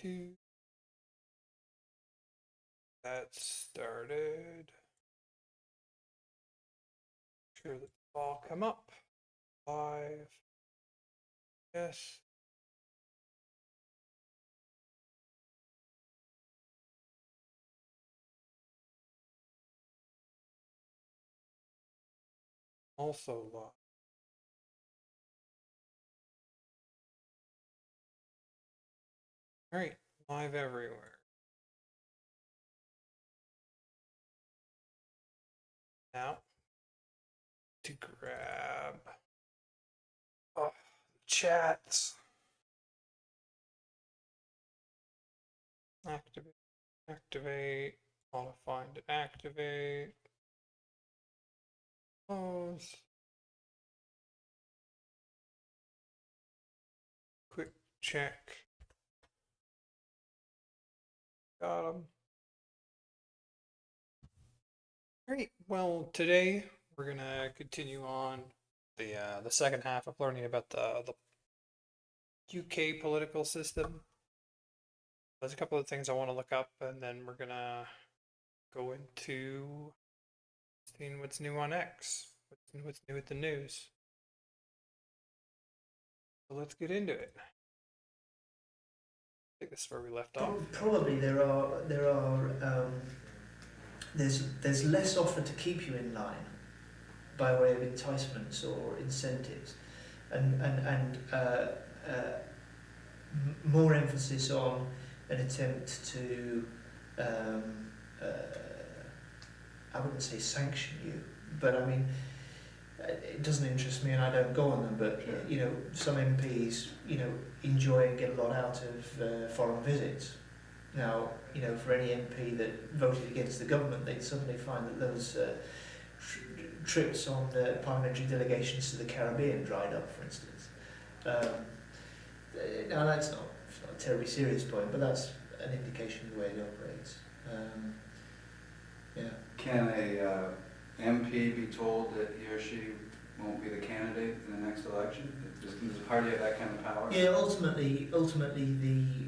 do that started. Sure that the ball come up. Live. Yes. Also live. All right, live everywhere. Now to grab chats. Activate, activate, modify to activate. Close. Quick check. Got them. Great. Well, today we're gonna continue on the second half of learning about the UK political system. There's a couple of things I want to look up, and then we're gonna go into seeing what's new on X, what's new with the news. So let's get into it. I think this is where we left off. Probably there's less offer to keep you in line by way of enticements or incentives, and more emphasis on an attempt to I wouldn't say sanction you, but I mean it doesn't interest me and I don't go on them. But you know, some MPs enjoy and get a lot out of foreign visits. Now, for any MP that voted against the government, they'd suddenly find that those trips on parliamentary delegations to the Caribbean dried up, for instance. Now, that's not a terribly serious point, but that's an indication of the way it operates. Yeah. Can a MP be told that he or she won't be the candidate in the next election? Does the party have that kind of power? Yeah, ultimately,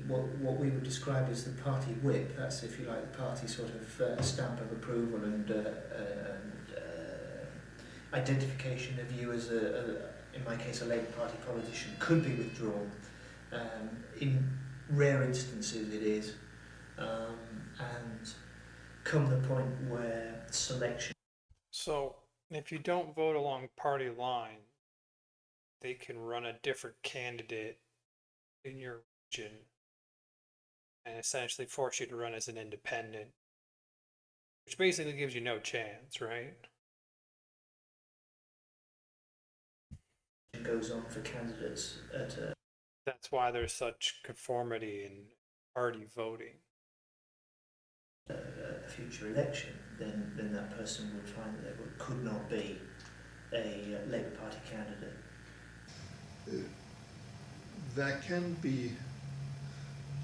what we would describe as the party whip. That's, if you like, the party sort of stamp of approval and identification of you as in my case, a Labour Party politician, could be withdrawn. In rare instances, it is, and come the point where selection. So if you don't vote along party line, they can run a different candidate in your region and essentially force you to run as an independent, which basically gives you no chance, right? Goes on for candidates at That's why there's such conformity in party voting. A future election, then that person would find that they could not be a Labour Party candidate. There can be,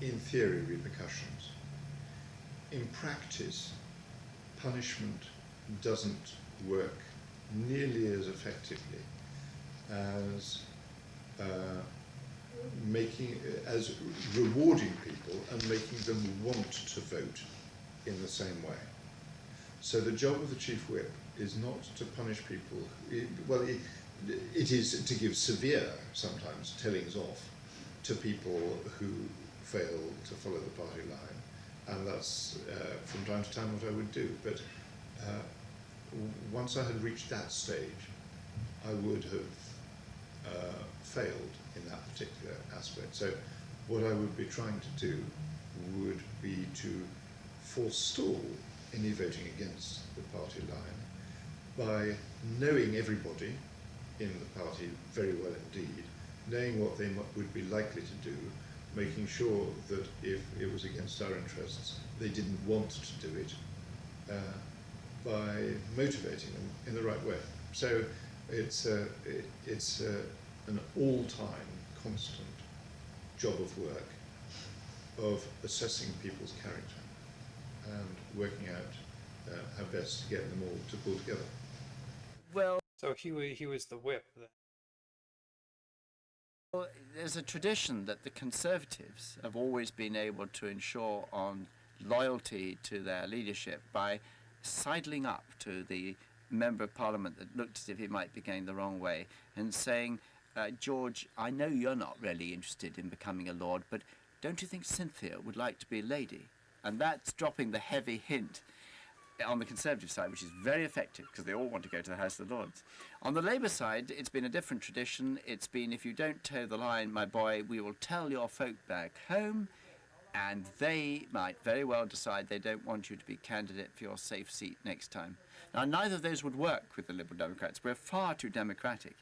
in theory, repercussions. In practice, punishment doesn't work nearly as effectively as as rewarding people and making them want to vote in the same way. So the job of the chief whip is not to punish people. It is to give severe, sometimes, tellings off to people who fail to follow the party line, and that's from time to time what I would do. But once I had reached that stage, I would have failed in that particular aspect. So what I would be trying to do would be to forestall any voting against the party line by knowing everybody in the party very well indeed, knowing what they would be likely to do, making sure that if it was against our interests, they didn't want to do it, by motivating them in the right way. So it's an all-time, constant job of work of assessing people's character and working out how best to get them all to pull together. Well, so he was the whip then. Well, there's a tradition that the Conservatives have always been able to ensure on loyalty to their leadership by sidling up to the Member of Parliament that looked as if he might be going the wrong way and saying, George, I know you're not really interested in becoming a Lord, but don't you think Cynthia would like to be a lady? And that's dropping the heavy hint on the Conservative side, which is very effective because they all want to go to the House of Lords. On the Labour side, it's been a different tradition. It's been, if you don't toe the line, my boy, we will tell your folk back home, and they might very well decide they don't want you to be candidate for your safe seat next time. Now, neither of those would work with the Liberal Democrats. We're far too democratic.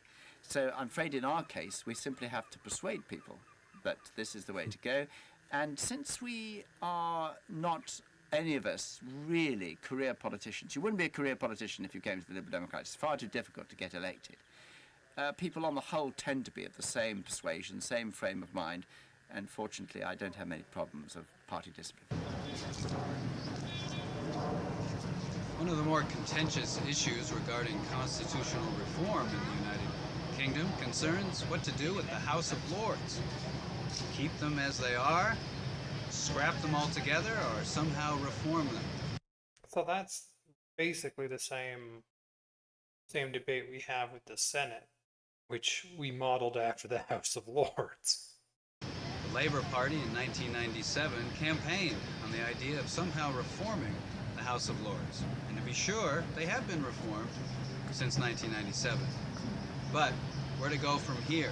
So I'm afraid in our case, we simply have to persuade people that this is the way to go. And since we are not, any of us, really career politicians, you wouldn't be a career politician if you came to the Liberal Democrats. It's far too difficult to get elected. People on the whole tend to be of the same persuasion, same frame of mind, and fortunately I don't have many problems of party discipline. One of the more contentious issues regarding constitutional reform in the United Kingdom concerns what to do with the House of Lords. Keep them as they are, scrap them altogether, or somehow reform them. So that's basically the same debate we have with the Senate, which we modeled after the House of Lords. The Labour Party in 1997 campaigned on the idea of somehow reforming the House of Lords. And to be sure, they have been reformed since 1997. But where to go from here?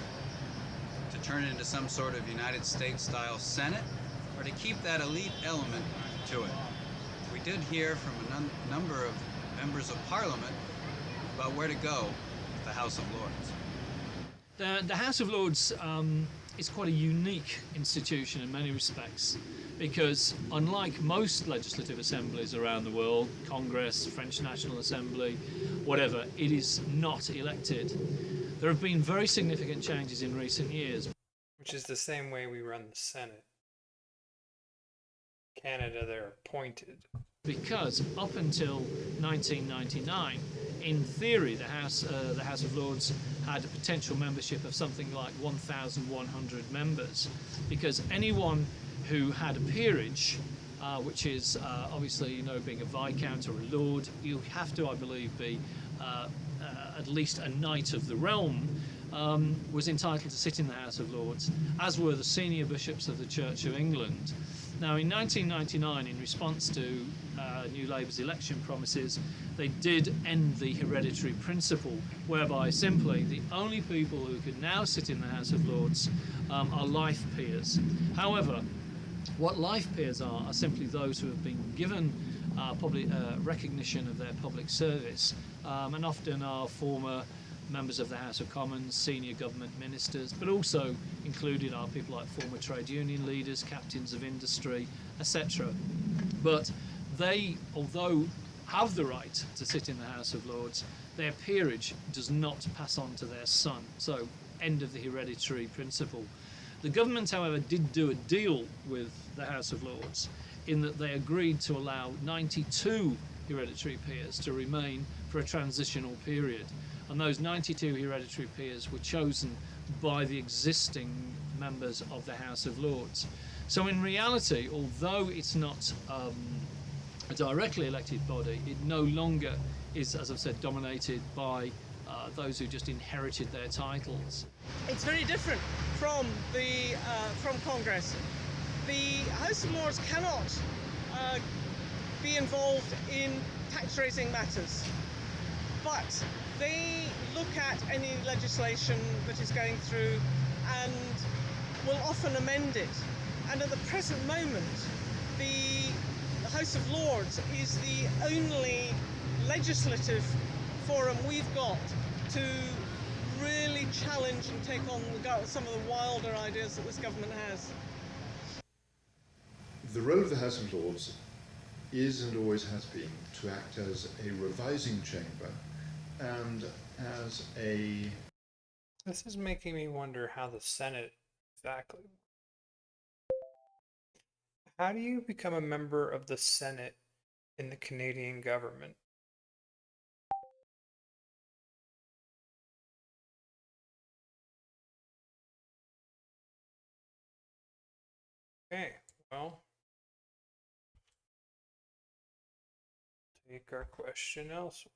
To turn it into some sort of United States-style Senate, or to keep that elite element to it? We did hear from a number of members of Parliament about where to go with the House of Lords. The House of Lords is quite a unique institution in many respects, because unlike most legislative assemblies around the world, Congress, French National Assembly, whatever, it is not elected. There have been very significant changes in recent years. Which is the same way we run the Senate. Canada, they're appointed. Because up until 1999, in theory, the House of Lords had a potential membership of something like 1,100 members, because anyone who had a peerage, which is obviously, being a Viscount or a Lord, you have to, I believe, be at least a Knight of the Realm, was entitled to sit in the House of Lords, as were the senior bishops of the Church of England. Now, in 1999, in response to New Labour's election promises, they did end the hereditary principle, whereby simply the only people who could now sit in the House of Lords are life peers. However, what life peers are simply those who have been given public recognition of their public service, and often are former members of the House of Commons, senior government ministers, but also included are people like former trade union leaders, captains of industry, etc. But they, although have the right to sit in the House of Lords, their peerage does not pass on to their son. So, end of the hereditary principle. The government, however, did do a deal with the House of Lords in that they agreed to allow 92 hereditary peers to remain for a transitional period. And those 92 hereditary peers were chosen by the existing members of the House of Lords. So in reality, although it's not a directly elected body, it no longer is, as I've said, dominated by those who just inherited their titles. It's very different from Congress. The House of Lords cannot be involved in tax-raising matters, but they look at any legislation that is going through and will often amend it. And at the present moment, the House of Lords is the only legislative forum we've got to really challenge and take on some of the wilder ideas that this government has. The role of the House of Lords is and always has been to act as a revising chamber and as a... This is making me wonder how the Senate exactly. How do you become a member of the Senate in the Canadian government? Okay, well, take our question elsewhere.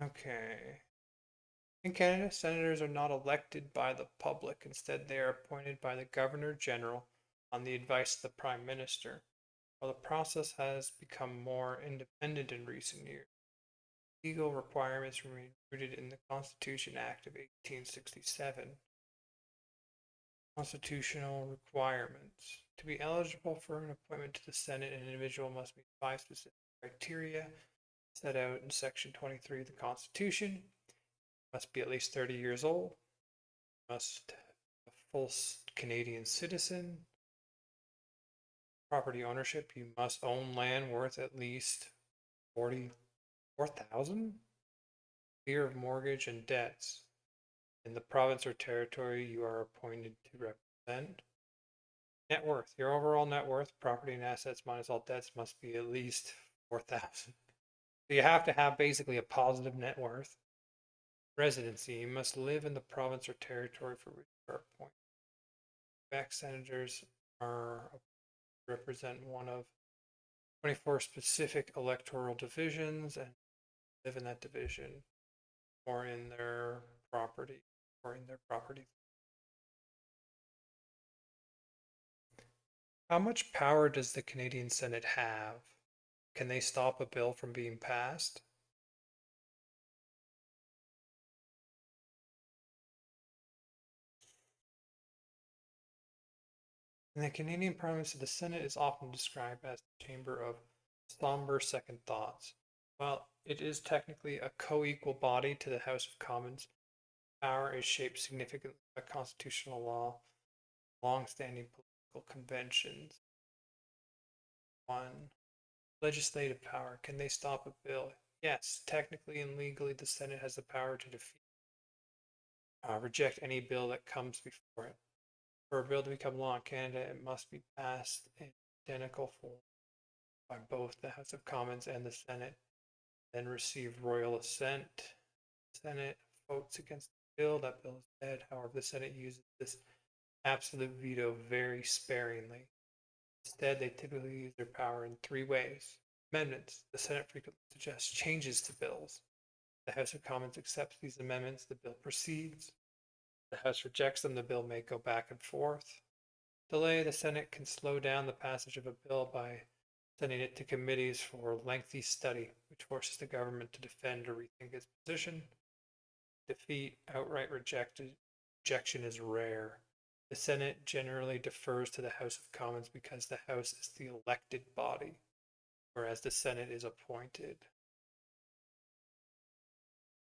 Okay. In Canada, senators are not elected by the public. Instead, they are appointed by the Governor General on the advice of the Prime Minister. While the process has become more independent in recent years, legal requirements remain rooted in the Constitution Act of 1867. Constitutional requirements. To be eligible for an appointment to the Senate, an individual must meet 5 specific criteria set out in Section 23 of the Constitution. Must be at least 30 years old. Must be a full Canadian citizen. Property ownership. You must own land worth at least 44,000. Clear of mortgage and debts. In the province or territory you are appointed to represent. Net worth. Your overall net worth, property and assets minus all debts, must be at least 4,000. So you have to have basically a positive net worth. Residency. You must live in the province or territory for which you are appointed. Quebec senators are represent one of 24 specific electoral divisions and live in that division or in their property. How much power does the Canadian Senate have? Can they stop a bill from being passed? In the Canadian province, the Senate is often described as the chamber of somber second thoughts. While it is technically a co-equal body to the House of Commons, power is shaped significantly by constitutional law, long-standing political conventions. 1. Legislative power. Can they stop a bill? Yes, technically and legally, the Senate has the power to reject any bill that comes before it. For a bill to become law in Canada, it must be passed in identical form by both the House of Commons and the Senate, then receive royal assent. The Senate votes against the bill, that bill is dead. However, the Senate uses this absolute veto very sparingly. Instead, they typically use their power in 3 ways. Amendments. The Senate frequently suggests changes to bills. The House of Commons accepts these amendments, the bill proceeds. The House rejects them, the bill may go back and forth. Delay. The Senate can slow down the passage of a bill by sending it to committees for lengthy study, which forces the government to defend or rethink its position. Defeat. Outright rejection is rare. The Senate generally defers to the House of Commons because the House is the elected body, whereas the Senate is appointed.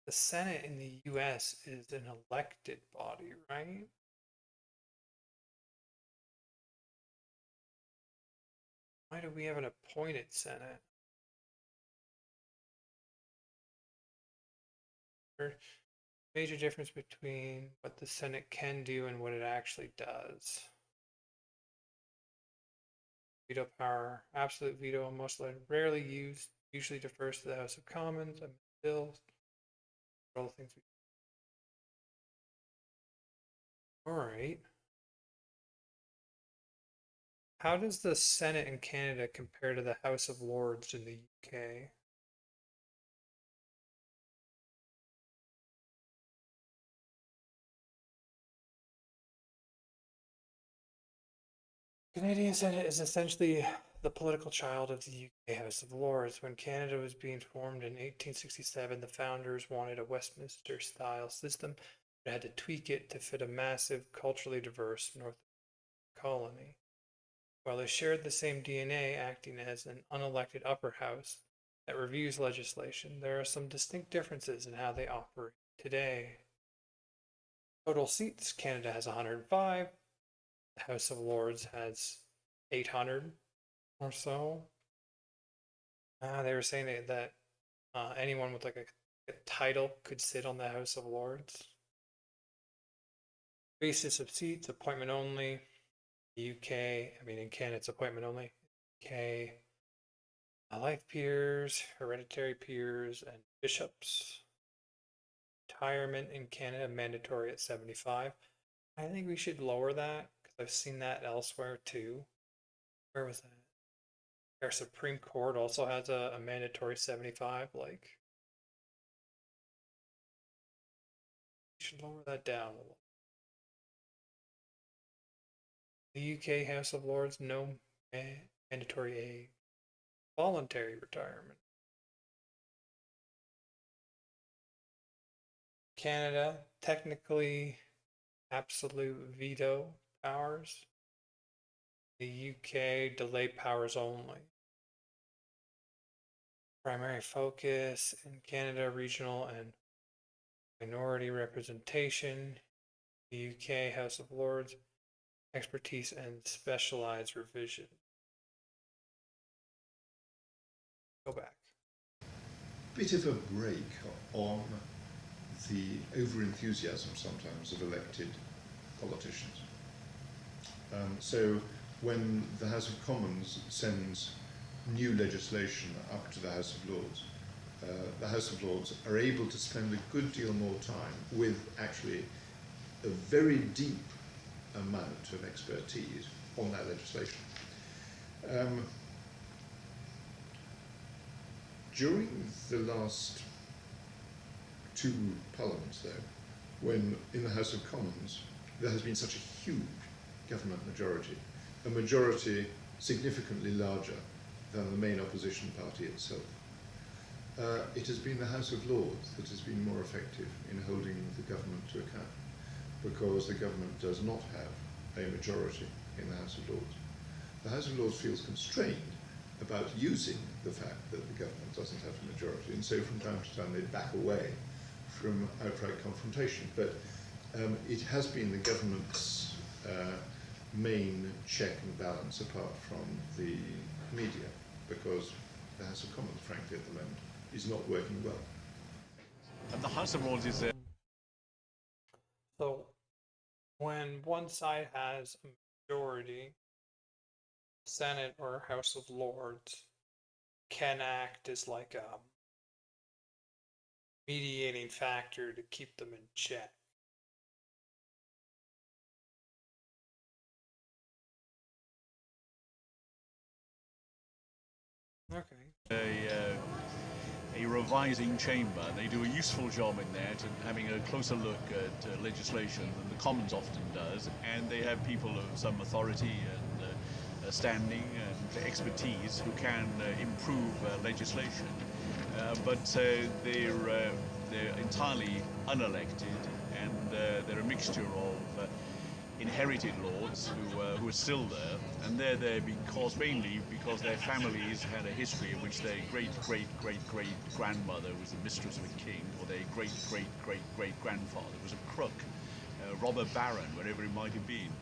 The Senate in the US is an elected body, right? Why do we have an appointed Senate? Major difference between what the Senate can do and what it actually does. Veto power, absolute veto, most rarely used, usually defers to the House of Commons and bills. All things. All right. How does the Senate in Canada compare to the House of Lords in the UK? Canadian Senate is essentially the political child of the UK House of Lords. When Canada was being formed in 1867, the founders wanted a Westminster-style system, but had to tweak it to fit a massive, culturally diverse North colony. While they shared the same DNA, acting as an unelected upper house that reviews legislation, there are some distinct differences in how they operate today. Total seats, Canada has 105. The House of Lords has 800 or so. They were saying that anyone with like a title could sit on the House of Lords. Basis of seats, appointment only. The UK, in Canada, it's appointment only. UK, life peers, hereditary peers, and bishops. retirement in Canada mandatory at 75. I think we should lower that because I've seen that elsewhere too. Where was that? Our Supreme Court also has a mandatory 75. Like, we should lower that down a little. The UK House of Lords, no mandatory age. Voluntary retirement. Canada, technically absolute veto powers. The UK, delay powers only. Primary focus in Canada, regional and minority representation. The UK House of Lords, expertise and specialized revision. Go back. Bit of a break on the over-enthusiasm sometimes of elected politicians. So when the House of Commons sends new legislation up to the House of Lords, the House of Lords are able to spend a good deal more time with actually a very deep amount of expertise on that legislation. During the last two parliaments, though, when in the House of Commons there has been such a huge government majority, a majority significantly larger than the main opposition party itself, it has been the House of Lords that has been more effective in holding the government to account, because the government does not have a majority in the House of Lords. The House of Lords feels constrained about using the fact that the government doesn't have a majority, and so from time to time they back away from outright confrontation. But it has been the government's main check and balance, apart from the media, because the House of Commons, frankly, at the moment, is not working well. And the House of Lords is there. So when one side has a majority, Senate or House of Lords can act as like a mediating factor to keep them in check. Okay. A revising chamber. They do a useful job in that, and having a closer look at legislation than the Commons often does, and they have people of some authority and standing and expertise who can improve legislation. But they're entirely unelected, and they're a mixture of inherited lords who are still there, and they're there mainly because their families had a history in which their great-great-great-great-grandmother was the mistress of a king, or their great-great-great-great-grandfather was a crook, robber baron, wherever it might have been.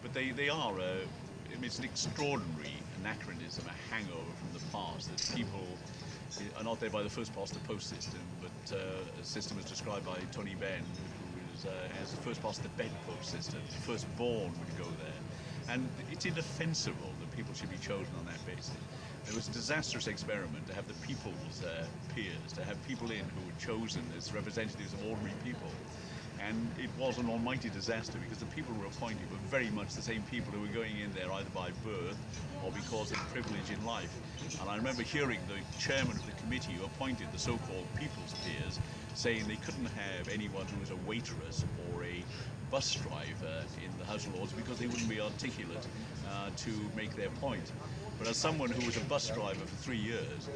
But they are, it's an extraordinary anachronism, a hangover from the past, that people are not there by the first past the post system, but a system as described by Tony Benn, as the first past the bedpost system. The firstborn would go there. And it's indefensible that people should be chosen on that basis. It was a disastrous experiment to have the people's peers, to have people in who were chosen as representatives of ordinary people. And it was an almighty disaster, because the people who were appointed were very much the same people who were going in there either by birth or because of privilege in life. And I remember hearing the chairman of the committee who appointed the so-called people's peers saying they couldn't have anyone who was a waitress or a bus driver in the House of Lords because they wouldn't be articulate to make their point. But as someone who was a bus driver for 3 years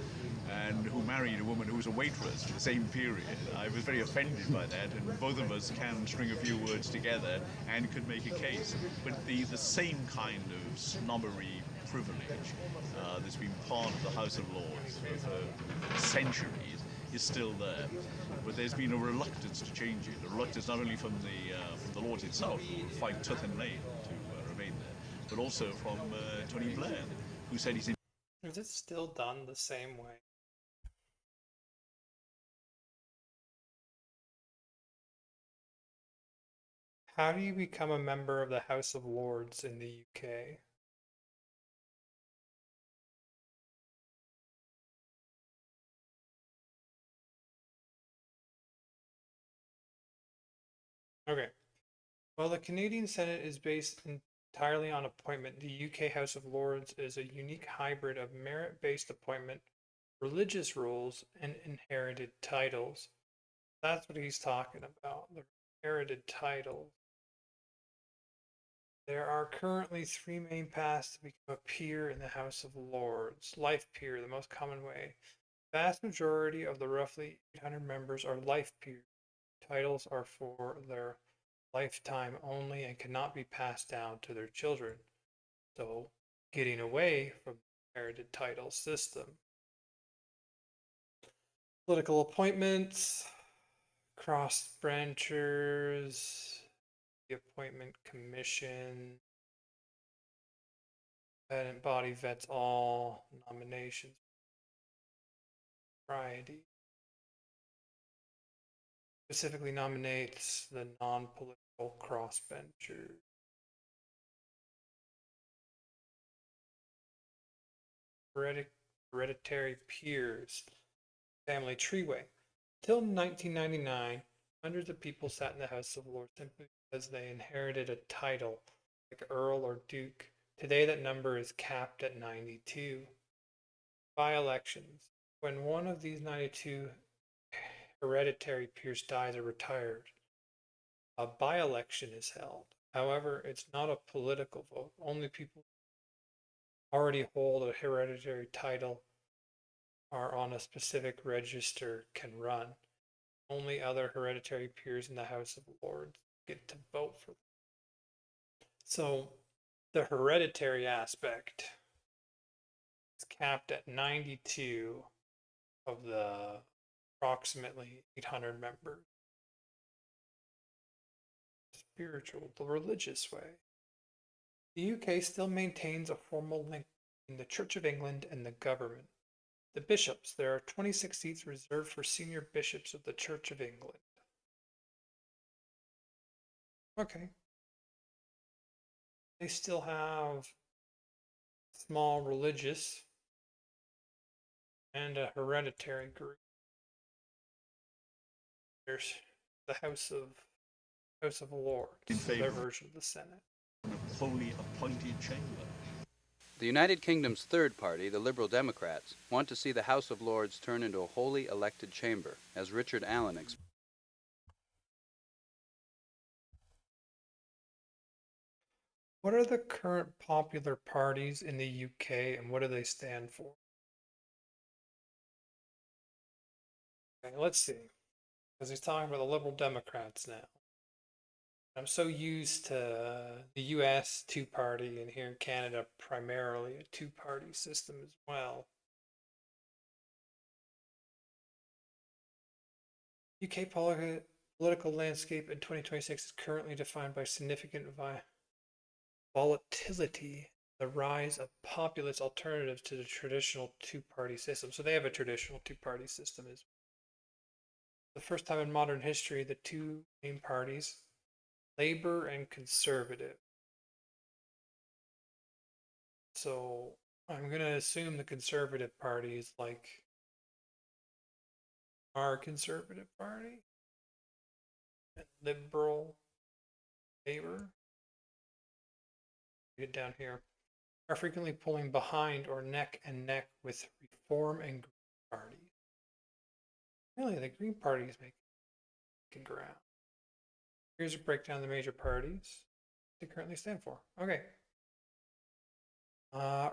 and who married a woman who was a waitress for the same period, I was very offended by that, and both of us can string a few words together and could make a case. But the same kind of snobbery privilege that's been part of the House of Lords for centuries is still there. But there's been a reluctance to change it, a reluctance not only from the Lords itself, who fight tooth and nail to remain there, but also from Tony Blair, who said he's in. Is it still done the same way? How do you become a member of the House of Lords in the UK? Okay. Well, the Canadian Senate is based entirely on appointment. The UK House of Lords is a unique hybrid of merit-based appointment, religious rules, and inherited titles. That's what he's talking about, the inherited titles. There are currently three main paths to become a peer in the House of Lords. Life peer, the most common way. Vast majority of the roughly 800 members are life peers. Titles are for their lifetime only and cannot be passed down to their children. So, getting away from the inherited title system. Political appointments, cross branchers, the appointment commission, independent body vets all nominations. Variety specifically nominates the non-political crossbenchers. Hereditary peers, family treeway. Till 1999, hundreds of people sat in the House of Lords simply because they inherited a title, like Earl or Duke. Today, that number is capped at 92. By-elections. When one of these 92 hereditary peers dies or retired, a by-election is held. However, it's not a political vote. Only people who already hold a hereditary title are on a specific register can run. Only other hereditary peers in the House of Lords get to vote for them. So the hereditary aspect is capped at 92 of the approximately 800 members. Spiritual, the religious way. The UK still maintains a formal link in the Church of England and the government. The bishops, there are 26 seats reserved for senior bishops of the Church of England. Okay. They still have small religious and a hereditary group. There's the House of Lords, In their favor. version of the Senate. A wholly appointed chamber. The United Kingdom's third party, the Liberal Democrats, want to see the House of Lords turn into a wholly elected chamber, as Richard Allen explained. What are the current popular parties in the UK and what do they stand for? Okay, let's see. Because he's talking about the Liberal Democrats now. I'm so used to the US two-party and here in Canada primarily a two-party system as well. UK political landscape in 2026 is currently defined by significant volatility, the rise of populist alternatives to the traditional two-party system. So they have a traditional two-party system as the first time in modern history, the two main parties, Labor and Conservative. So I'm going to assume the Conservative Party is like our Conservative Party. And Liberal Labor. Get down here. Are frequently pulling behind or neck and neck with Reform and Green parties. Really, the Green Party is making ground. Here's a breakdown of the major parties they currently stand for. Okay.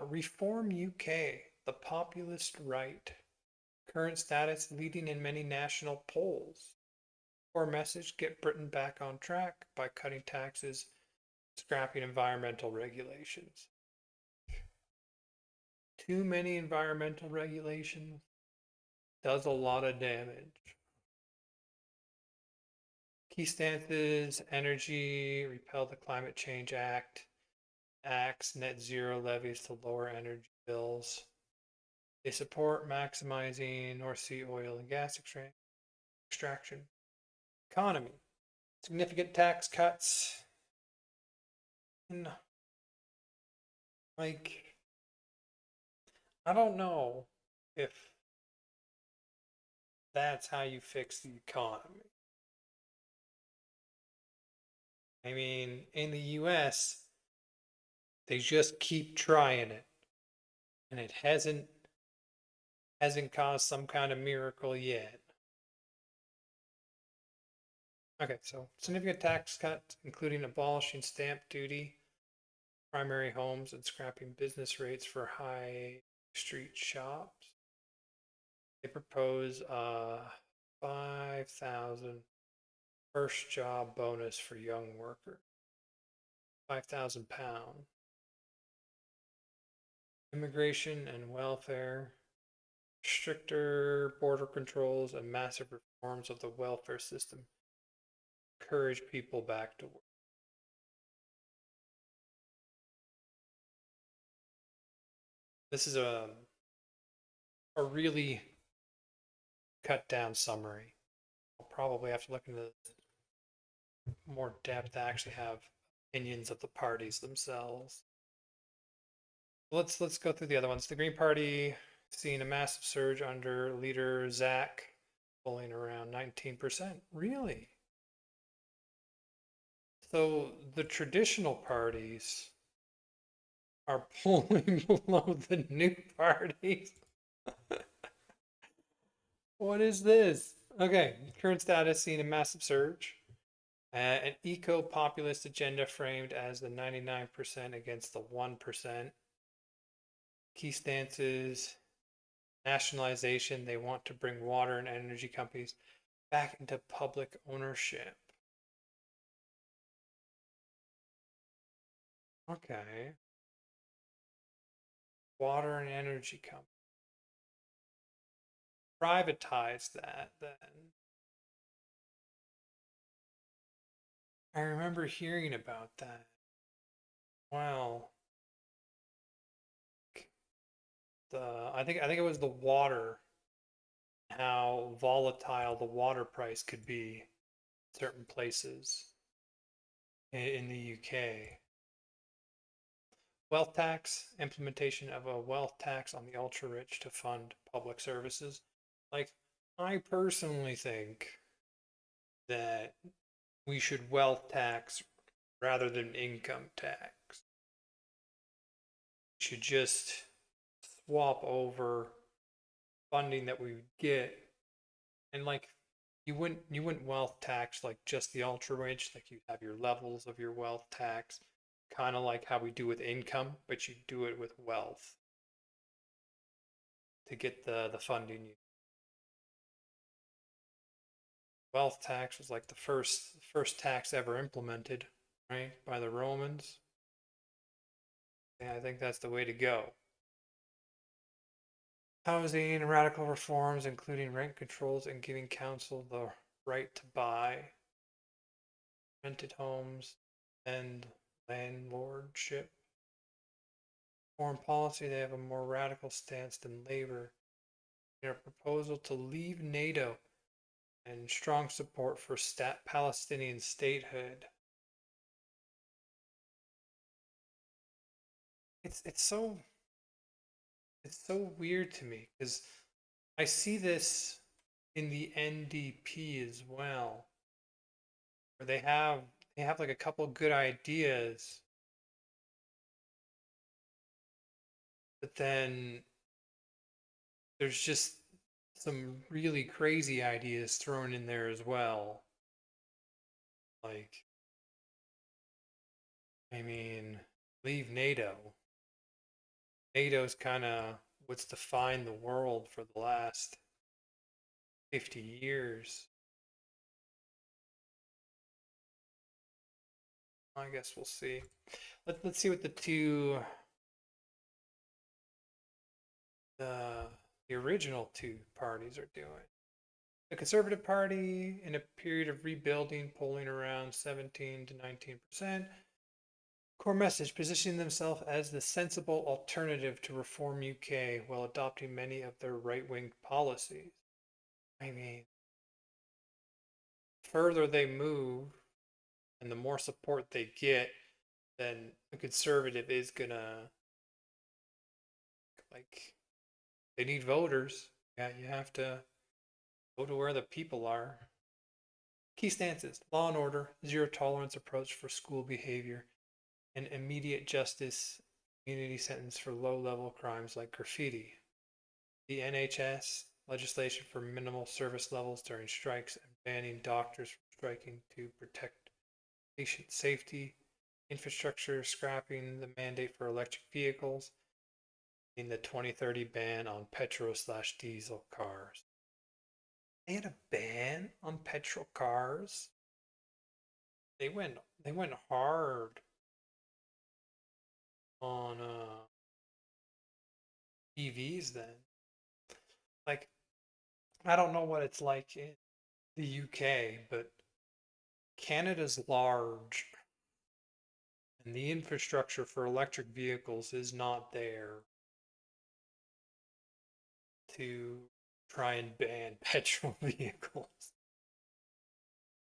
Reform UK, the populist right. Current status leading in many national polls. Core message, get Britain back on track by cutting taxes, scrapping environmental regulations. Too many environmental regulations does a lot of damage. Key stances, energy, repel the Climate Change Act, acts net zero levies to lower energy bills. They support maximizing North Sea oil and gas extraction. Economy, significant tax cuts. And like, I don't know if that's how you fix the economy. I mean, in the US, they just keep trying it. And it hasn't caused some kind of miracle yet. Okay, so significant tax cuts, including abolishing stamp duty, primary homes, and scrapping business rates for high street shops. They propose a 5,000 first job bonus for young workers. 5,000 pounds. Immigration and welfare, stricter border controls, and massive reforms of the welfare system encourage people back to work. This is a really cut down summary. I'll probably have to look into more depth to actually have opinions of the parties themselves. Let's go through the other ones. The Green Party seeing a massive surge under leader Zach, polling around 19%. Really? So the traditional parties are polling below the new parties. What is this? Okay, current status seeing a massive surge. An eco-populist agenda framed as the 99% against the 1%. Key stances, nationalization. They want to bring water and energy companies back into public ownership. Okay. Water and energy companies. Privatize that then. I remember hearing about that. Wow. I think it was the water, how volatile the water price could be in certain places in the UK. Wealth tax, implementation of a wealth tax on the ultra rich to fund public services. Like, I personally think that we should wealth tax rather than income tax. We should just swap over funding that we get, and like you wouldn't wealth tax like just the ultra rich. Like, you have your levels of your wealth tax, kind of like how we do with income, but you do it with wealth to get the funding. Wealth tax was like the first tax ever implemented, right, by the Romans. Yeah, I think that's the way to go. Housing, radical reforms, including rent controls and giving council the right to buy rented homes and landlordship. Foreign policy, they have a more radical stance than Labour. Their proposal to leave NATO and strong support for Palestinian statehood. It's so weird to me because I see this in the NDP as well, where they have like a couple good ideas, but then there's just some really crazy ideas thrown in there as well. Like, I mean, leave NATO. NATO's kind of what's defined the world for the last 50 years. I guess we'll see. Let's see what the original two parties are doing. The Conservative Party, in a period of rebuilding, polling around 17 to 19%. Core message, positioning themselves as the sensible alternative to Reform UK while adopting many of their right-wing policies. I mean, the further they move and the more support they get, then the Conservative is gonna, like, they need voters. Yeah, you have to go to where the people are. Key stances: law and order, zero tolerance approach for school behavior, and immediate justice community sentence for low-level crimes like graffiti. The NHS: legislation for minimal service levels during strikes and banning doctors from striking to protect patient safety. Infrastructure: scrapping the mandate for electric vehicles, in the 2030 ban on petrol/diesel cars. They had a ban on petrol cars. They went hard on EVs then. Like, I don't know what it's like in the UK, but Canada's large and the infrastructure for electric vehicles is not there to try and ban petrol vehicles.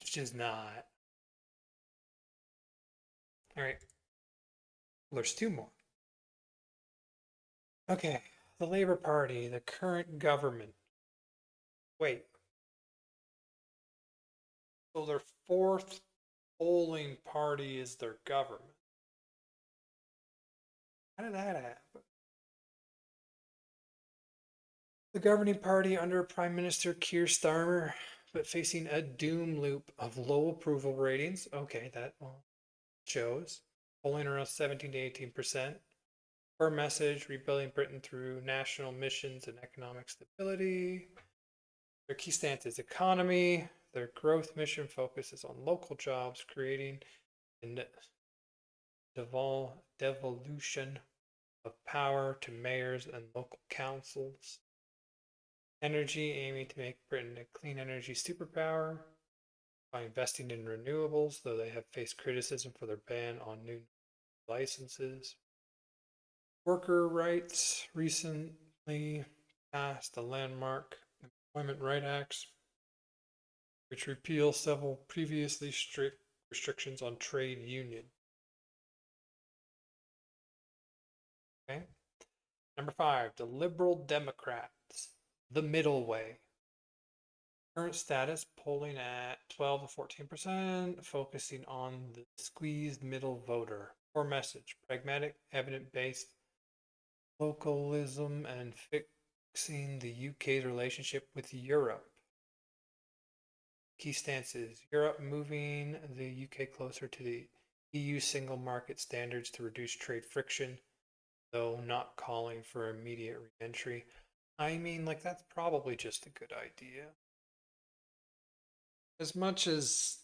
It's just not. All right. Well, there's two more. Okay. The Labour Party, the current government. Wait. So their fourth polling party is their government. How did that happen? The governing party under Prime Minister Keir Starmer, but facing a doom loop of low approval ratings. Okay, that shows. Polling around 17 to 18%. Her message: rebuilding Britain through national missions and economic stability. Their key stance is economy. Their growth mission focuses on local jobs, creating and devolution of power to mayors and local councils. Energy, aiming to make Britain a clean energy superpower by investing in renewables, though they have faced criticism for their ban on new licenses. Worker rights: recently passed the landmark Employment Right Acts, which repeal several previously strict restrictions on trade union. Okay. Number 5, the Liberal Democrats, the middle way. Current status: polling at 12 to 14%, focusing on the squeezed middle voter. Core message: pragmatic, evidence-based localism and fixing the UK's relationship with Europe. Key stances: Europe, moving the UK closer to the EU single market standards to reduce trade friction, though not calling for immediate re-entry. I mean, like, that's probably just a good idea. As much as,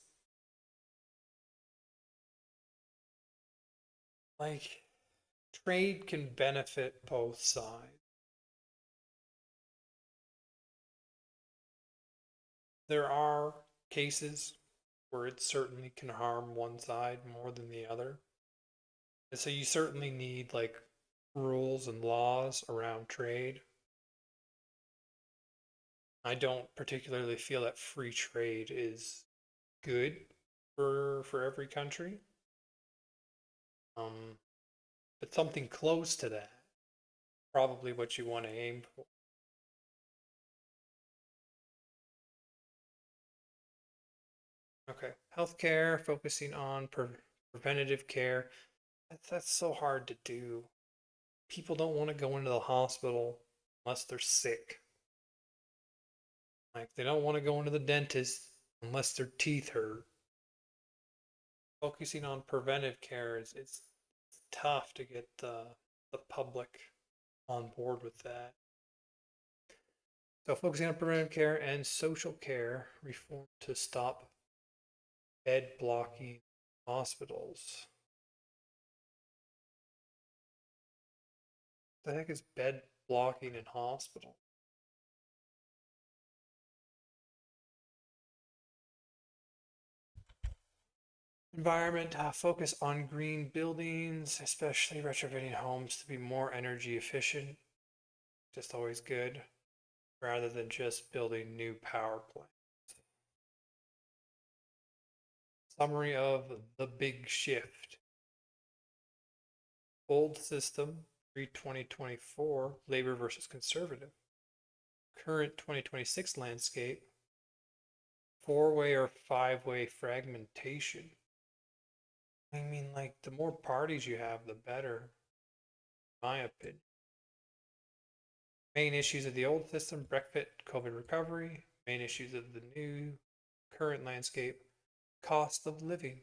like, trade can benefit both sides, there are cases where it certainly can harm one side more than the other. And so you certainly need, like, rules and laws around trade. I don't particularly feel that free trade is good for every country. But something close to that, probably what you want to aim for. Okay, healthcare, focusing on preventative care. That's so hard to do. People don't want to go into the hospital unless they're sick. Like, they don't want to go into the dentist unless their teeth hurt. Focusing on preventive care is it's tough to get the public on board with that. So focusing on preventive care and social care reform to stop bed blocking hospitals. What the heck is bed blocking in hospital? Environment, focus on green buildings, especially retrofitting homes to be more energy efficient. Just always good, rather than just building new power plants. Summary of the big shift. Old system, pre-2024, Labor versus Conservative. Current 2026 landscape, four-way or five-way fragmentation. I mean, like, the more parties you have, the better, in my opinion. Main issues of the old system: Brexit, COVID recovery. Main issues of the new current landscape: cost of living,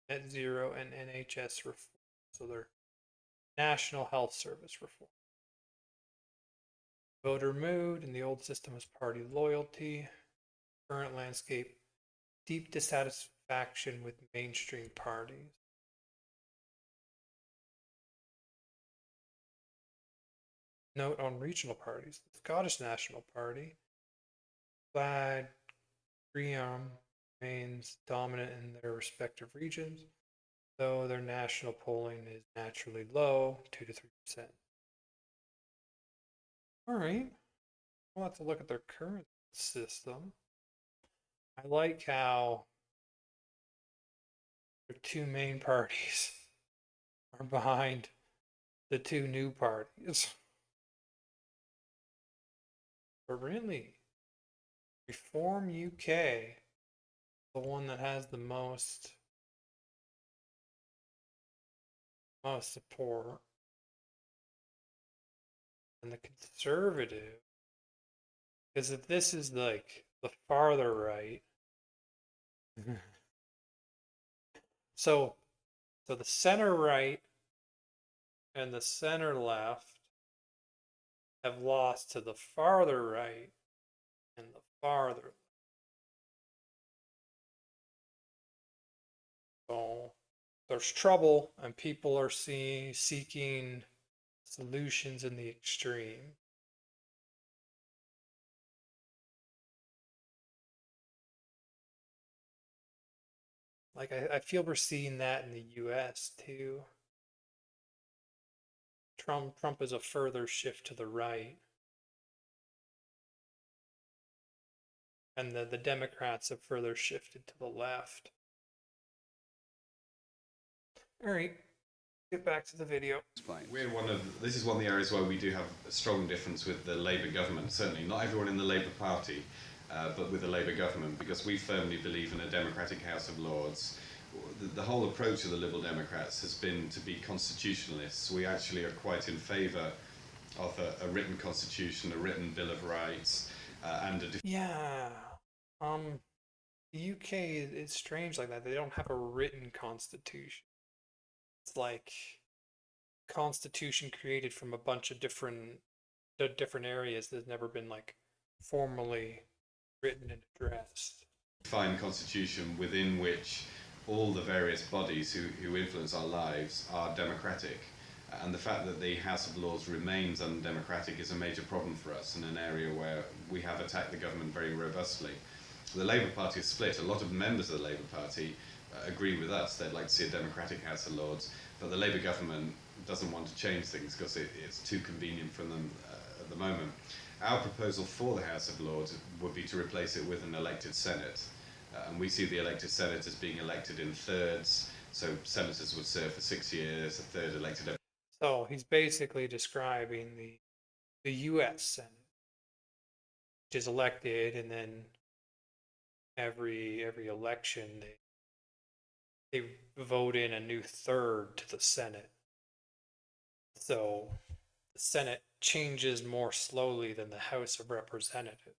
net zero, and NHS reform. So they're National Health Service reform. Voter mood in the old system is party loyalty. Current landscape: deep dissatisfaction with mainstream parties. Note on regional parties: the Scottish National Party, Plaid Cymru, remains dominant in their respective regions, though their national polling is naturally low, 2 to 3%. All right, we'll have to look at their current system. I like how their two main parties are behind the two new parties. But really, Reform UK, the one that has the most support, and the Conservative, because if this is like the farther right, so the center right and the center left have lost to the farther right and the farther left. So there's trouble, and people are seeking solutions in the extreme. Like, I feel we're seeing that in the US too. Trump is a further shift to the right. And the Democrats have further shifted to the left. All right, get back to the video. Explain. This is one of the areas where we do have a strong difference with the Labour government. Certainly not everyone in the Labour Party, but with the Labour government, because we firmly believe in a democratic House of Lords. The whole approach of the Liberal Democrats has been to be constitutionalists. We actually are quite in favour of a written constitution, a written Bill of Rights, and a... Yeah, the UK is strange like that. They don't have a written constitution. It's like constitution created from a bunch of different areas that's never been like formally written and addressed. Defined constitution within which all the various bodies who influence our lives are democratic. And the fact that the House of Lords remains undemocratic is a major problem for us, in an area where we have attacked the government very robustly. The Labour Party is split. A lot of members of the Labour Party agree with us. They'd like to see a democratic House of Lords, but the Labour government doesn't want to change things because it's too convenient for them at the moment. Our proposal for the House of Lords would be to replace it with an elected Senate. And we see the elected Senate as being elected in thirds, so senators would serve for 6 years, a third elected every... So he's basically describing the U.S. Senate, which is elected, and then every election they vote in a new third to the Senate. So the Senate changes more slowly than the House of Representatives.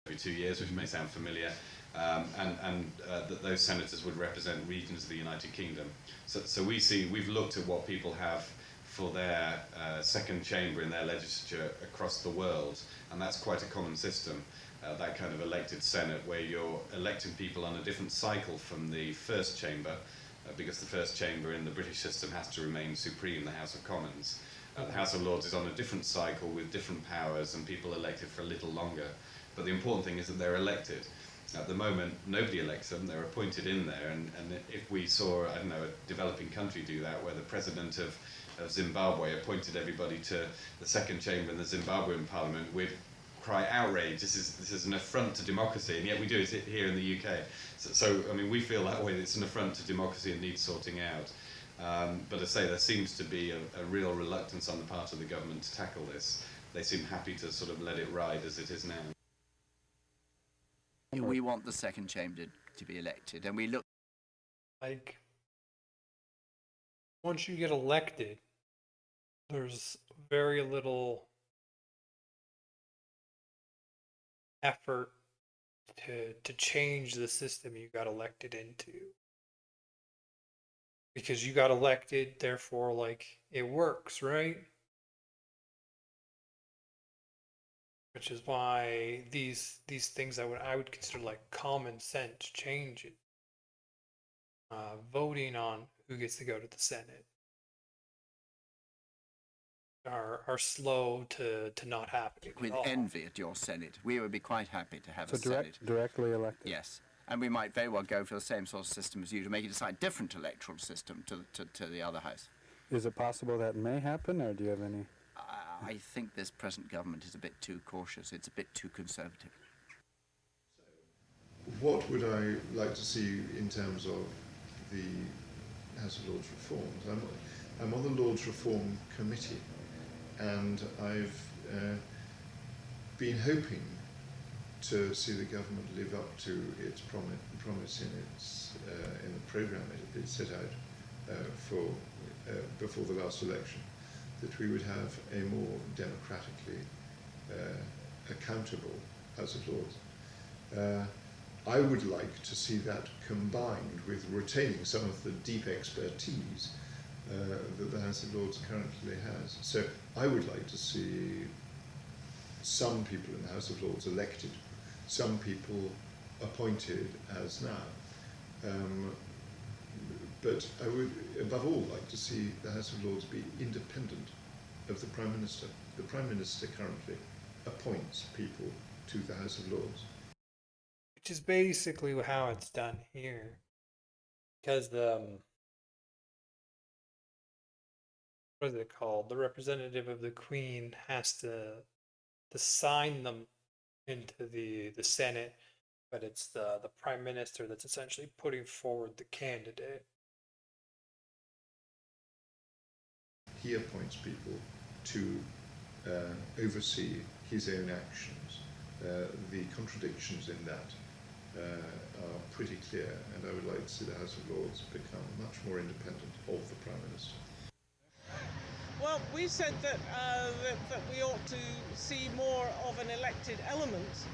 Every 2 years, which may sound familiar, that those senators would represent regions of the United Kingdom. So we've looked at what people have for their second chamber in their legislature across the world, and that's quite a common system, that kind of elected Senate, where you're electing people on a different cycle from the first chamber, because the first chamber in the British system has to remain supreme, the House of Commons. The House of Lords is on a different cycle with different powers, and people elected for a little longer. But the important thing is that they're elected. At the moment, nobody elects them, they're appointed in there, and if we saw, I don't know, a developing country do that, where the president of Zimbabwe appointed everybody to the second chamber in the Zimbabwean parliament, we'd cry outrage, this is an affront to democracy, and yet we do it here in the UK. So I mean, we feel that way, it's an affront to democracy and needs sorting out. But I say, there seems to be a real reluctance on the part of the government to tackle this. They seem happy to sort of let it ride as it is now. We want the second chamber to be elected, and we look. Like, once you get elected, there's very little effort to change the system you got elected into. Because you got elected, therefore, like, it works, right? Which is why these things I would consider like common sense changes. Voting on who gets to go to the Senate are slow to not happening at With all. envy at your Senate. We would be quite happy to have So a Senate. directly elected. Yes. And we might very well go for the same sort of system as you to make it a slightly different electoral system to the other house. Is it possible that may happen, or do you have any? I think this present government is a bit too cautious. It's a bit too conservative. What would I like to see in terms of the House of Lords reforms? I'm on the Lords Reform Committee, and I've been hoping to see the government live up to its promise in the programme it set out before the last election, that we would have a more democratically accountable House of Lords. I would like to see that combined with retaining some of the deep expertise that the House of Lords currently has. So I would like to see some people in the House of Lords elected, some people appointed as now. But I would, above all, like to see the House of Lords be independent of the Prime Minister. The Prime Minister currently appoints people to the House of Lords. Which is basically how it's done here. Because what is it called? The representative of the Queen has to sign them into the Senate, but it's the Prime Minister that's essentially putting forward the candidate. He appoints people to oversee his own actions. The contradictions in that are pretty clear, and I would like to see the House of Lords become much more independent of the Prime Minister. Well, we've said that we ought to see more of an elected element,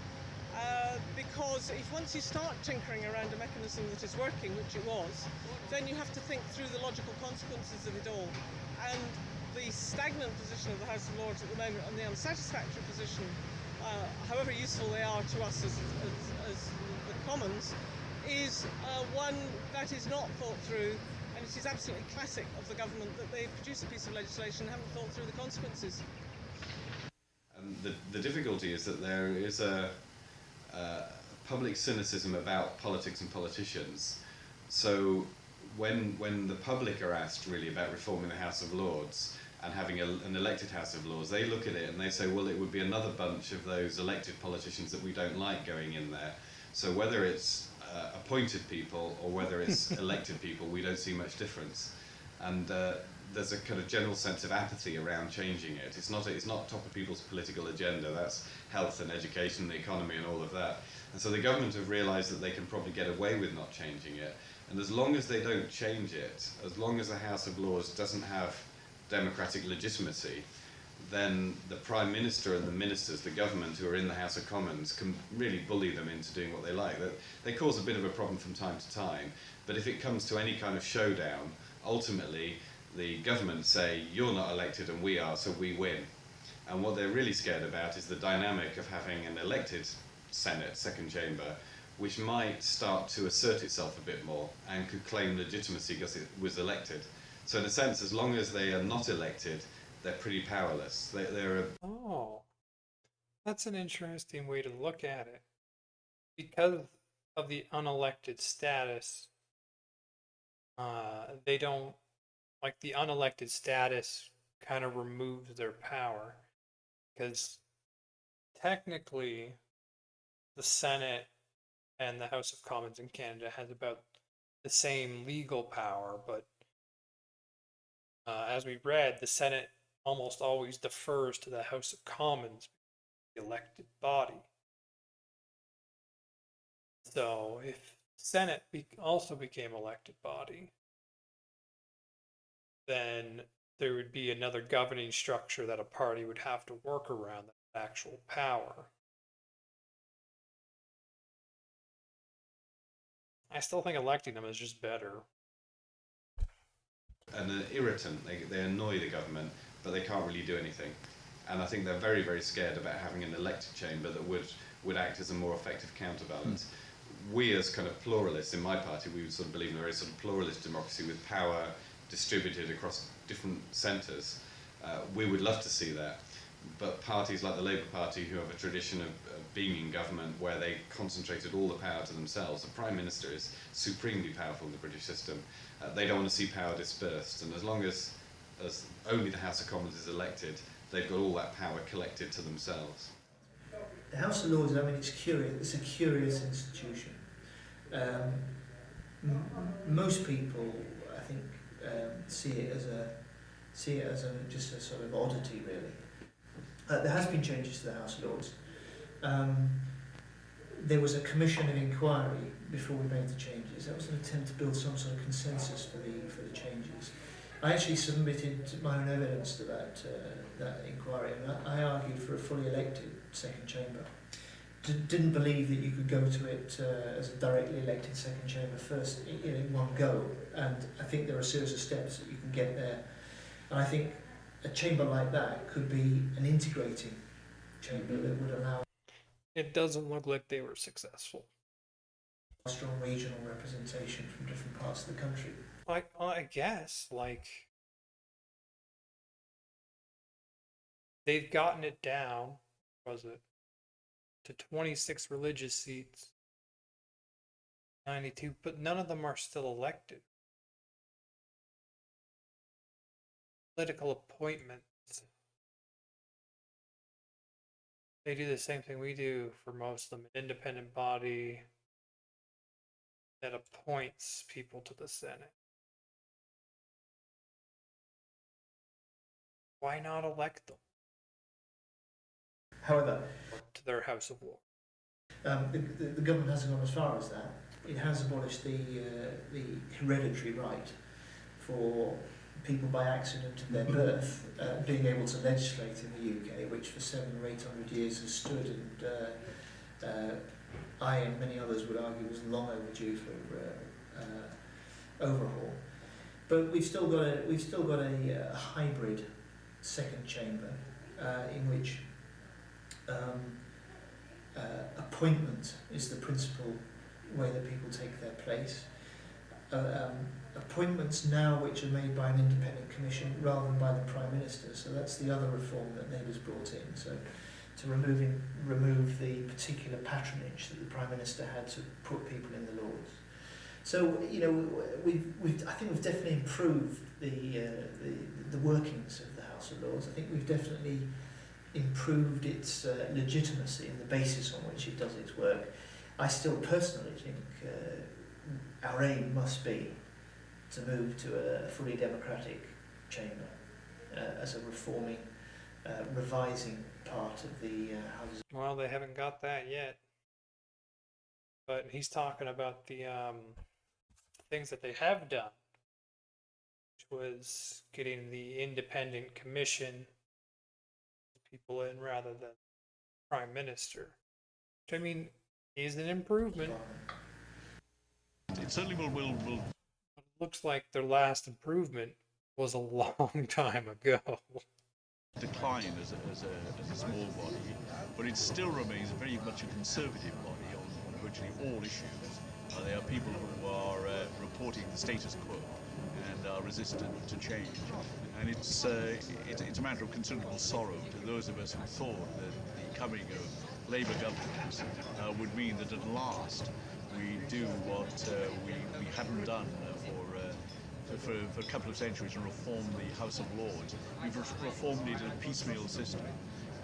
because if once you start tinkering around a mechanism that is working, which it was, then you have to think through the logical consequences of it all. And the stagnant position of the House of Lords at the moment, and the unsatisfactory position, however useful they are to us as the Commons, is one that is not thought through. And it is absolutely classic of the government that they produce a piece of legislation and haven't thought through the consequences. The difficulty is that there is a public cynicism about politics and politicians. So when the public are asked really about reforming the House of Lords and having an elected House of Lords, they look at it and they say, well, it would be another bunch of those elected politicians that we don't like going in there. So whether it's appointed people or whether it's elected people, we don't see much difference. And there's a kind of general sense of apathy around changing it. It's not top of people's political agenda. That's health and education, the economy and all of that. And so the government have realised that they can probably get away with not changing it. And as long as they don't change it, as long as the House of Lords doesn't have democratic legitimacy, then the Prime Minister and the ministers, the government who are in the House of Commons, can really bully them into doing what they like. They cause a bit of a problem from time to time, but if it comes to any kind of showdown, ultimately the government say, you're not elected and we are, so we win. And what they're really scared about is the dynamic of having an elected Senate, second chamber, which might start to assert itself a bit more and could claim legitimacy because it was elected. So in a sense, as long as they are not elected, they're pretty powerless. Oh, that's an interesting way to look at it. Because of the unelected status, they don't, like, the unelected status kind of removes their power. Because technically, the Senate and the House of Commons in Canada has about the same legal power, but as we read, the Senate almost always defers to the House of Commons, the elected body. So if Senate also became elected body, then there would be another governing structure that a party would have to work around, that actual power. I still think electing them is just better. And an irritant, they annoy the government, but they can't really do anything. And I think they're very, very scared about having an elected chamber that would act as a more effective counterbalance. We as kind of pluralists in my party, we would sort of believe in a very sort of pluralist democracy with power distributed across different centres. We would love to see that. But parties like the Labour Party, who have a tradition of being in government where they concentrated all the power to themselves, the Prime Minister is supremely powerful in the British system. They don't want to see power dispersed, and as long as only the House of Commons is elected, they've got all that power collected to themselves. The House of Lords, I mean, it's curious. It's a curious institution. Most people, I think, see it as just a sort of oddity, really. There has been changes to the House of Lords. There was a commission of inquiry before we made the changes. That was an attempt to build some sort of consensus for the changes. I actually submitted my own evidence to that inquiry, and I argued for a fully elected second chamber. Didn't believe that you could go to it as a directly elected second chamber first in one go, and I think there are a series of steps that you can get there. And I think a chamber like that could be an integrating chamber that would allow It doesn't look like they were successful. strong regional representation from different parts of the country. I guess, like, they've gotten it down, was it, to 26 religious seats, 92, but none of them are still elected. Political appointments. They do the same thing we do for most of them, an independent body that appoints people to the Senate. Why not elect them However, to their House of Lords? the government hasn't gone as far as that. It has abolished the hereditary right for people by accident of their birth being able to legislate in the UK, which for 700 or 800 years has stood, and I and many others would argue was long overdue for overhaul. But we've still got a hybrid second chamber in which appointment is the principal way that people take their place. Appointments now which are made by an independent commission rather than by the Prime Minister. So that's the other reform that Labour's brought in. So to remove the particular patronage that the Prime Minister had to put people in the Lords. So I think we've definitely improved the workings of the House of Lords. I think we've definitely improved its legitimacy and the basis on which it does its work. I still personally think our aim must be to move to a fully democratic chamber as a reforming, revising part of the House. Well, they haven't got that yet. But he's talking about the things that they have done, which was getting the independent commission people in rather than Prime Minister. Which, I mean, is an improvement. It certainly will. It looks like their last improvement was a long time ago. Decline as a small body, but it still remains very much a conservative body on virtually all issues. There are people who are reporting the status quo and are resistant to change, and it's a matter of considerable sorrow to those of us who thought that the coming of Labour governments would mean that at last we do what we hadn't done for a couple of centuries and reform the House of Lords. We've reformed it in a piecemeal system.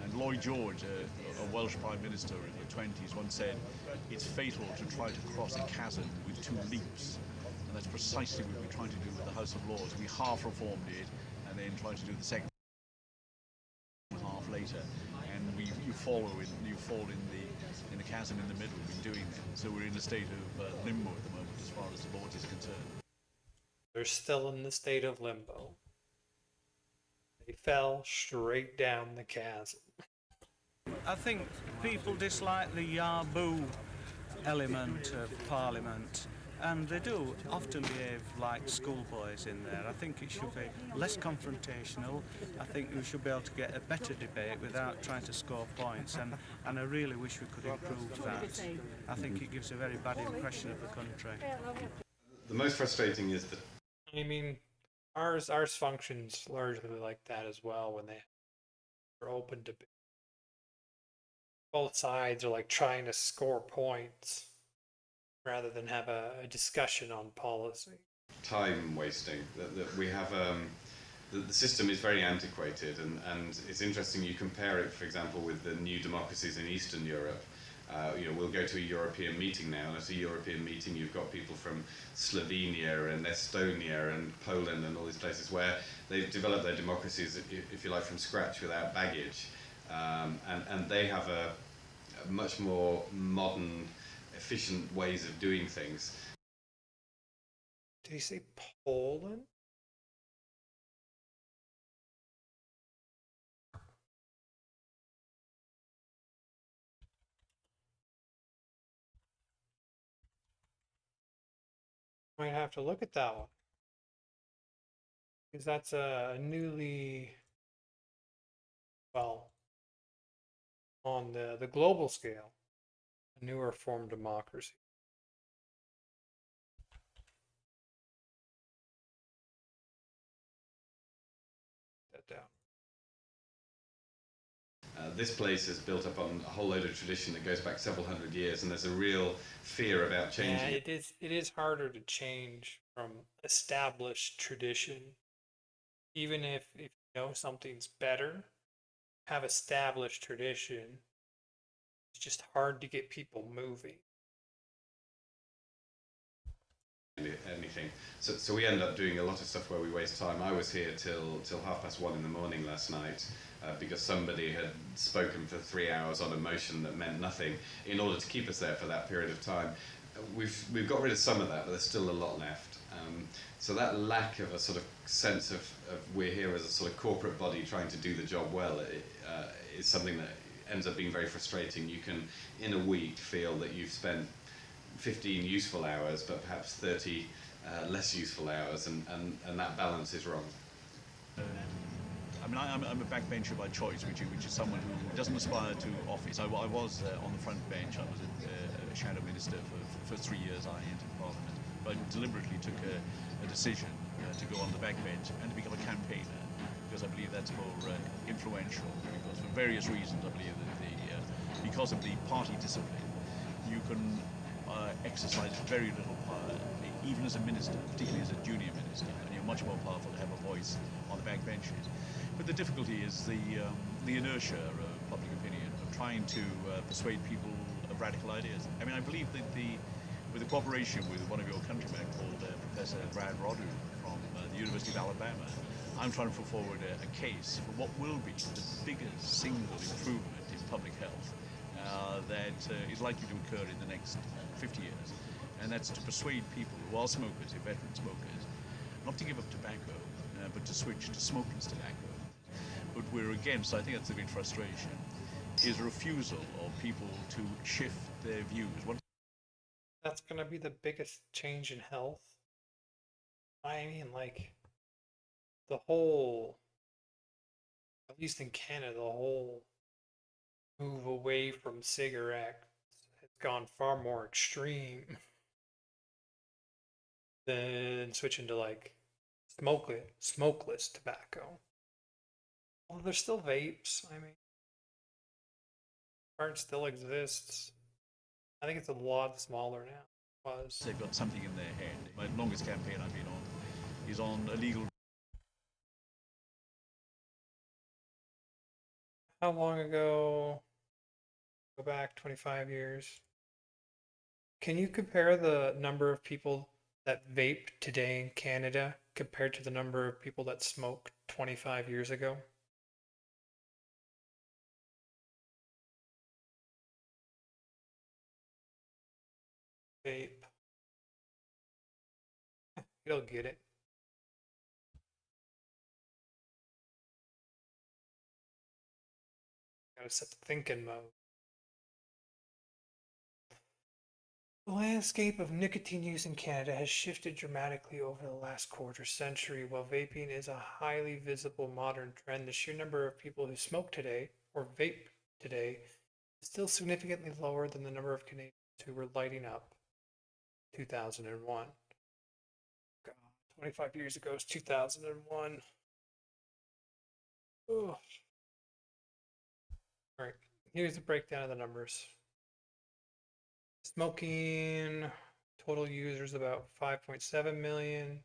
And Lloyd George, a Welsh Prime Minister in the 1920s, once said, it's fatal to try to cross a chasm with two leaps. And that's precisely what we're trying to do with the House of Lords. We half reformed it and then try to do the second half later. And you fall in in the chasm in the middle been doing that. So we're in a state of limbo at the moment as far as the Lords is concerned. They're still in the state of limbo. They fell straight down the chasm. I think people dislike the yah-boo element of Parliament, and they do often behave like schoolboys in there. I think it should be less confrontational. I think we should be able to get a better debate without trying to score points, and I really wish we could improve that. I think it gives a very bad impression of the country. The most frustrating is that I mean, ours functions largely like that as well when they're open to both sides are like trying to score points rather than have a discussion on policy. time wasting. That we have the system is very antiquated, and it's interesting you compare it, for example, with the new democracies in Eastern Europe. We'll go to a European meeting now, and at a European meeting you've got people from Slovenia and Estonia and Poland and all these places where they've developed their democracies, if you like, from scratch without baggage. And they have a much more modern, efficient ways of doing things. Did he say Poland? Might have to look at that one. Because that's a newly, well, on the global scale, a newer form democracy. That down. This place is built up on a whole load of tradition that goes back several hundred years, and there's a real fear about changing Yeah, it is harder to change from established tradition. Even if you know something's better, have established tradition, it's just hard to get people moving. anything. So we end up doing a lot of stuff where we waste time. I was here till 1:30 in the morning last night because somebody had spoken for 3 hours on a motion that meant nothing in order to keep us there for that period of time. We've got rid of some of that, but there's still a lot left. So that lack of a sort of sense of we're here as a sort of corporate body trying to do the job well is something that ends up being very frustrating. You can, in a week, feel that you've spent 15 useful hours, but perhaps 30 less useful hours, and that balance is wrong. I mean, I'm a backbencher by choice, which is someone who doesn't aspire to office. I was on the front bench. I was a shadow minister for the first 3 years I entered Parliament. But I deliberately took a decision to go on the backbench and to become a campaigner, because I believe that's more influential. Because for various reasons, I believe that because of the party discipline, you can exercise very little power, even as a minister, particularly as a junior minister, and you're much more powerful to have a voice on the backbenches. But the difficulty is the inertia of public opinion, of trying to persuade people of radical ideas. I mean, I believe that with the cooperation with one of your countrymen called Professor Brad Roddu from the University of Alabama, I'm trying to put forward a case for what will be the biggest single improvement in public health that is likely to occur in the next 50 years. And that's to persuade people who are smokers, veteran smokers, not to give up tobacco, but to switch to smokeless tobacco. But we're against, I think that's the big frustration, is refusal of people to shift their views. That's going to be the biggest change in health. I mean, like, the whole, at least in Canada, the whole move away from cigarettes has gone far more extreme than switching to, like, smokeless tobacco. Well, there's still vapes. I mean, part still exists. I think it's a lot smaller now. It was. They've got something in their head. My longest campaign I've been on is on illegal. How long ago? Go back 25 years. Can you compare the number of people that vape today in Canada compared to the number of people that smoked 25 years ago? vape. You'll get it. Gotta set the thinking mode. The landscape of nicotine use in Canada has shifted dramatically over the last quarter century. While vaping is a highly visible modern trend, the sheer number of people who smoke today, or vape today, is still significantly lower than the number of Canadians who were lighting up 2001. God, 25 years ago is 2001. Ugh. All right, here's the breakdown of the numbers. Smoking, total users about 5.7 million.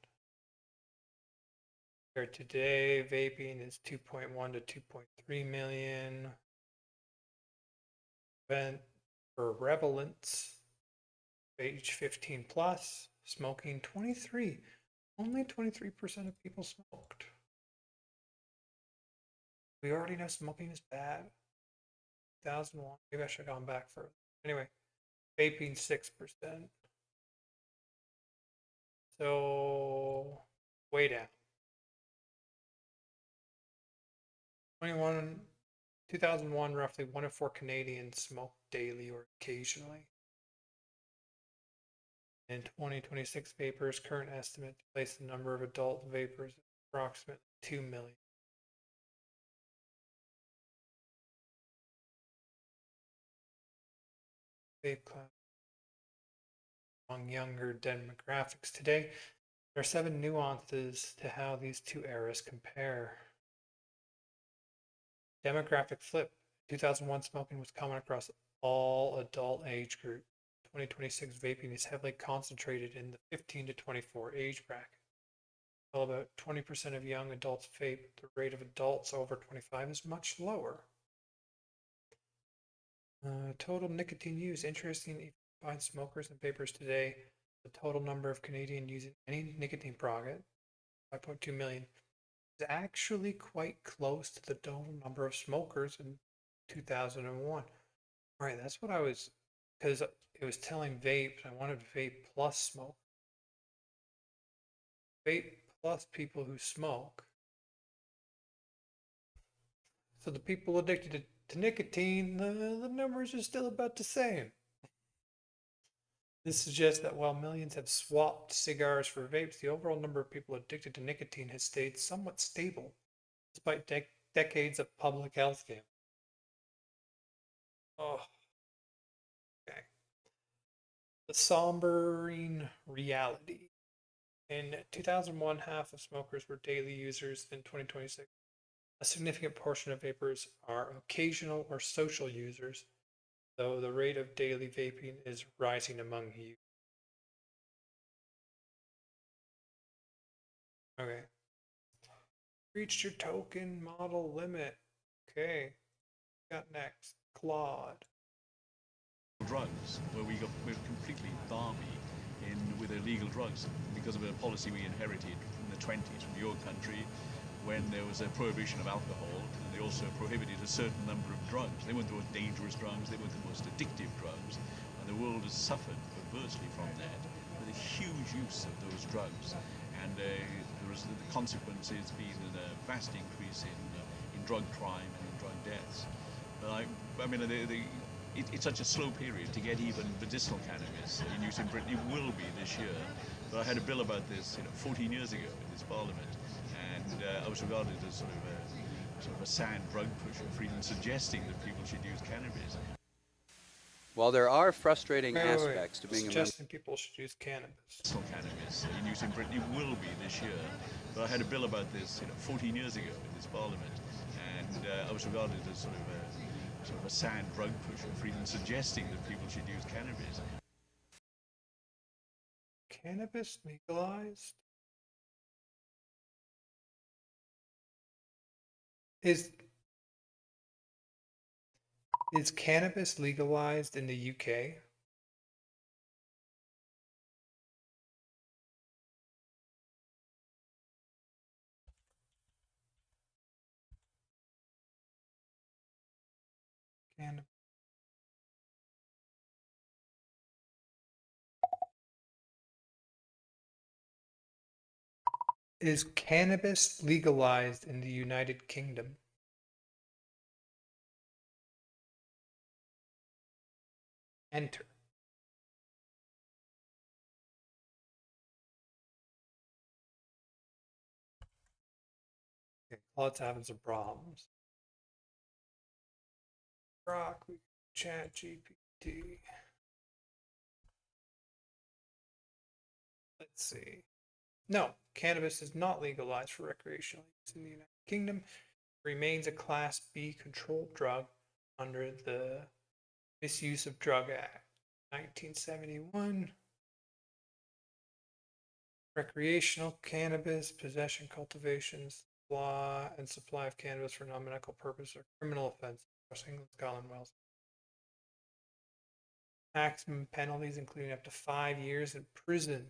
Compared to today, vaping is 2.1 to 2.3 million. For prevalence, age 15 plus, smoking 23. Only 23% of people smoked. We already know smoking is bad. 2001, maybe I should have gone back further. Anyway, vaping 6%. So, way down. 2001, roughly 1 in 4 Canadians smoked daily or occasionally. In 2026, vapors' current estimate to place the number of adult vapors at approximately 2 million. Vape class among younger demographics today. There are 7 nuances to how these two eras compare. Demographic flip. 2001 smoking was common across all adult age group. 2026 vaping is heavily concentrated in the 15 to 24 age bracket. While about 20% of young adults vape, the rate of adults over 25 is much lower. Total nicotine use. Interesting, if you find smokers and vapors today, the total number of Canadians using any nicotine product, 5.2 million, is actually quite close to the total number of smokers in 2001. All right, that's what I was, because it was telling vape, I wanted vape plus smoke. Vape plus people who smoke. So the people addicted to nicotine, the numbers are still about the same. This suggests that while millions have swapped cigars for vapes, the overall number of people addicted to nicotine has stayed somewhat stable, despite decades of public health scandals. Oh, okay. The sombering reality. In 2001, half of smokers were daily users. In 2026, a significant portion of vapers are occasional or social users, though the rate of daily vaping is rising among youth. Okay. Reached your token model limit. Okay. Got next. Claude. Drugs, where we're completely balmy with illegal drugs because of a policy we inherited in the 20s from your country, when there was a prohibition of alcohol, and they also prohibited a certain number of drugs. They weren't the most dangerous drugs, they weren't the most addictive drugs, and the world has suffered perversely from that, with a huge use of those drugs. And the consequence has been a vast increase in drug crime and in drug deaths. But it's such a slow period to get even medicinal cannabis in use in Britain. It will be this year. But I had a bill about this 14 years ago in this parliament, and I was regarded as sort of a sad drug pusher for even suggesting that people should use cannabis. While there are frustrating Wait. aspects to being Suggesting people should use cannabis. Medicinal cannabis in use in Britain. It will be this year. But I had a bill about this 14 years ago in this parliament, and I was regarded as sort of a sad drug pusher for even suggesting that people should use cannabis. Cannabis legalized? Is cannabis legalized in the UK? Cannabis. Is cannabis legalized in the United Kingdom? Enter. Okay, Claude's having some problems. Rock, Chat GPT. Let's see. No, cannabis is not legalized for recreational use in the United Kingdom. It remains a Class B controlled drug under the Misuse of Drug Act, 1971. Recreational cannabis possession, cultivation, supply of cannabis for non-medical purpose are criminal offenses across England, Scotland, Wales. Maximum penalties including up to 5 years in prison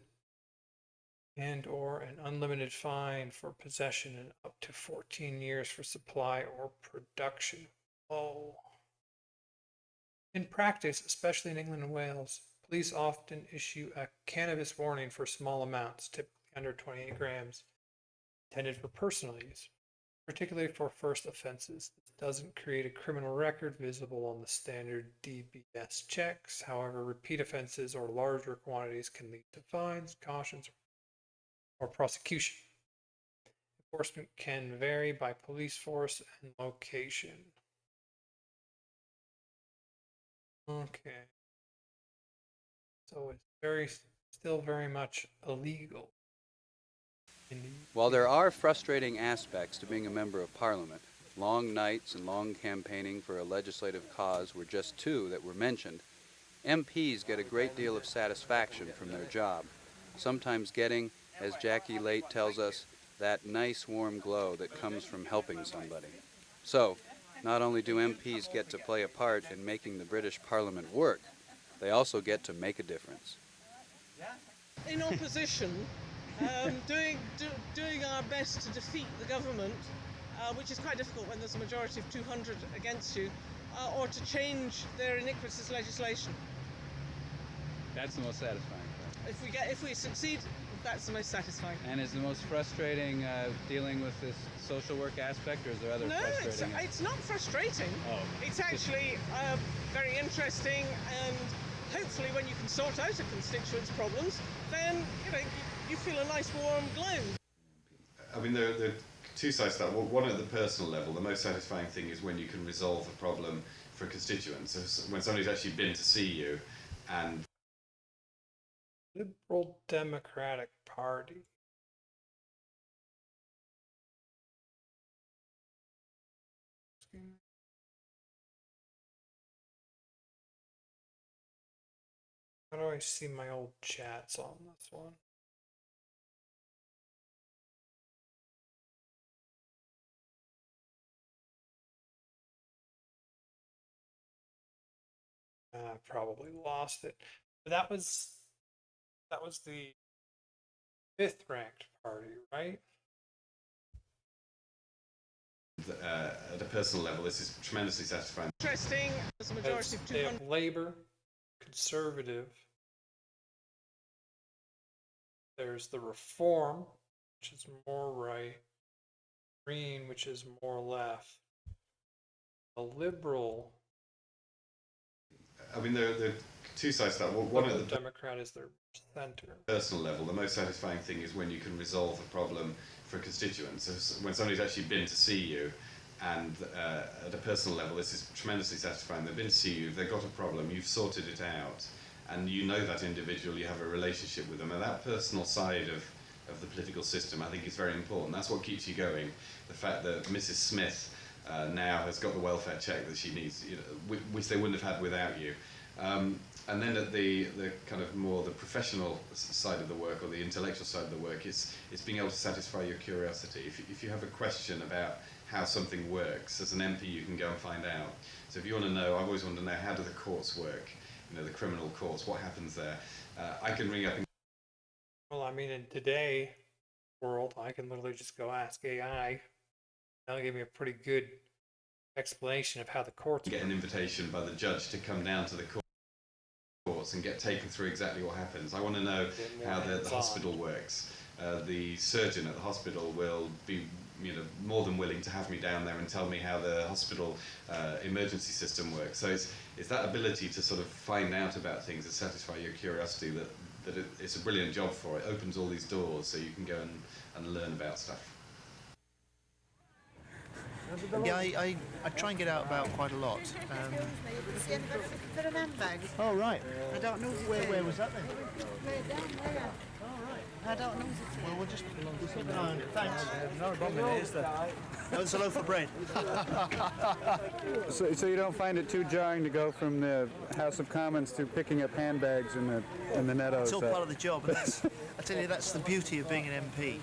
and or an unlimited fine for possession and up to 14 years for supply or production. Oh. In practice, especially in England and Wales, police often issue a cannabis warning for small amounts, typically under 28 grams, intended for personal use, particularly for first offenses. This doesn't create a criminal record visible on the standard DBS checks. However, repeat offenses or larger quantities can lead to fines, cautions, or prosecution. Enforcement can vary by police force and location. Okay. So it's still very much illegal. While there are frustrating aspects to being a member of Parliament, long nights and long campaigning for a legislative cause were just two that were mentioned, MPs get a great deal of satisfaction from their job, sometimes getting, as Jackie Late tells us, that nice warm glow that comes from helping somebody. So, not only do MPs get to play a part in making the British Parliament work, they also get to make a difference. In opposition, doing our best to defeat the government, which is quite difficult when there's a majority of 200 against you, or to change their iniquitous legislation. That's the most satisfying part. If we succeed, that's the most satisfying. And is the most frustrating dealing with this social work aspect, or is there other frustrating? No, it's not frustrating. Oh. It's actually very interesting, and hopefully when you can sort out a constituent's problems, then you feel a nice warm glow. I mean, there are two sides to that. One at the personal level, the most satisfying thing is when you can resolve a problem for a constituent. So when somebody's actually been to see you and Liberal Democratic Party. How do I see my old chats on this one? I probably lost it. But that was the 5th ranked party, right? at a personal level, this is tremendously satisfying. Interesting. There's a majority of They 200. have Labour, Conservative. There's the Reform, which is more right. Green, which is more left. The Liberal. I mean, there are two sides to that. One at the Democrat is their center. Personal level, the most satisfying thing is when you can resolve a problem for a constituent. So when somebody's actually been to see you, and at a personal level, this is tremendously satisfying. They've been to see you, they've got a problem, you've sorted it out, and you know that individual, you have a relationship with them, and that personal side of the political system, I think, is very important. That's what keeps you going. The fact that Mrs. Smith now has got the welfare check that she needs, which they wouldn't have had without you. And then at the kind of more the professional side of the work, or the intellectual side of the work, it's being able to satisfy your curiosity. If you have a question about how something works, as an MP you can go and find out. So if you want to know, I've always wanted to know, how do the courts work? The criminal courts, what happens there? I can ring up and... Well, I mean, in today's world, I can literally just go ask AI. That'll give me a pretty good explanation of how the courts get work. an invitation by the judge to come down to the courts and get taken through exactly what happens. I want to know how the hospital works. the surgeon at the hospital will be more than willing to have me down there and tell me how the hospital emergency system works. So it's that ability to sort of find out about things and satisfy your curiosity that it's a brilliant job for. It opens all these doors so you can go and learn about stuff. Yeah, I try and get out about quite a lot. Oh, right. I don't know Where was that then? down there. I don't know. Well, we'll just keep an eye on it. Thanks. No problem, is there? No, it's a loaf of bread. So you don't find it too jarring to go from the House of Commons to picking up handbags in the Nettos? It's all part of the job, and that's, I tell you, that's the beauty of being an MP.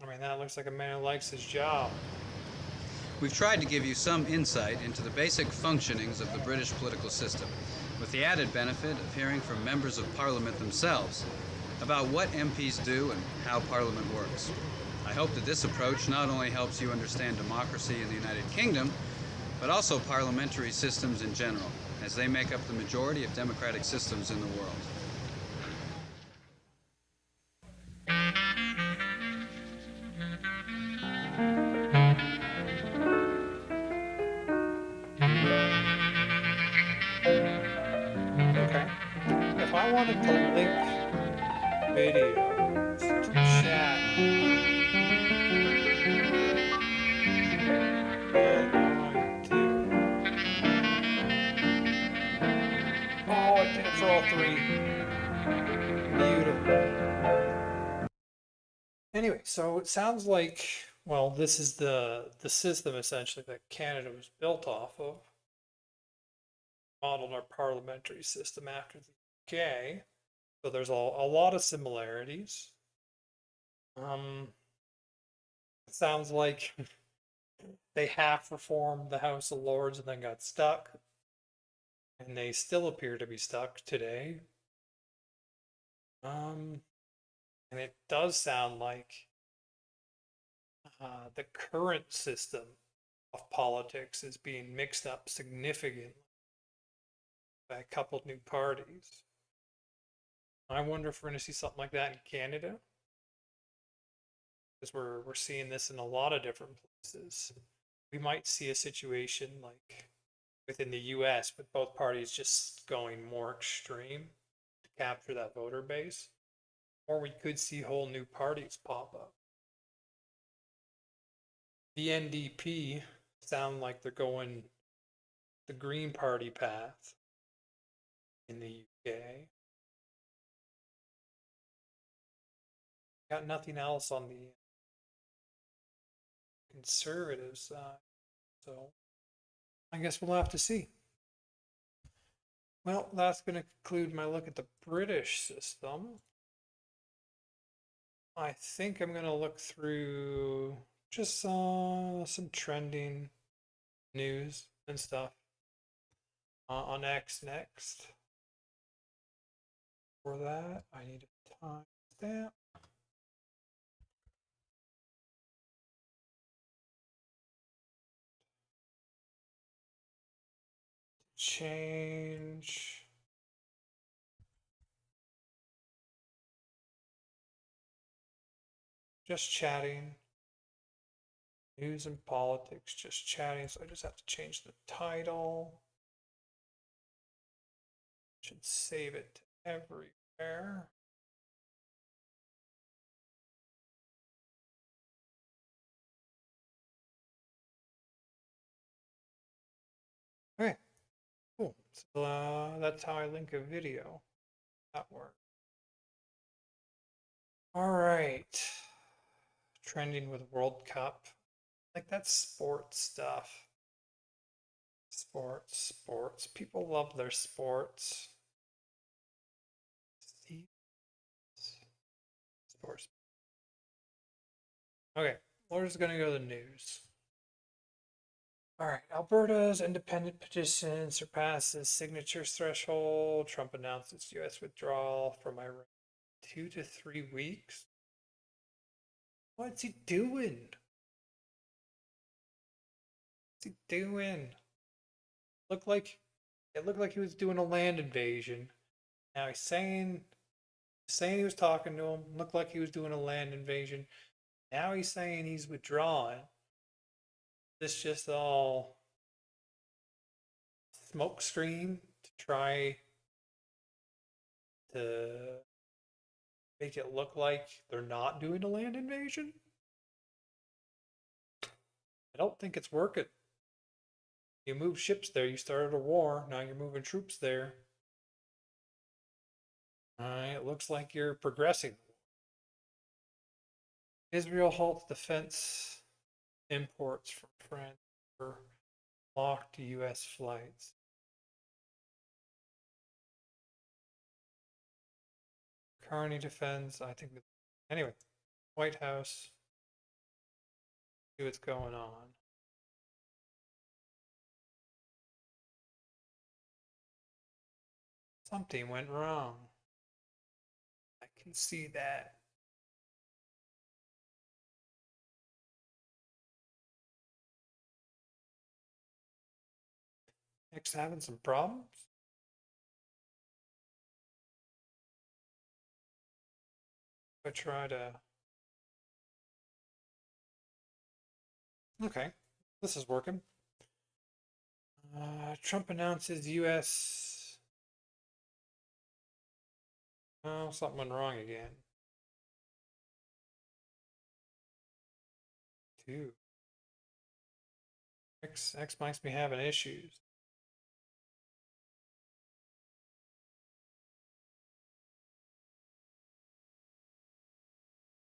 I mean, that looks like a man who likes his job. We've tried to give you some insight into the basic functionings of the British political system, with the added benefit of hearing from members of Parliament themselves about what MPs do and how Parliament works. I hope that this approach not only helps you understand democracy in the United Kingdom, but also parliamentary systems in general, as they make up the majority of democratic systems in the world. Okay. If I wanted to link videos to chat, oh, I did it for all three. Beautiful. Anyway, so it sounds like, well, this is the system essentially that Canada was built off of. Modeled our parliamentary system after the UK. So there's a lot of similarities. It sounds like they half reformed the House of Lords and then got stuck. And they still appear to be stuck today. And it does sound like the current system of politics is being mixed up significantly by a couple new parties. I wonder if we're going to see something like that in Canada, because we're seeing this in a lot of different places. We might see a situation like within the US with both parties just going more extreme to capture that voter base, or we could see whole new parties pop up. The NDP sound like they're going the Green Party path in the UK. Got nothing else on the Conservative side, so I guess we'll have to see. Well, that's going to conclude my look at the British system. I think I'm going to look through just some trending news and stuff on X next. For that, I need a timestamp. Change. Just chatting. News and politics, just chatting. So I just have to change the title. Should save it to everywhere. Okay, cool. So that's how I link a video. That works. All right. Trending with World Cup. Like that sports stuff. Sports. People love their sports. Sports. Okay, we're just gonna go to the news. All right, Alberta's independent petition surpasses signatures threshold. Trump announces U.S. withdrawal from Iran 2 to 3 weeks. What's he doing? What's he doing? It looked like he was doing a land invasion. Now he's saying saying he was talking to him, looked like he was doing a land invasion. Now he's saying he's withdrawing. This just all smoke screen to try to make it look like they're not doing a land invasion? I don't think it's working. You move ships there, you started a war, now you're moving troops there. It looks like you're progressing. Israel halts defense imports from France for blocked U.S. flights. Carney defends, I think. Anyway, White House. See what's going on. Something went wrong. I can see that. Nick's having some problems. I try to. Okay, this is working. Trump announces U.S. Oh, something went wrong again. Two. X might be having issues.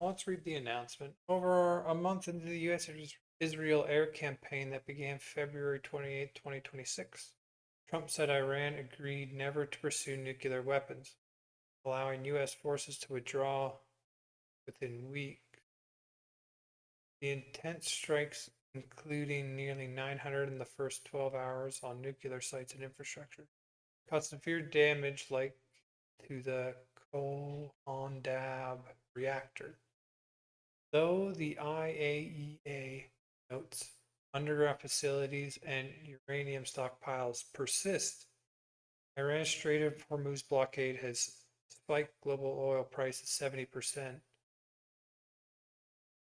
Let's read the announcement. Over a month into the U.S.-Israel air campaign that began February 28, 2026, Trump said Iran agreed never to pursue nuclear weapons, allowing U.S. forces to withdraw within weeks. The intense strikes, including nearly 900 in the first 12 hours on nuclear sites and infrastructure, caused severe damage like to the Kol Ondab reactor. Though the IAEA notes underground facilities and uranium stockpiles persist, Iran's Strait of Hormuz blockade has spiked global oil prices 70%,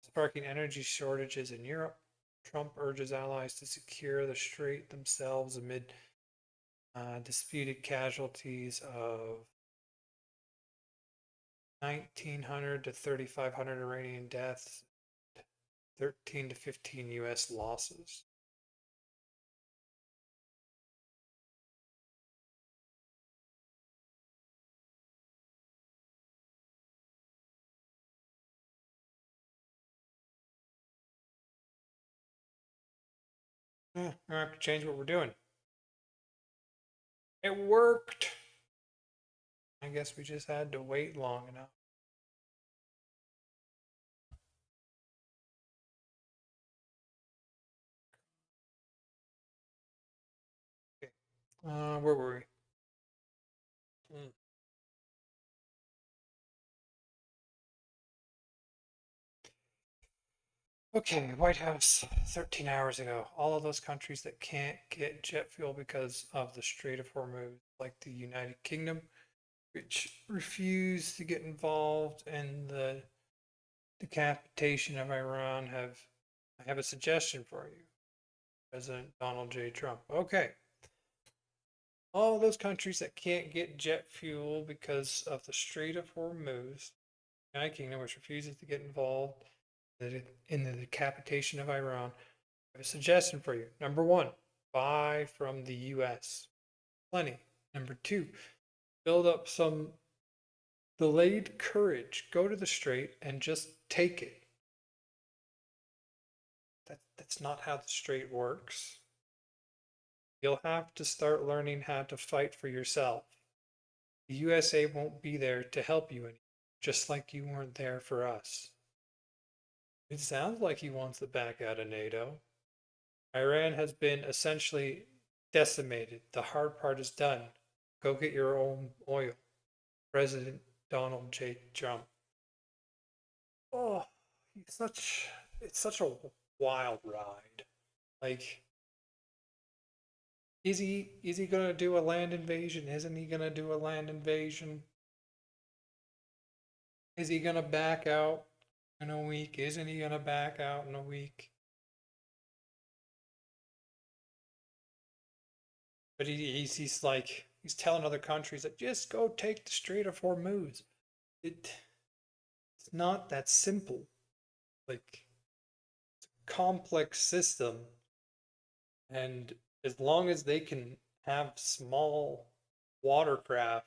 sparking energy shortages in Europe. Trump urges allies to secure the strait themselves amid disputed casualties of 1,900 to 3,500 Iranian deaths, 13 to 15 U.S. losses. We're going to have to change what we're doing. It worked. I guess we just had to wait long enough. Okay. Where were we? Okay, White House 13 hours ago. All of those countries that can't get jet fuel because of the Strait of Hormuz, like the United Kingdom, which refused to get involved in the decapitation of Iran, I have a suggestion for you, President Donald J. Trump. Okay. All those countries that can't get jet fuel because of the Strait of Hormuz, the United Kingdom, which refuses to get involved in the decapitation of Iran, I have a suggestion for you. Number one, buy from the U.S. Plenty. Number two, build up some delayed courage. Go to the strait and just take it. That's not how the strait works. You'll have to start learning how to fight for yourself. The USA won't be there to help you anymore, just like you weren't there for us. It sounds like he wants to back out of NATO. Iran has been essentially decimated. The hard part is done. Go get your own oil. President Donald J. Trump. Oh, it's such a wild ride. Like, is he gonna do a land invasion? Isn't he gonna do a land invasion? Is he gonna back out in a week? Isn't he gonna back out in a week? But he's like, he's telling other countries that just go take the Strait of Hormuz. It's not that simple. Like, it's a complex system. And as long as they can have small watercraft,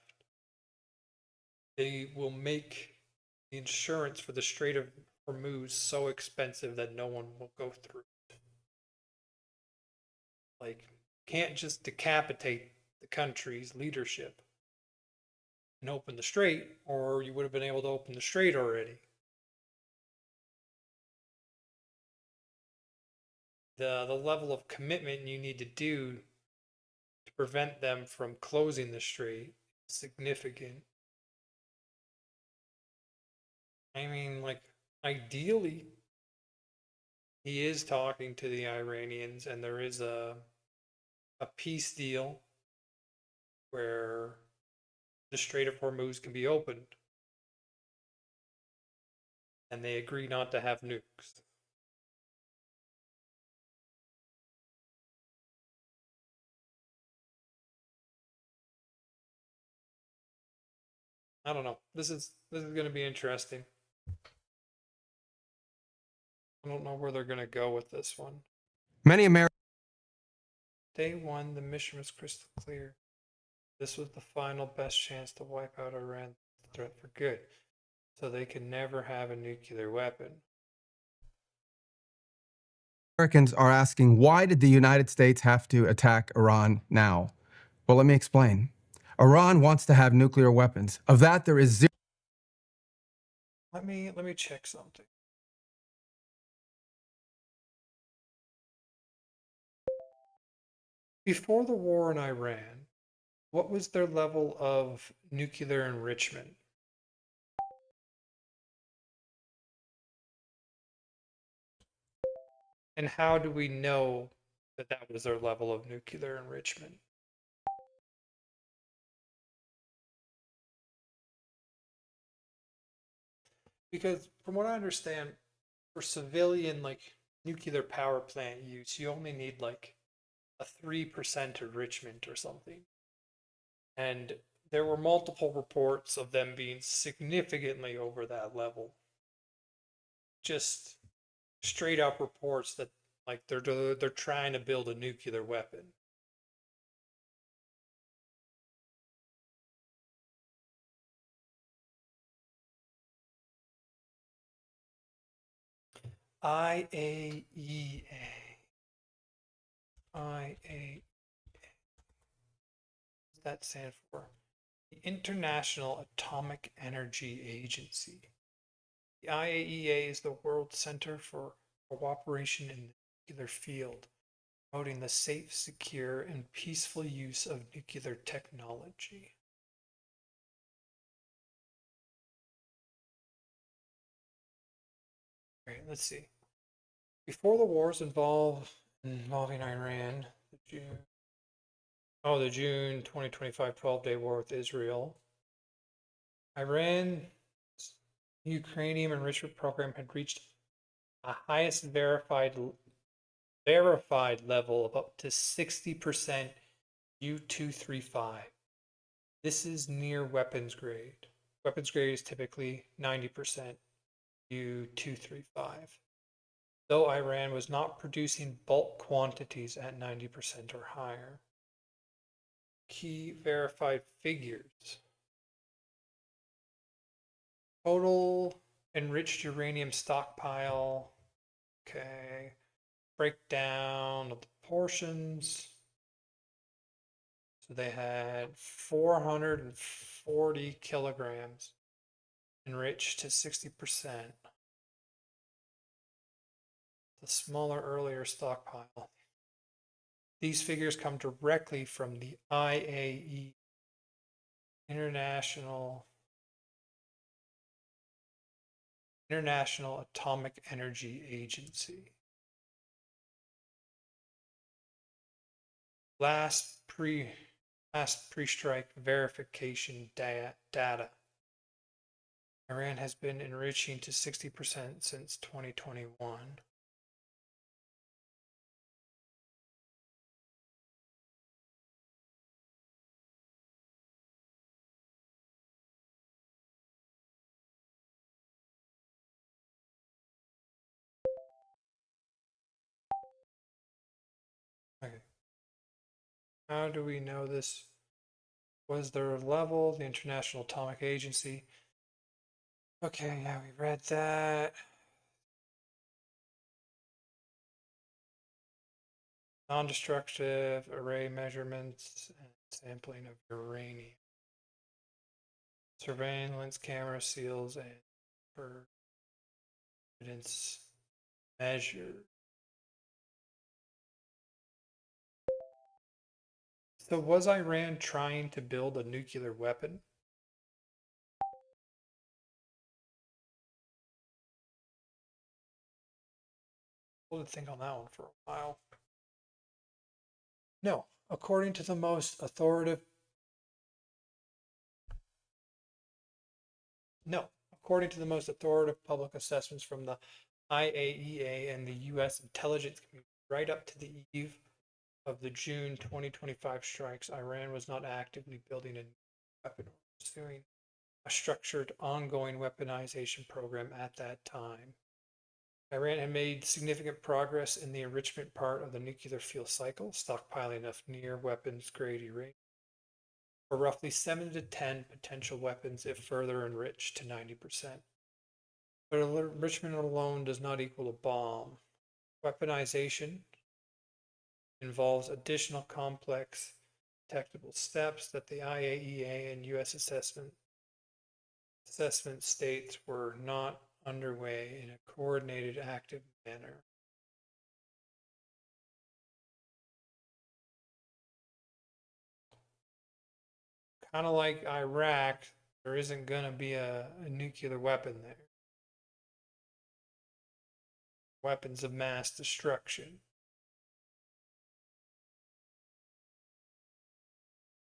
they will make the insurance for the Strait of Hormuz so expensive that no one will go through it. Like, can't just decapitate the country's leadership and open the strait, or you would have been able to open the strait already. The level of commitment you need to do to prevent them from closing the strait is significant. I mean, like, ideally, he is talking to the Iranians, and there is a peace deal where the Strait of Hormuz can be opened. And they agree not to have nukes. I don't know. This is going to be interesting. I don't know where they're going to go with this one. Many Americans. Day one, the mission was crystal clear. This was the final best chance to wipe out Iran's threat for good, so they could never have a nuclear weapon. Americans are asking, why did the United States have to attack Iran now? Well, let me explain. Iran wants to have nuclear weapons. Of that, there is zero. Let me check something. Before the war in Iran, what was their level of nuclear enrichment? And how do we know that that was their level of nuclear enrichment? Because from what I understand, for civilian like nuclear power plant use, you only need like a 3% enrichment or something. And there were multiple reports of them being significantly over that level. Just straight up reports that like they're trying to build a nuclear weapon. IAEA. IAEA. What does that stand for? The International Atomic Energy Agency. The IAEA is the World Center for Cooperation in the Nuclear Field, promoting the safe, secure, and peaceful use of nuclear technology. All right, let's see. Before the wars involving Iran, the June 2025 12-day war with Israel, Iran's uranium enrichment program had reached a highest verified level of up to 60% U-235. This is near weapons grade. Weapons grade is typically 90% U-235. Though Iran was not producing bulk quantities at 90% or higher. Key verified figures. Total enriched uranium stockpile. Okay. Breakdown of the portions. So they had 440 kilograms enriched to 60%. The smaller earlier stockpile. These figures come directly from the IAEA, International Atomic Energy Agency. Last pre-strike verification data. Iran has been enriching to 60% since 2021. Okay. How do we know this was their level? The International Atomic Agency. Okay, yeah, we read that. Non-destructive array measurements and sampling of uranium. Surveillance camera seals and for evidence measured. So was Iran trying to build a nuclear weapon? We'll think on that one for a while. No, according to the most authoritative public assessments from the IAEA and the US intelligence community, right up to the eve of the June 2025 strikes, Iran was not actively building a weapon or pursuing a structured ongoing weaponization program at that time. Iran had made significant progress in the enrichment part of the nuclear fuel cycle, stockpiling enough near weapons grade uranium for roughly 7 to 10 potential weapons if further enriched to 90%. But enrichment alone does not equal a bomb. Weaponization involves additional complex detectable steps that the IAEA and US assessment states were not underway in a coordinated, active manner. Kind of like Iraq, there isn't going to be a nuclear weapon there. Weapons of mass destruction.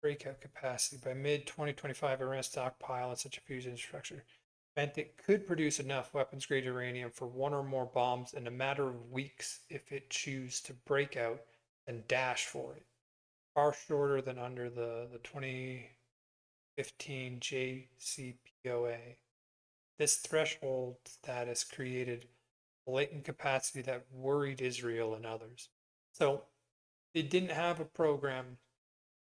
Breakout capacity. By mid-2025, Iran's stockpile and such a fusion structure meant it could produce enough weapons-grade uranium for one or more bombs in a matter of weeks if it choose to break out and dash for it. Far shorter than under the 2015 JCPOA. This threshold status created a latent capacity that worried Israel and others. So they didn't have a program,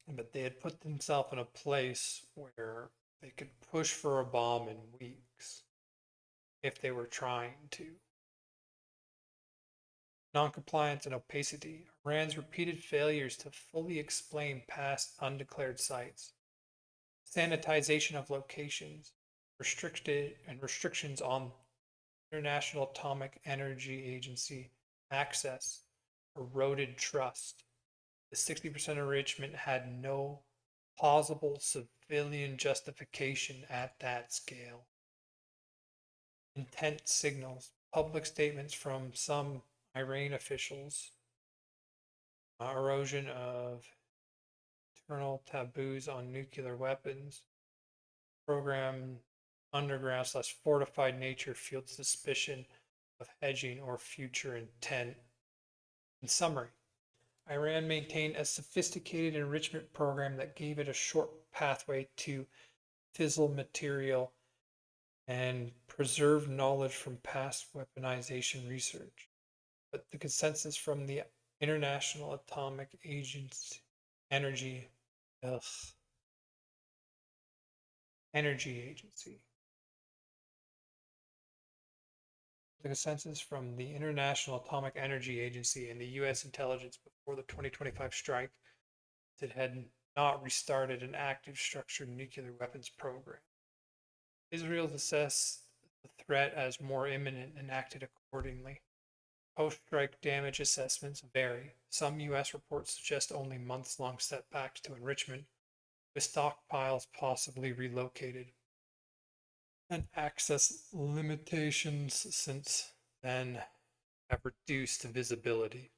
but they had put themselves in a place where they could push for a bomb in weeks if they were trying to. Noncompliance and opacity. Iran's repeated failures to fully explain past undeclared sites. Sanitization of locations. Restrictions on International Atomic Energy Agency access. Eroded trust. The 60% enrichment had no plausible civilian justification at that scale. Intent signals, public statements from some Iran officials, erosion of internal taboos on nuclear weapons, program underground / fortified nature fueled suspicion of hedging or future intent. In summary, Iran maintained a sophisticated enrichment program that gave it a short pathway to fissile material and preserved knowledge from past weaponization research. But the consensus from the International Atomic Agency Energy Agency. The consensus from the International Atomic Energy Agency and the U.S. intelligence before the 2025 strike that it had not restarted an active structured nuclear weapons program. Israel assessed the threat as more imminent and acted accordingly. Post-strike damage assessments vary. Some U.S. reports suggest only months-long setbacks to enrichment, with stockpiles possibly relocated, and access limitations since then have reduced visibility.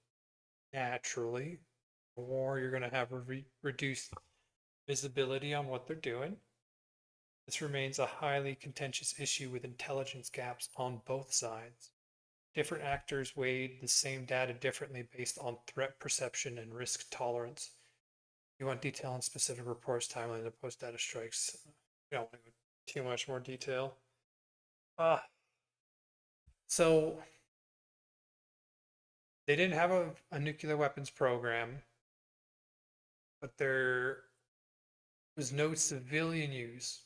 Naturally, the war, you're going to have reduced visibility on what they're doing. This remains a highly contentious issue with intelligence gaps on both sides. Different actors weighed the same data differently based on threat perception and risk tolerance. You want detail on specific reports, timeline of post data strikes. We don't want to go too much more detail. So they didn't have a nuclear weapons program, but there was no civilian use,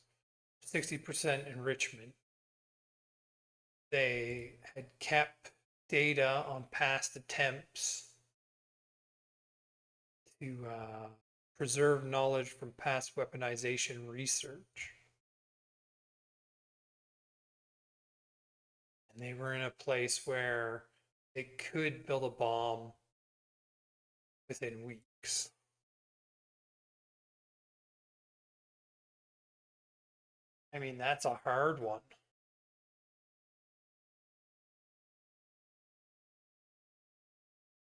60% enrichment. They had kept data on past attempts to preserve knowledge from past weaponization research. And they were in a place where they could build a bomb within weeks. I mean, that's a hard one.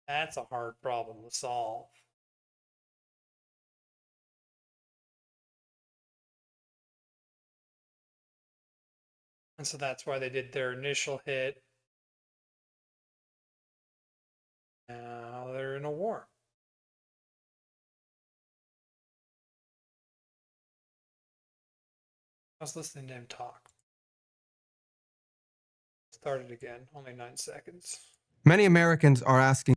That's a hard problem to solve. And so that's why they did their initial hit. Now they're in a war. I was listening to him talk. Started again, only 9 seconds. Many Americans are asking.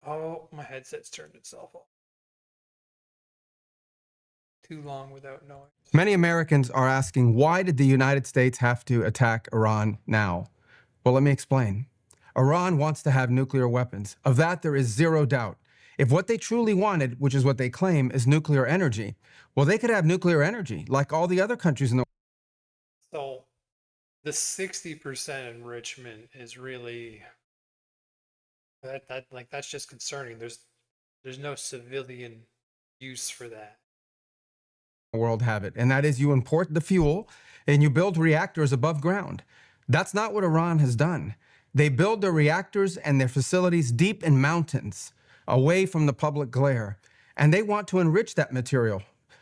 Oh, my headset's turned itself off. Too long without noise. Many Americans are asking, why did the United States have to attack Iran now? Well, let me explain. Iran wants to have nuclear weapons. Of that, there is zero doubt. If what they truly wanted, which is what they claim, is nuclear energy, well, they could have nuclear energy like all the other countries in the world. So the 60% enrichment is really that's just concerning. There's no civilian use for that. World have it, and that is you import the fuel and you build reactors above ground. That's not what Iran has done. They build their reactors and their facilities deep in mountains, away from the public glare, and they want to enrich that material.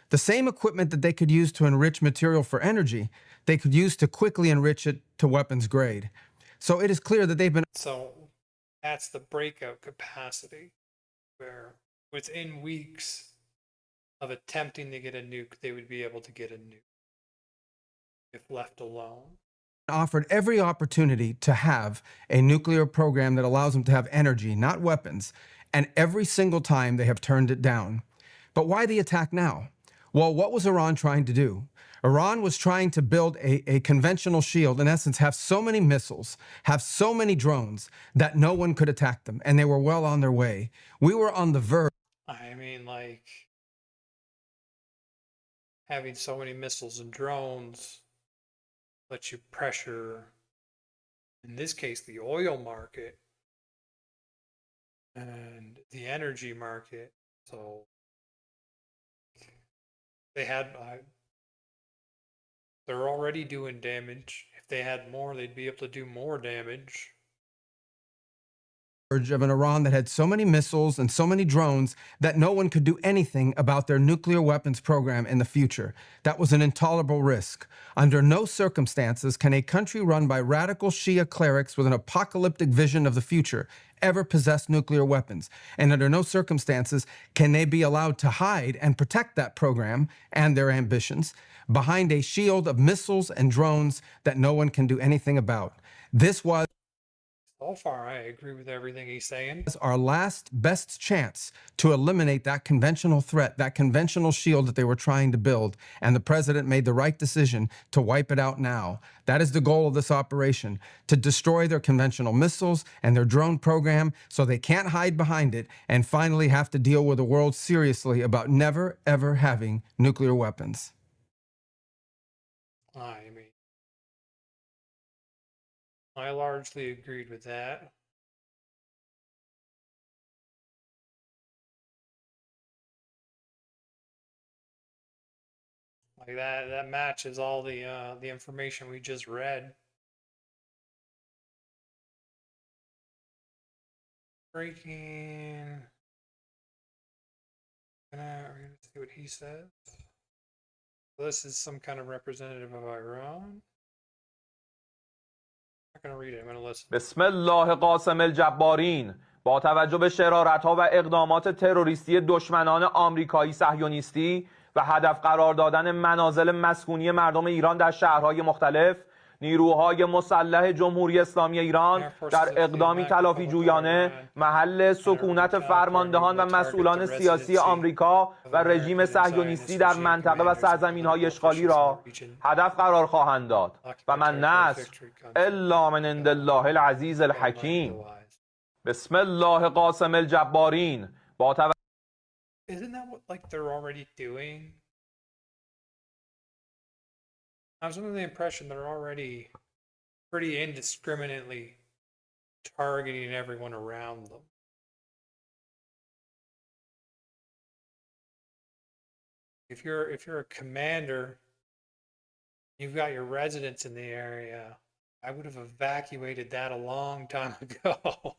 The same equipment that they could use to enrich material for energy, they could use to quickly enrich it to weapons grade. So it is clear that they've been. So that's the breakout capacity, where within weeks of attempting to get a nuke, they would be able to get a nuke if left alone. Offered every opportunity to have a nuclear program that allows them to have energy, not weapons, and every single time they have turned it down. But why the attack now? Well, what was Iran trying to do? Iran was trying to build a conventional shield, in essence, have so many missiles, have so many drones that no one could attack them, and they were well on their way. We were on the verge. I mean, like, having so many missiles and drones lets you pressure, in this case, the oil market and the energy market. So they had, they're already doing damage. If they had more, they'd be able to do more damage. Of an Iran that had so many missiles and so many drones that no one could do anything about their nuclear weapons program in the future. That was an intolerable risk. Under no circumstances can a country run by radical Shia clerics with an apocalyptic vision of the future ever possess nuclear weapons. And under no circumstances can they be allowed to hide and protect that program and their ambitions behind a shield of missiles and drones that no one can do anything about. This was So far, I agree with everything he's saying. our last best chance to eliminate that conventional threat, that conventional shield that they were trying to build. And the president made the right decision to wipe it out now. That is the goal of this operation, to destroy their conventional missiles and their drone program so they can't hide behind it and finally have to deal with the world seriously about never, ever having nuclear weapons. I mean, I largely agreed with that. Like that matches all the information we just read. Breaking. We're gonna see what he says. This is some kind of representative of Iran. I'm not going to read it. I'm going to listen. بسم الله قاسم الجبارین. با توجه به شرارت‌ها و اقدامات تروریستی دشمنان آمریکایی صهیونیستی و هدف قرار دادن منازل مسکونی مردم ایران در شهرهای مختلف، نیروهای مسلح جمهوری اسلامی ایران در اقدامی تلافی جویانه محل سکونت فرماندهان و مسئولان سیاسی آمریکا و رژیم صهیونیستی در منطقه و سرزمین‌های اشغالی را هدف قرار خواهند داد و من نصر الا من عند الله العزیز الحکیم. بسم الله قاسم الجبارین. با توجه Isn't that what like they're already doing? I was under the impression they're already pretty indiscriminately targeting everyone around them. If you're a commander, you've got your residence in the area, I would have evacuated that a long time ago.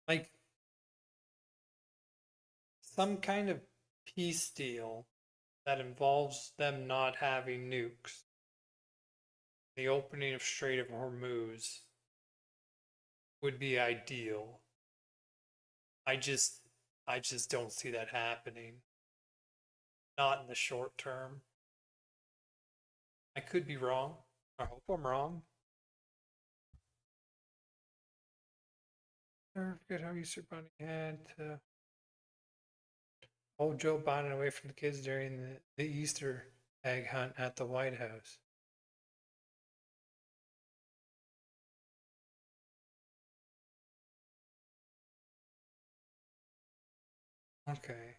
Like some kind of peace deal that involves them not having nukes. The opening of Strait of Hormuz would be ideal. I just don't see that happening. Not in the short term. I could be wrong. I hope I'm wrong. Never forget how Easter Bunny had to hold Joe Biden away from the kids during the Easter egg hunt at the White House. Okay.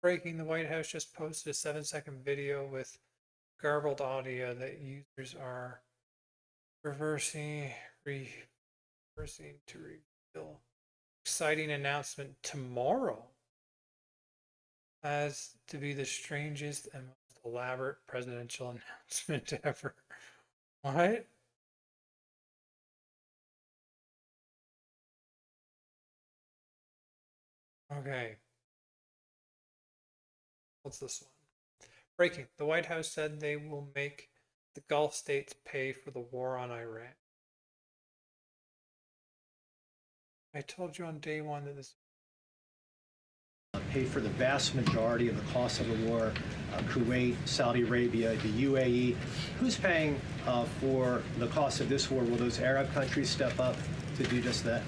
Breaking, the White House just posted a 7-second video with garbled audio that users are reversing to reveal. Exciting announcement tomorrow has to be the strangest and most elaborate presidential announcement ever. What? Okay. What's this one? Breaking. The White House said they will make the Gulf states pay for the war on Iran. I told you on day one that this pay for the vast majority of the cost of the war. Kuwait, Saudi Arabia, the UAE. Who's paying for the cost of this war? Will those Arab countries step up to do just that?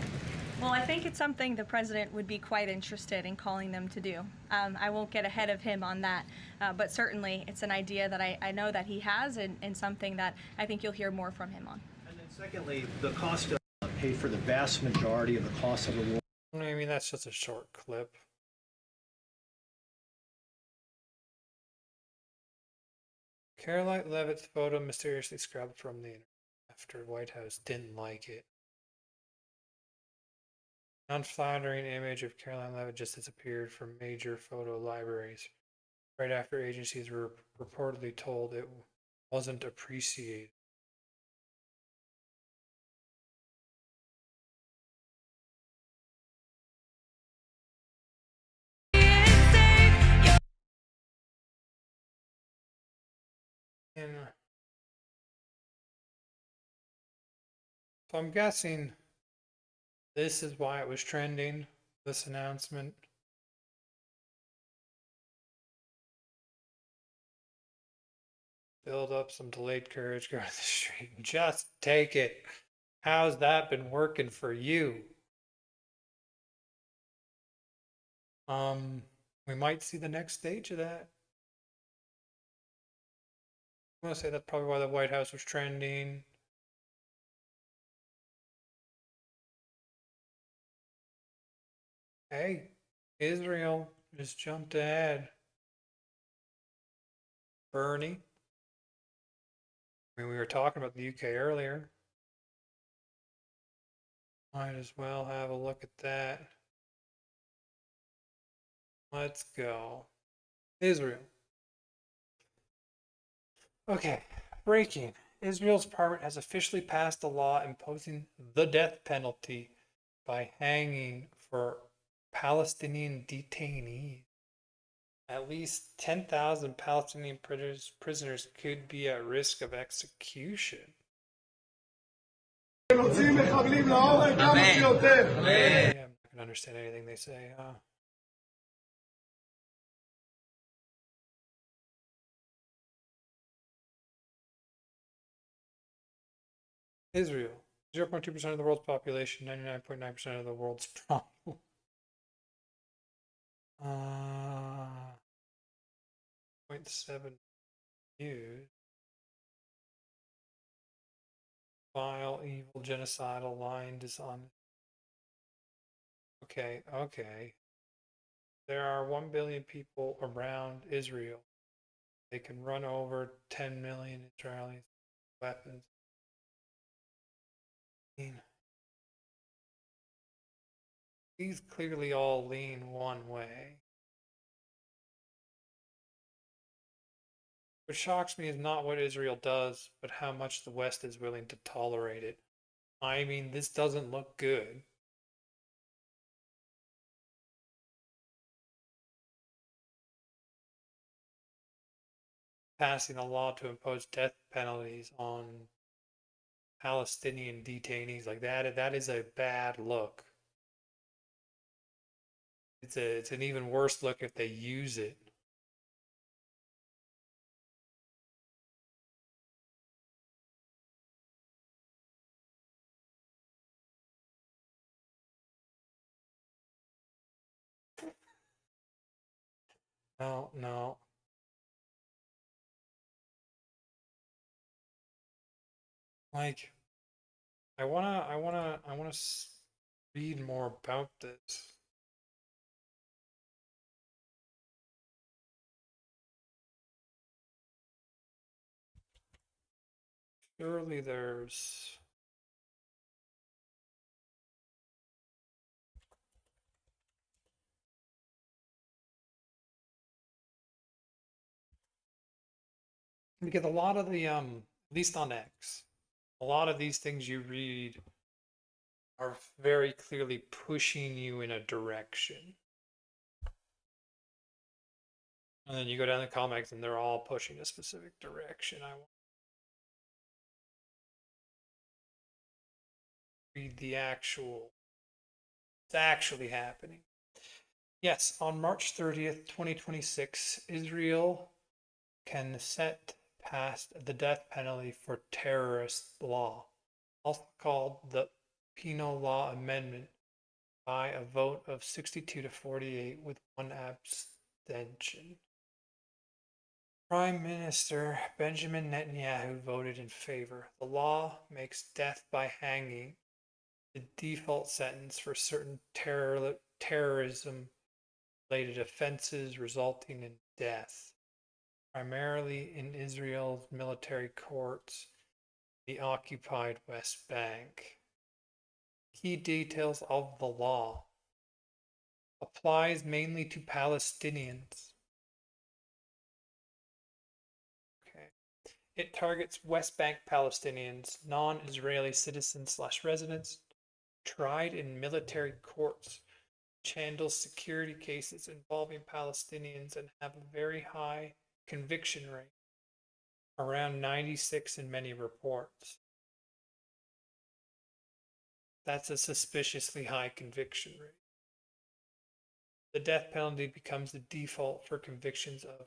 Well, I think it's something the president would be quite interested in calling them to do. I won't get ahead of him on that, but certainly it's an idea that I know that he has and something that I think you'll hear more from him on. And then secondly, the cost of pay for the vast majority of the cost of the war. I mean, that's just a short clip. Caroline Leavitt's photo mysteriously scrubbed from the internet after White House didn't like it. Unflattering image of Caroline Leavitt just disappeared from major photo libraries right after agencies were reportedly told it wasn't appreciated. And so I'm guessing this is why it was trending, this announcement. Build up some delayed courage, go to the street, and just take it. How's that been working for you? We might see the next stage of that. I'm gonna say that's probably why the White House was trending. Hey, Israel just jumped ahead. Bernie. I mean, we were talking about the UK earlier. Might as well have a look at that. Let's go. Israel. Okay, breaking. Israel's parliament has officially passed a law imposing the death penalty by hanging for Palestinian detainees. At least 10,000 Palestinian prisoners could be at risk of execution. Yeah, I'm not gonna understand anything they say. Israel, 0.2% of the world's population, 99.9% of the world's problem. 0.7 views. Vile, evil, genocidal, lying, dishonest. Okay. There are 1 billion people around Israel. They can run over 10 million Israelis with weapons. These clearly all lean one way. What shocks me is not what Israel does, but how much the West is willing to tolerate it. I mean, this doesn't look good. Passing a law to impose death penalties on Palestinian detainees like that is a bad look. It's an even worse look if they use it. No. Like, I wanna read more about this. Surely there's. Because a lot of the at least on X, a lot of these things you read are very clearly pushing you in a direction. And then you go down the comics and they're all pushing a specific direction. I want to read the actual. It's actually happening. Yes, on March 30th, 2026, Israel can set past the death penalty for terrorist law, also called the Penal Law Amendment, by a vote of 62 to 48 with one abstention. Prime Minister Benjamin Netanyahu voted in favor. The law makes death by hanging the default sentence for certain terrorism-related offenses resulting in death, primarily in Israel's military courts, the occupied West Bank. Key details of the law applies mainly to Palestinians. Okay. It targets West Bank Palestinians, non-Israeli citizens/residents, tried in military courts, which handle security cases involving Palestinians and have a very high conviction rate, around 96 in many reports. That's a suspiciously high conviction rate. The death penalty becomes the default for convictions of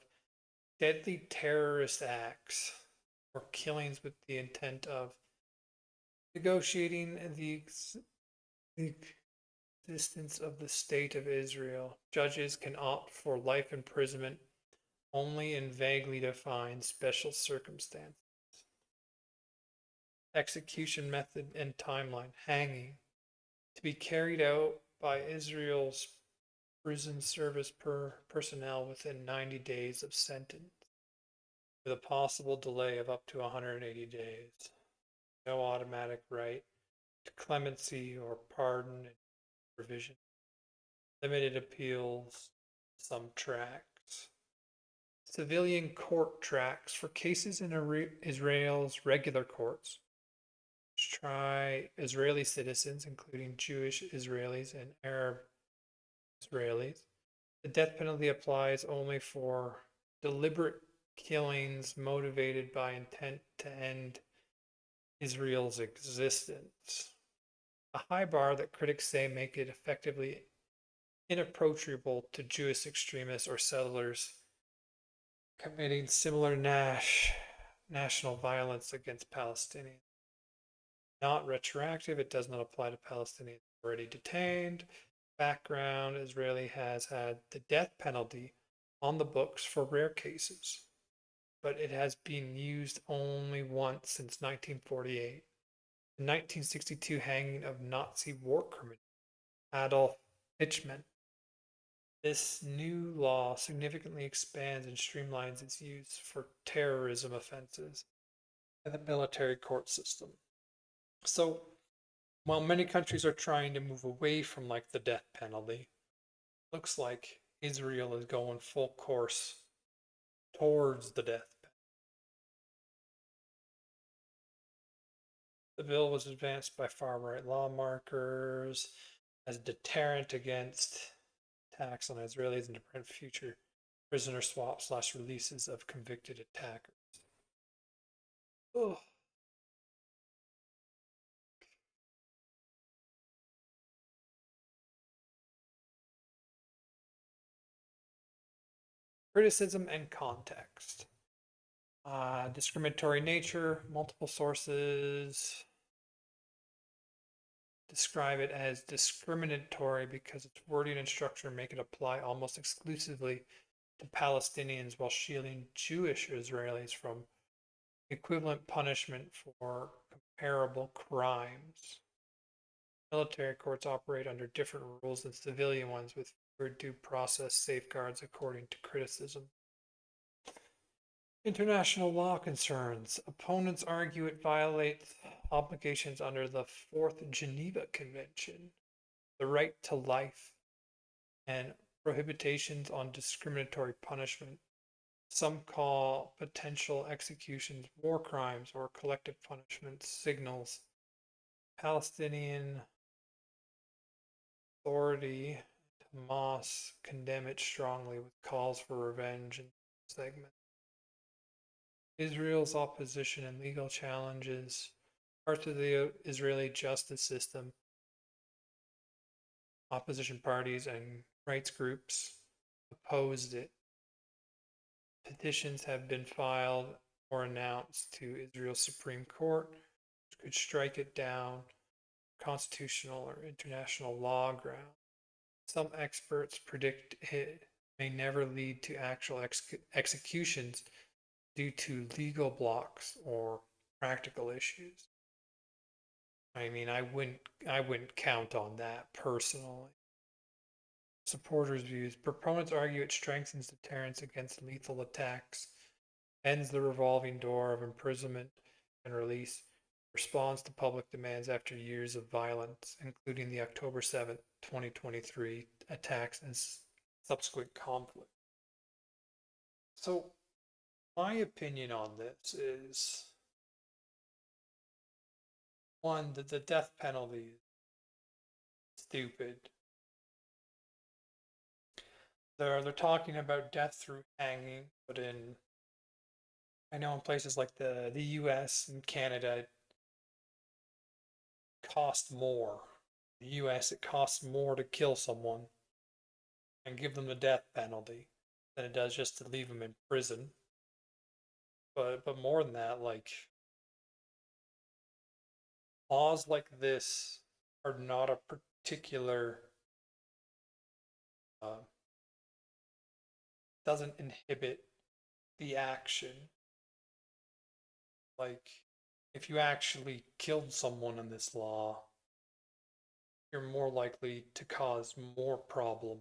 deadly terrorist acts or killings with the intent of negotiating the existence of the State of Israel. Judges can opt for life imprisonment only in vaguely defined special circumstances. Execution method and timeline: hanging, to be carried out by Israel's prison service personnel within 90 days of sentence, with a possible delay of up to 180 days. No automatic right to clemency or pardon provision. Limited appeals, some tracts. civilian court tracks for cases in Israel's regular courts, which try Israeli citizens, including Jewish Israelis and Arab Israelis. The death penalty applies only for deliberate killings motivated by intent to end Israel's existence. A high bar that critics say make it effectively inapproachable to Jewish extremists or settlers committing similar national violence against Palestinians. Not retroactive, it does not apply to Palestinians already detained. Background: Israeli has had the death penalty on the books for rare cases, but it has been used only once since 1948. The 1962 hanging of Nazi war criminal Adolf Eichmann. This new law significantly expands and streamlines its use for terrorism offenses in the military court system. So, while many countries are trying to move away from like the death penalty, looks like Israel is going full course towards the death penalty. The bill was advanced by far-right lawmakers as a deterrent against attacks on Israelis and to prevent future prisoner swaps / releases of convicted attackers. Oh. Criticism and context. Discriminatory nature, multiple sources describe it as discriminatory because its wording and structure make it apply almost exclusively to Palestinians while shielding Jewish Israelis from equivalent punishment for comparable crimes. Military courts operate under different rules than civilian ones with fewer due process safeguards according to criticism. International law concerns. Opponents argue it violates obligations under the Fourth Geneva Convention, the right to life, and prohibitions on discriminatory punishment. Some call potential executions war crimes or collective punishment signals. Palestinian Authority, Hamas condemn it strongly with calls for revenge in the segment. Israel's opposition and legal challenges. Parts of the Israeli justice system, opposition parties and rights groups opposed it. Petitions have been filed or announced to Israel's Supreme Court, which could strike it down constitutional or international law ground. Some experts predict it may never lead to actual executions due to legal blocks or practical issues. I mean, I wouldn't count on that personally. Supporters' views. Proponents argue it strengthens deterrence against lethal attacks, ends the revolving door of imprisonment and release, responds to public demands after years of violence, including the October 7th, 2023 attacks and subsequent conflict. So, my opinion on this is, one, that the death penalty is stupid. They're talking about death through hanging, but I know in places like the US and Canada, it costs more. In the US, it costs more to kill someone and give them the death penalty than it does just to leave them in prison. But more than that, like, laws like this are not a particular doesn't inhibit the action. Like, if you actually killed someone in this law, you're more likely to cause more problem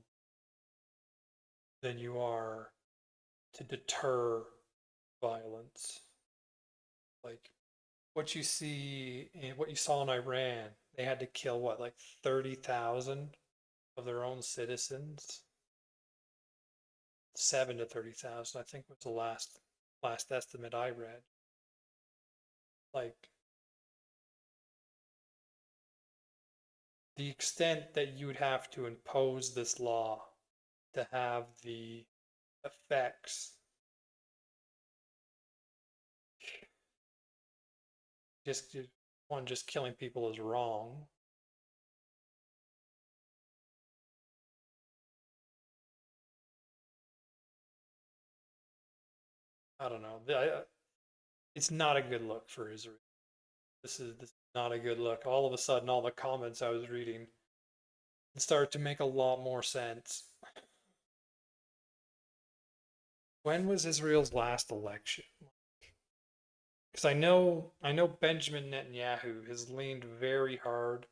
than you are to deter violence. Like, what you saw in Iran, they had to kill what, like 30,000 of their own citizens 27 to 30,000, I think was the last estimate I read. Like, the extent that you would have to impose this law to have the effects just killing people is wrong. I don't know. It's not a good look for Israel. This is not a good look. All of a sudden, all the comments I was reading start to make a lot more sense. When was Israel's last election? Because I know Benjamin Netanyahu has leaned very hard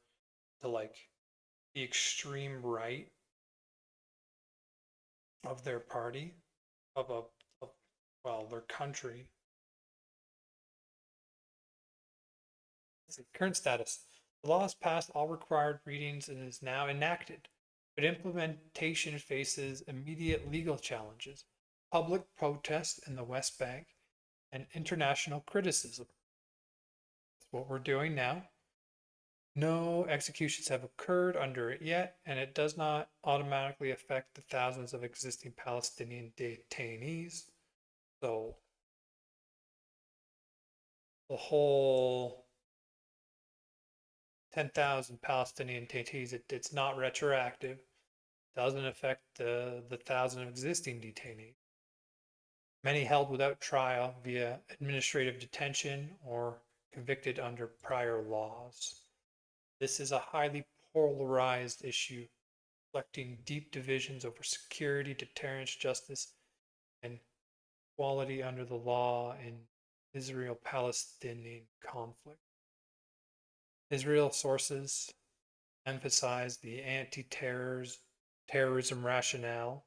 to like the extreme right of their party, of their country. Current status. The law has passed all required readings and is now enacted, but implementation faces immediate legal challenges, public protest in the West Bank, and international criticism. That's what we're doing now. No executions have occurred under it yet, and it does not automatically affect the thousands of existing Palestinian detainees. So the whole 10,000 Palestinian detainees, it's not retroactive, doesn't affect the 1,000 existing detainees. Many held without trial via administrative detention or convicted under prior laws. This is a highly polarized issue, reflecting deep divisions over security, deterrence, justice, and equality under the law in Israel-Palestinian conflict. Israel sources emphasize the anti-terrorism rationale,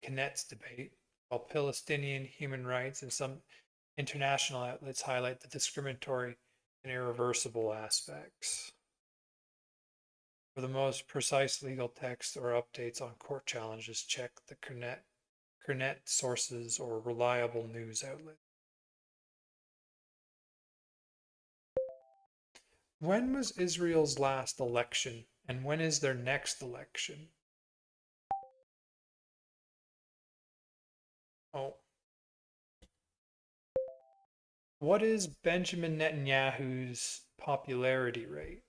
Knet's debate, while Palestinian human rights and some international outlets highlight the discriminatory and irreversible aspects. For the most precise legal text or updates on court challenges, check the Kernet sources or reliable news outlets. When was Israel's last election, and when is their next election? Oh. What is Benjamin Netanyahu's popularity rate?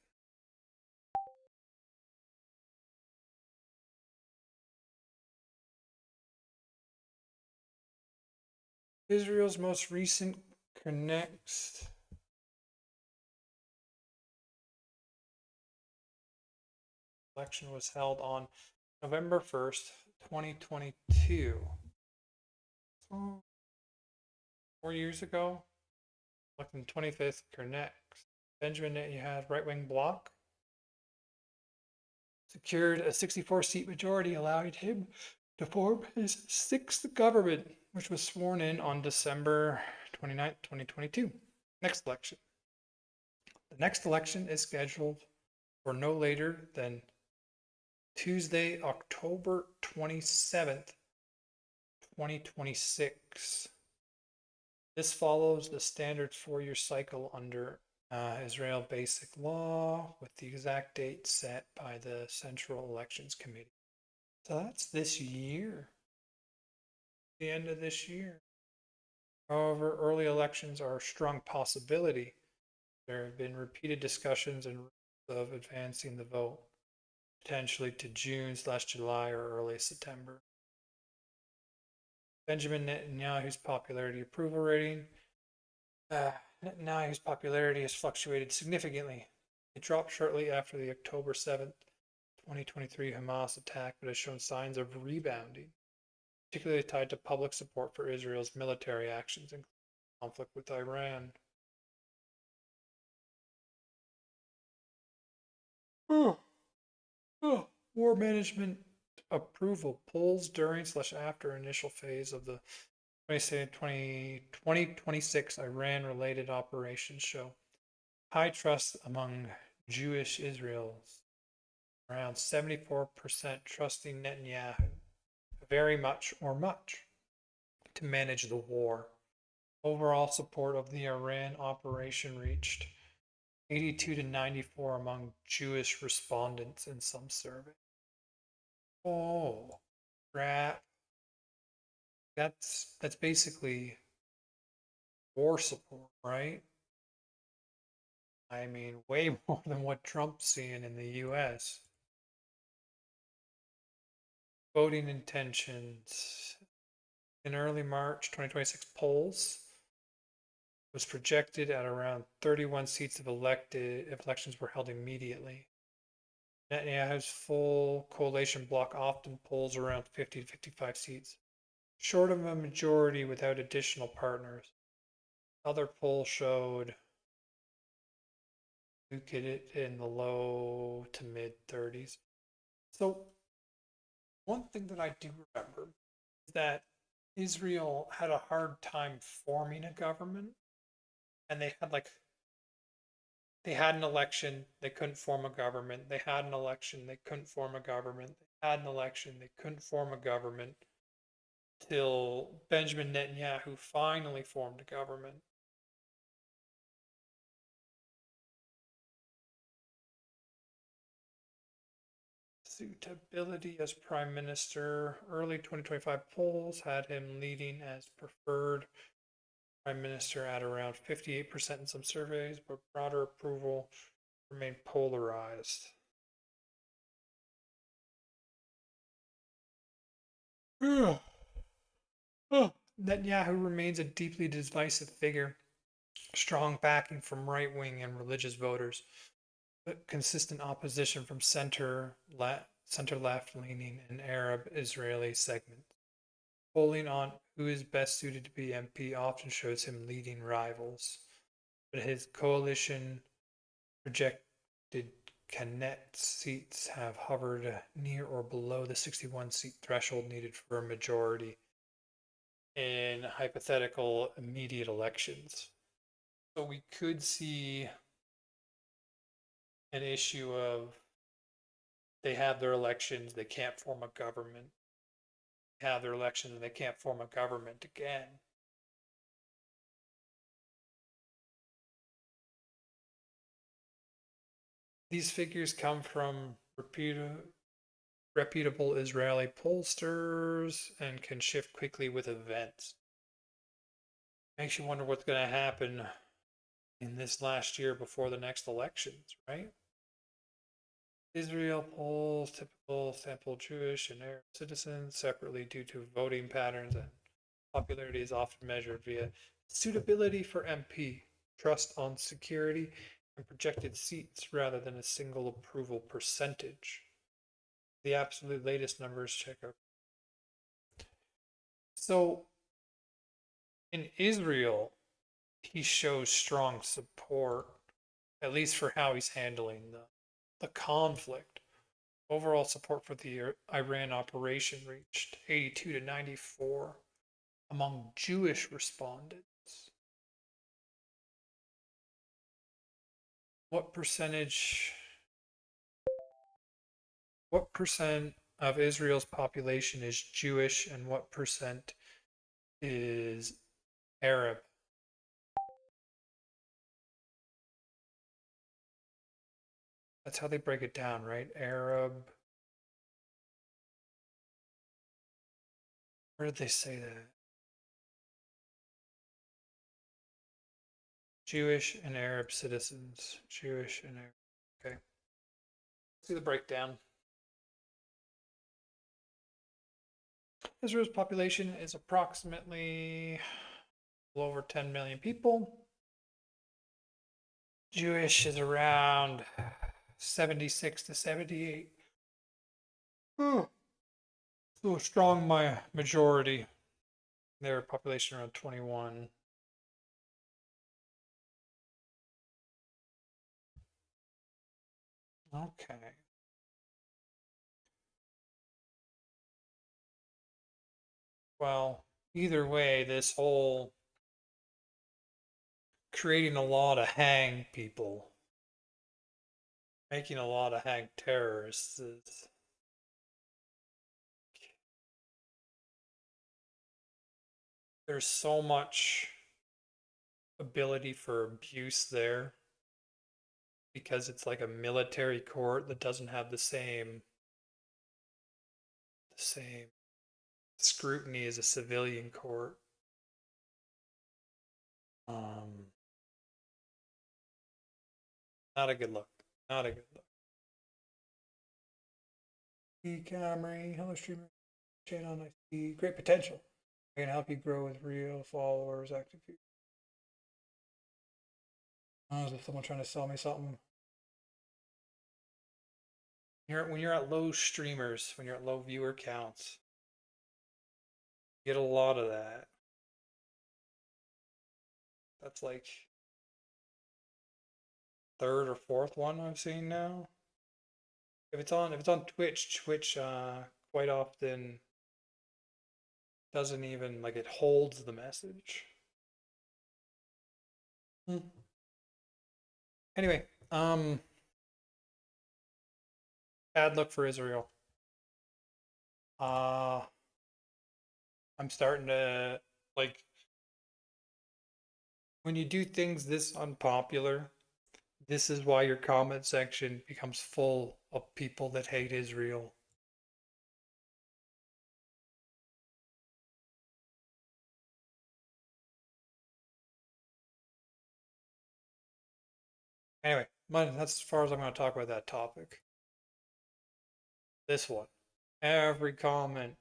Israel's most recent Connect election was held on November 1st, 2022. 4 years ago. Elected 25th, Kernet. Benjamin Netanyahu, right-wing bloc, secured a 64-seat majority, allowing him to form his sixth government, which was sworn in on December 29th, 2022. Next election. The next election is scheduled for no later than Tuesday, October 27th, 2026. This follows the standard 4-year cycle under Israel Basic Law, with the exact date set by the Central Elections Committee. So that's this year, the end of this year. However, early elections are a strong possibility. There have been repeated discussions and of advancing the vote, potentially to June/July or early September. Benjamin Netanyahu's popularity approval rating. Netanyahu's popularity has fluctuated significantly. It dropped shortly after the October 7th, 2023 Hamas attack, but has shown signs of rebounding, particularly tied to public support for Israel's military actions in conflict with Iran. War management approval polls during/after initial phase of the 2026 Iran-related operations show high trust among Jewish Israelis, around 74% trusting Netanyahu, a very much or much to manage the war. Overall support of the Iran operation reached 82 to 94 among Jewish respondents in some surveys. Oh, crap. That's basically war support, right? I mean, way more than what Trump's seeing in the US. Voting intentions. In early March 2026 polls, was projected at around 31 seats if elections were held immediately. Netanyahu's full coalition bloc often polls around 50 to 55 seats, short of a majority without additional partners. Other polls showed who get it in the low to mid 30s. So, one thing that I do remember is that Israel had a hard time forming a government, and they had an election, they couldn't form a government. They had an election, they couldn't form a government. They had an election, they couldn't form a government, till Benjamin Netanyahu finally formed a government. Suitability as prime minister. Early 2025 polls had him leading as preferred prime minister at around 58% in some surveys, but broader approval remained polarized. Netanyahu remains a deeply divisive figure, strong backing from right-wing and religious voters, but consistent opposition from center-left leaning and Arab Israeli segments. Polling on who is best suited to be MP often shows him leading rivals, but his coalition projected Knesset seats have hovered near or below the 61-seat threshold needed for a majority in hypothetical immediate elections. So we could see an issue of they have their elections, they can't form a government. They have their elections, and they can't form a government again. These figures come from reputable Israeli pollsters and can shift quickly with events. Makes you wonder what's going to happen in this last year before the next elections, right? Israel polls typical sample Jewish and Arab citizens separately due to voting patterns, and popularity is often measured via suitability for MP, trust on security, and projected seats rather than a single approval percentage. The absolute latest numbers check out. So, in Israel, he shows strong support, at least for how he's handling the conflict. Overall support for the Iran operation reached 82 to 94 among Jewish respondents. What percent of Israel's population is Jewish and what percent is Arab? That's how they break it down, right? Arab. Where did they say that? Jewish and Arab citizens. Jewish and Arab. Okay. Let's see the breakdown. Israel's population is approximately a little over 10 million people. Jewish is around 76 to 78. So a strong majority. Their population around 21. Okay. Well, either way, this whole creating a law to hang people, making a law to hang terrorists is there's so much ability for abuse there because it's like a military court that doesn't have the same scrutiny as a civilian court. Not a good look. Not a good look. Camry, hello streamer, channel, I see great potential. I can help you grow with real followers, active users. Oh, is someone trying to sell me something? When you're at low streamers, when you're at low viewer counts, you get a lot of that. That's like third or fourth one I've seen now. If it's on Twitch quite often doesn't even like it holds the message. Anyway, bad look for Israel. I'm starting to like when you do things this unpopular, this is why your comment section becomes full of people that hate Israel. Anyway, that's as far as I'm going to talk about that topic. This one. Every comment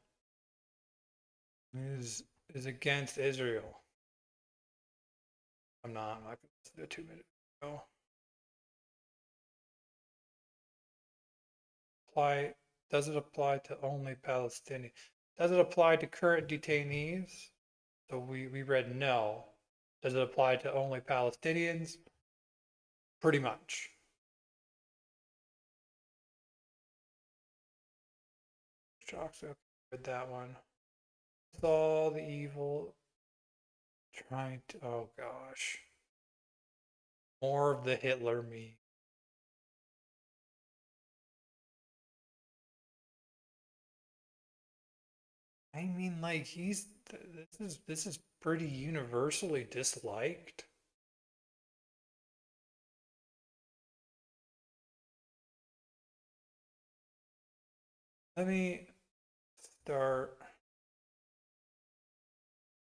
is against Israel. I'm not going to do a 2 minute video. Does it apply to only Palestinians? Does it apply to current detainees? So we read no. Does it apply to only Palestinians? Pretty much. Shocks with that one. With all the evil trying to, oh gosh. More of the Hitler meme. I mean, like this is pretty universally disliked. Let me start.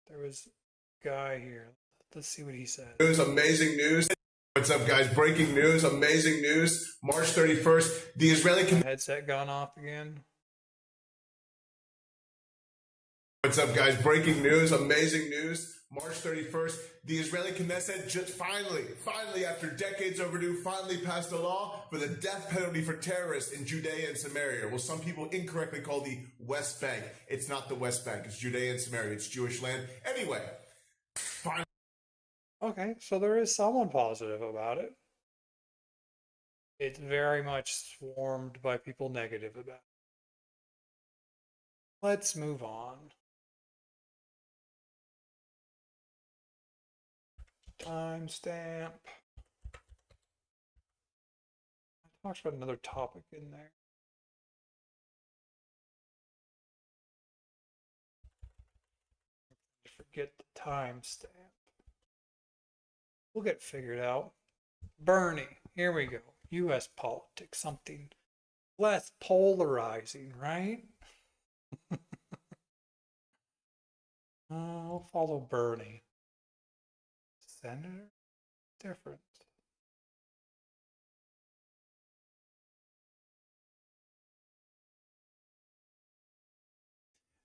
There was a guy here. Let's see what he said. News, amazing news. What's up, guys? Breaking news, amazing news. March 31st, the Israeli headset gone off again. What's up, guys? Breaking news, amazing news. March 31st, the Israeli Knesset just finally, after decades overdue, finally passed a law for the death penalty for terrorists in Judea and Samaria. Well, some people incorrectly call the West Bank. It's not the West Bank. It's Judea and Samaria. It's Jewish land. Anyway, finally. Okay, so there is someone positive about it. It's very much swarmed by people negative about it. Let's move on. Timestamp. I talked about another topic in there. Forget the timestamp. We'll get figured out. Bernie, here we go. U.S. politics, something less polarizing, right? I'll follow Bernie. Senator? Different.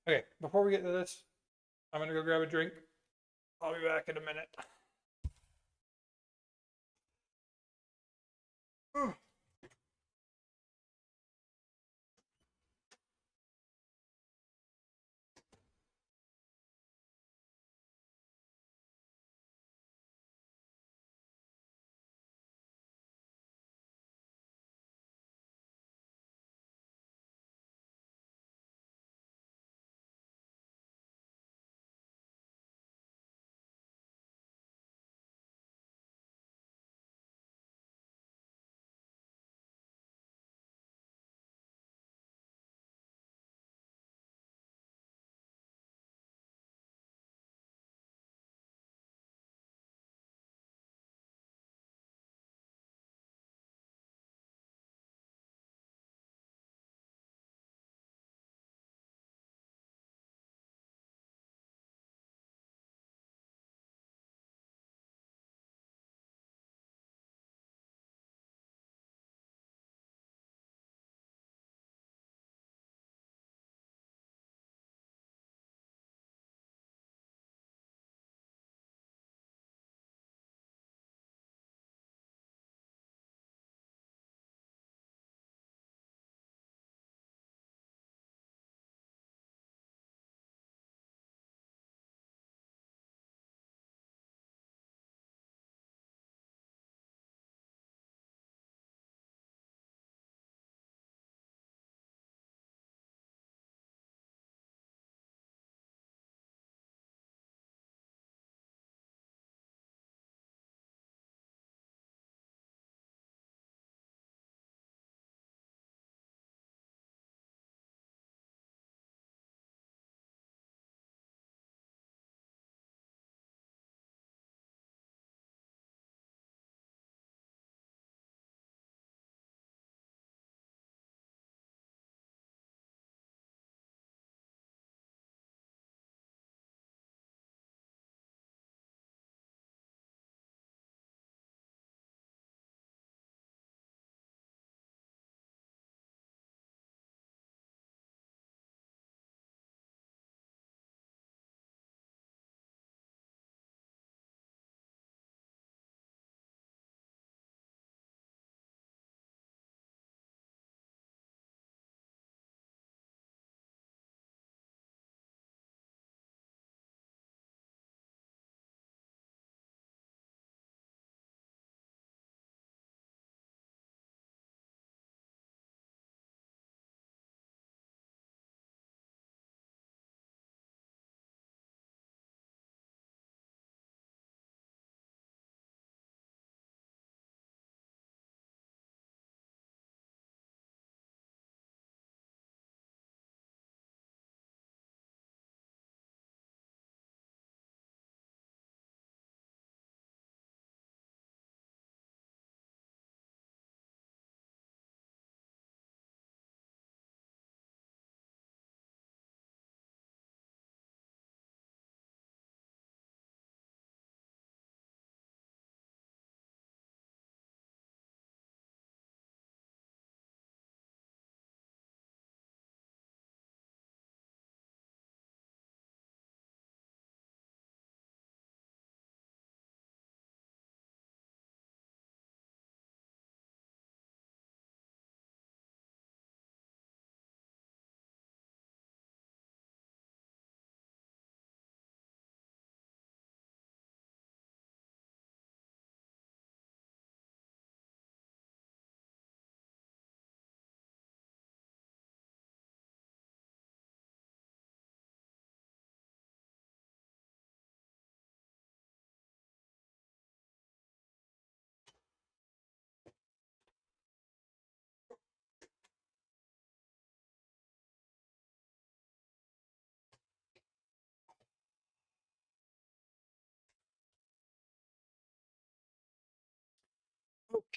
Okay, before we get to this, I'm going to go grab a drink. I'll be back in a minute.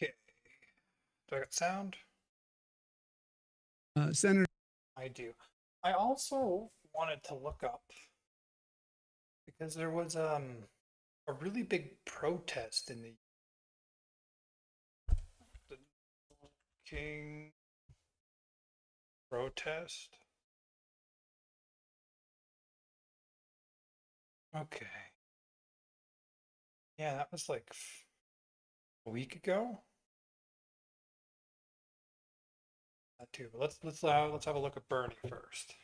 Okay. Do I got sound? Senator. I do. I also wanted to look up because there was a really big protest in the King protest. Okay. Yeah, that was like a week ago. That too. But let's have a look at Bernie first.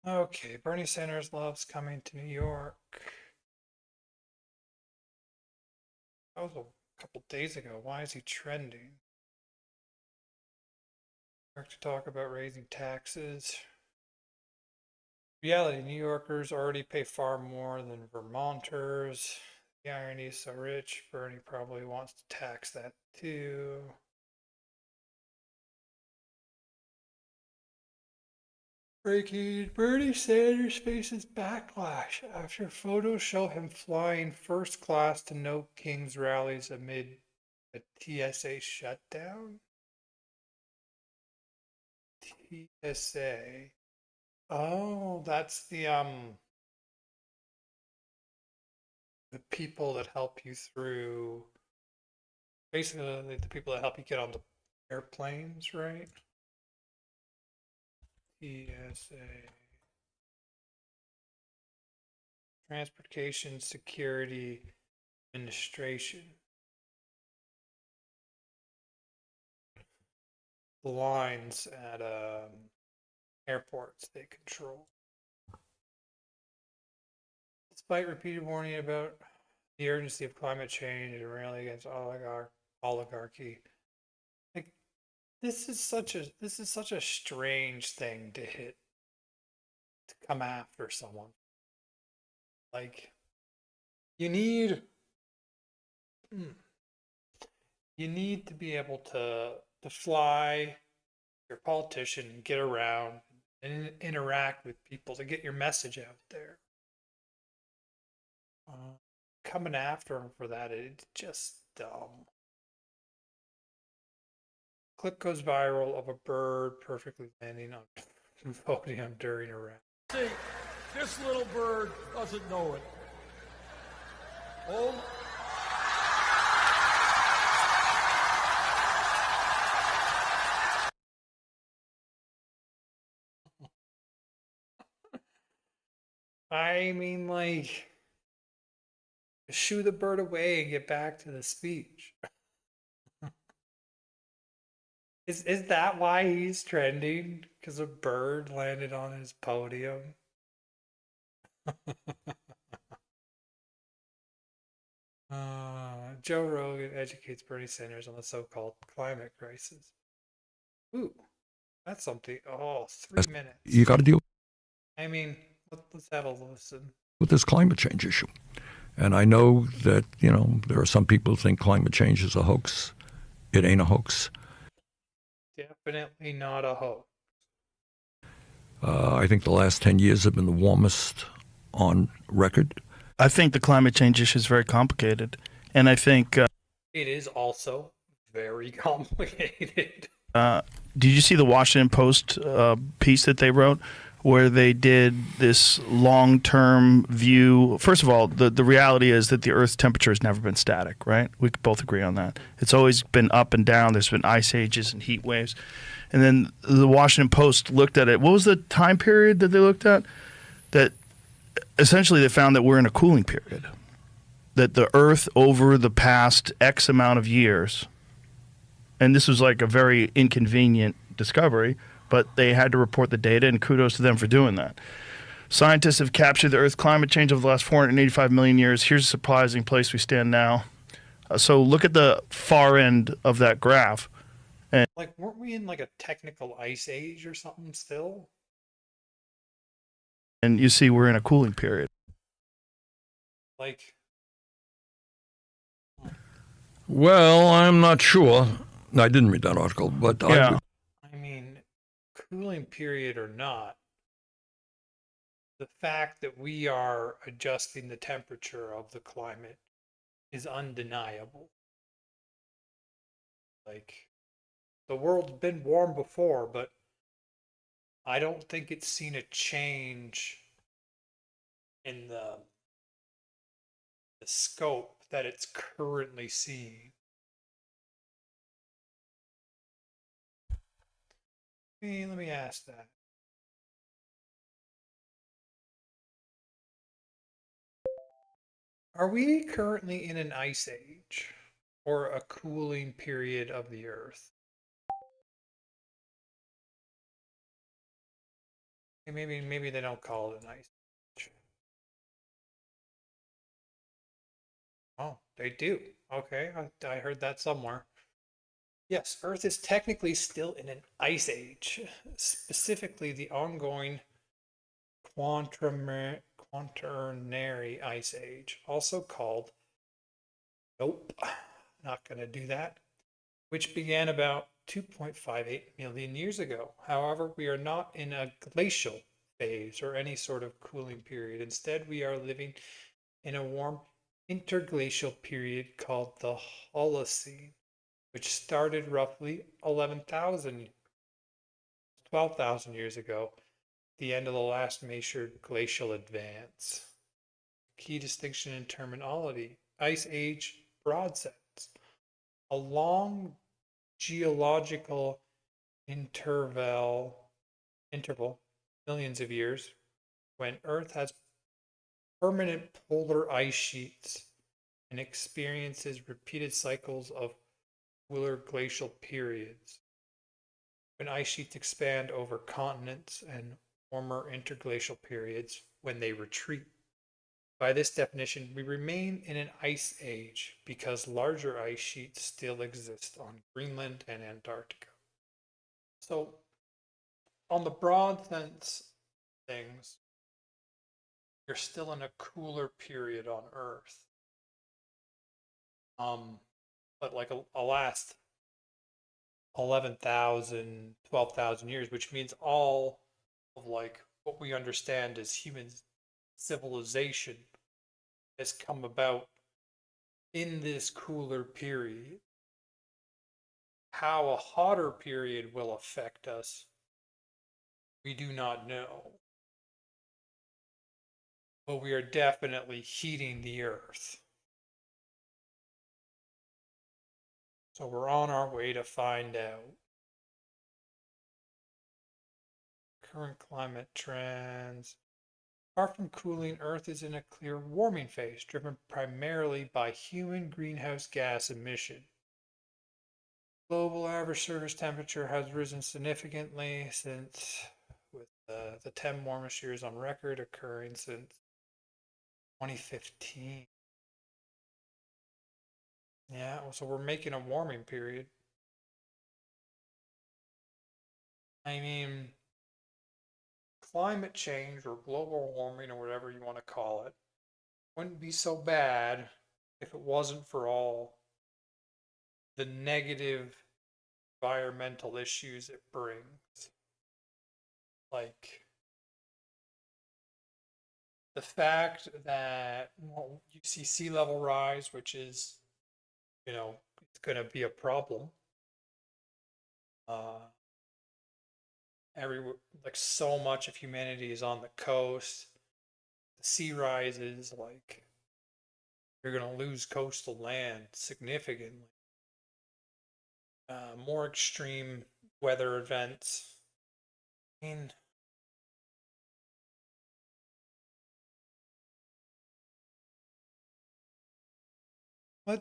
Okay, Bernie Sanders loves coming to New York. That was a couple days ago. Why is he trending? To talk about raising taxes. Reality, New Yorkers already pay far more than Vermonters. The irony is so rich, Bernie probably wants to tax that too. Breaking, Bernie Sanders faces backlash after photos show him flying first class to no King's rallies amid a TSA shutdown. TSA. Oh, that's the people that help you through, basically the people that help you get on the airplanes, right? TSA. Transportation Security Administration. The lines at airports they control. Despite repeated warning about the urgency of climate change and railing against oligarchy, like this is such a strange thing to come after someone. Like you need to be able to fly your politician and get around and interact with people to get your message out there. Coming after him for that, it's just dumb. Clip goes viral of a bird perfectly landing on the podium during a rally. See, this little bird doesn't know it. Oh. I mean, like, shoo the bird away and get back to the speech. Is that why he's trending? Because a bird landed on his podium? Joe Rogan educates Bernie Sanders on the so-called climate crisis. Ooh, that's something. Oh, 3 minutes. You got to deal I mean, let's have a listen. with this climate change issue. And I know that, there are some people who think climate change is a hoax. It ain't a hoax. Definitely not a hoax. I think the last 10 years have been the warmest on record. I think the climate change issue is very complicated. And I think... It is also very complicated. Did you see the Washington Post piece that they wrote where they did this long-term view? First of all, the reality is that the Earth's temperature has never been static, right? We could both agree on that. It's always been up and down. There's been ice ages and heat waves. And then the Washington Post looked at it. What was the time period that they looked at? That essentially they found that we're in a cooling period. That the Earth over the past X amount of years, and this was like a very inconvenient discovery, but they had to report the data, and kudos to them for doing that. Scientists have captured the Earth's climate change over the last 485 million years. Here's a surprising place we stand now. So look at the far end of that graph. And Like, weren't we in like a technical ice age or something still? you see we're in a cooling period. Like, Well, I'm not sure. I didn't read that article, but Yeah. I mean, cooling period or not, the fact that we are adjusting the temperature of the climate is undeniable. Like, the world's been warm before, but I don't think it's seen a change in the scope that it's currently seeing. Let me ask that. Are we currently in an ice age or a cooling period of the Earth? Maybe they don't call it an ice age. Oh, they do. Okay, I heard that somewhere. Yes, Earth is technically still in an ice age, specifically the ongoing Quaternary Ice Age, also called, nope, not going to do that, which began about 2.58 million years ago. However, we are not in a glacial phase or any sort of cooling period. Instead, we are living in a warm interglacial period called the Holocene, which started roughly 12,000 years ago, the end of the last major glacial advance. Key distinction in terminology: ice age, broad sense, a long geological interval, millions of years, when Earth has permanent polar ice sheets and experiences repeated cycles of cooler glacial periods, when ice sheets expand over continents, and warmer interglacial periods when they retreat. By this definition, we remain in an ice age because larger ice sheets still exist on Greenland and Antarctica. So, on the broad sense of things, you're still in a cooler period on Earth. But like a last 11,000, 12,000 years, which means all of like what we understand as human civilization has come about in this cooler period. How a hotter period will affect us, we do not know. But we are definitely heating the Earth. So we're on our way to find out. Current climate trends. Apart from cooling, Earth is in a clear warming phase, driven primarily by human greenhouse gas emission. Global average surface temperature has risen significantly since, with the 10 warmest years on record occurring since 2015. Yeah, so we're making a warming period. I mean, climate change or global warming or whatever you want to call it wouldn't be so bad if it wasn't for all the negative environmental issues it brings. Like the fact that you see sea level rise, which is, it's going to be a problem. Like so much of humanity is on the coast. The sea rises, like you're going to lose coastal land significantly. More extreme weather events. I mean,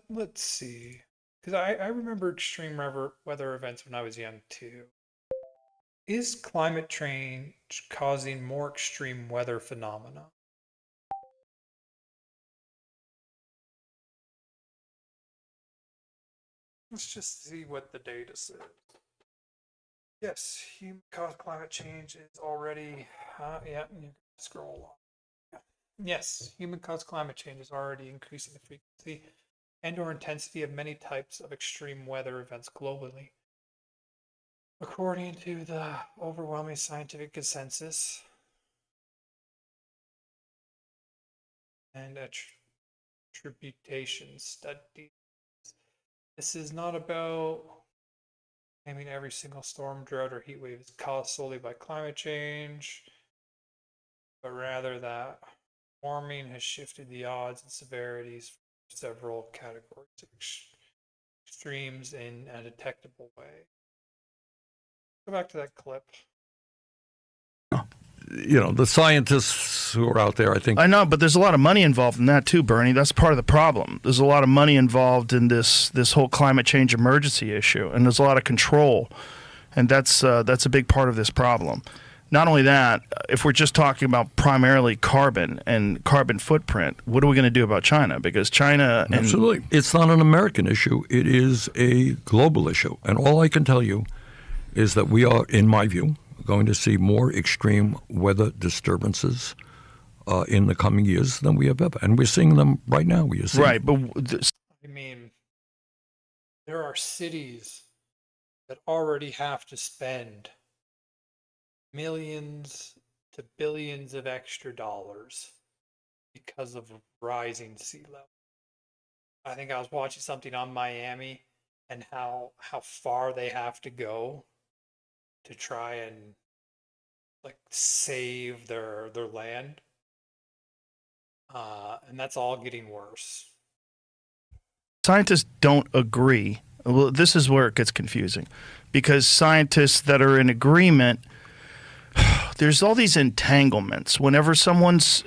let's see, because I remember extreme weather events when I was young too. Is climate change causing more extreme weather phenomena? Let's just see what the data says. Yes, human-caused climate change is already, yeah, you can scroll along. Yeah. Yes, human-caused climate change is already increasing the frequency and/or intensity of many types of extreme weather events globally. According to the overwhelming scientific consensus, and attribution studies. This is not about claiming every single storm, drought, or heat wave is caused solely by climate change, but rather that warming has shifted the odds and severities for several categories of extremes in a detectable way. Go back to that clip. You know, the scientists who are out there, I think. I know, but there's a lot of money involved in that too, Bernie. That's part of the problem. There's a lot of money involved in this whole climate change emergency issue, and there's a lot of control, and that's a big part of this problem. Not only that, if we're just talking about primarily carbon and carbon footprint, what are we going to do about China? Because China and Absolutely. It's not an American issue. It is a global issue. And all I can tell you is that we are, in my view, going to see more extreme weather disturbances in the coming years than we have ever. And we're seeing them right now. We are seeing right, but I mean, there are cities that already have to spend millions to billions of extra dollars because of rising sea level. I think I was watching something on Miami and how far they have to go to try and like save their land. And that's all getting worse. scientists don't agree. Well, this is where it gets confusing, because scientists that are in agreement, there's all these entanglements. Whenever someone's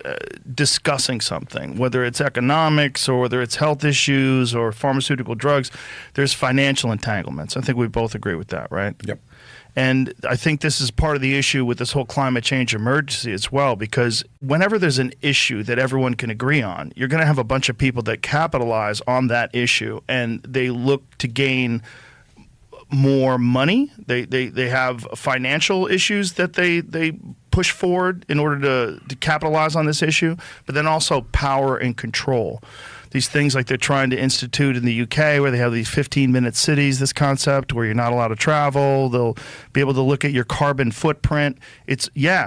discussing something, whether it's economics or whether it's health issues or pharmaceutical drugs, there's financial entanglements. I think we both agree with that, right? Yep. And I think this is part of the issue with this whole climate change emergency as well, because whenever there's an issue that everyone can agree on, you're going to have a bunch of people that capitalize on that issue, and they look to gain more money. They have financial issues that they push forward in order to capitalize on this issue, but then also power and control. These things like they're trying to institute in the UK, where they have these 15-minute cities, this concept where you're not allowed to travel. They'll be able to look at your carbon footprint.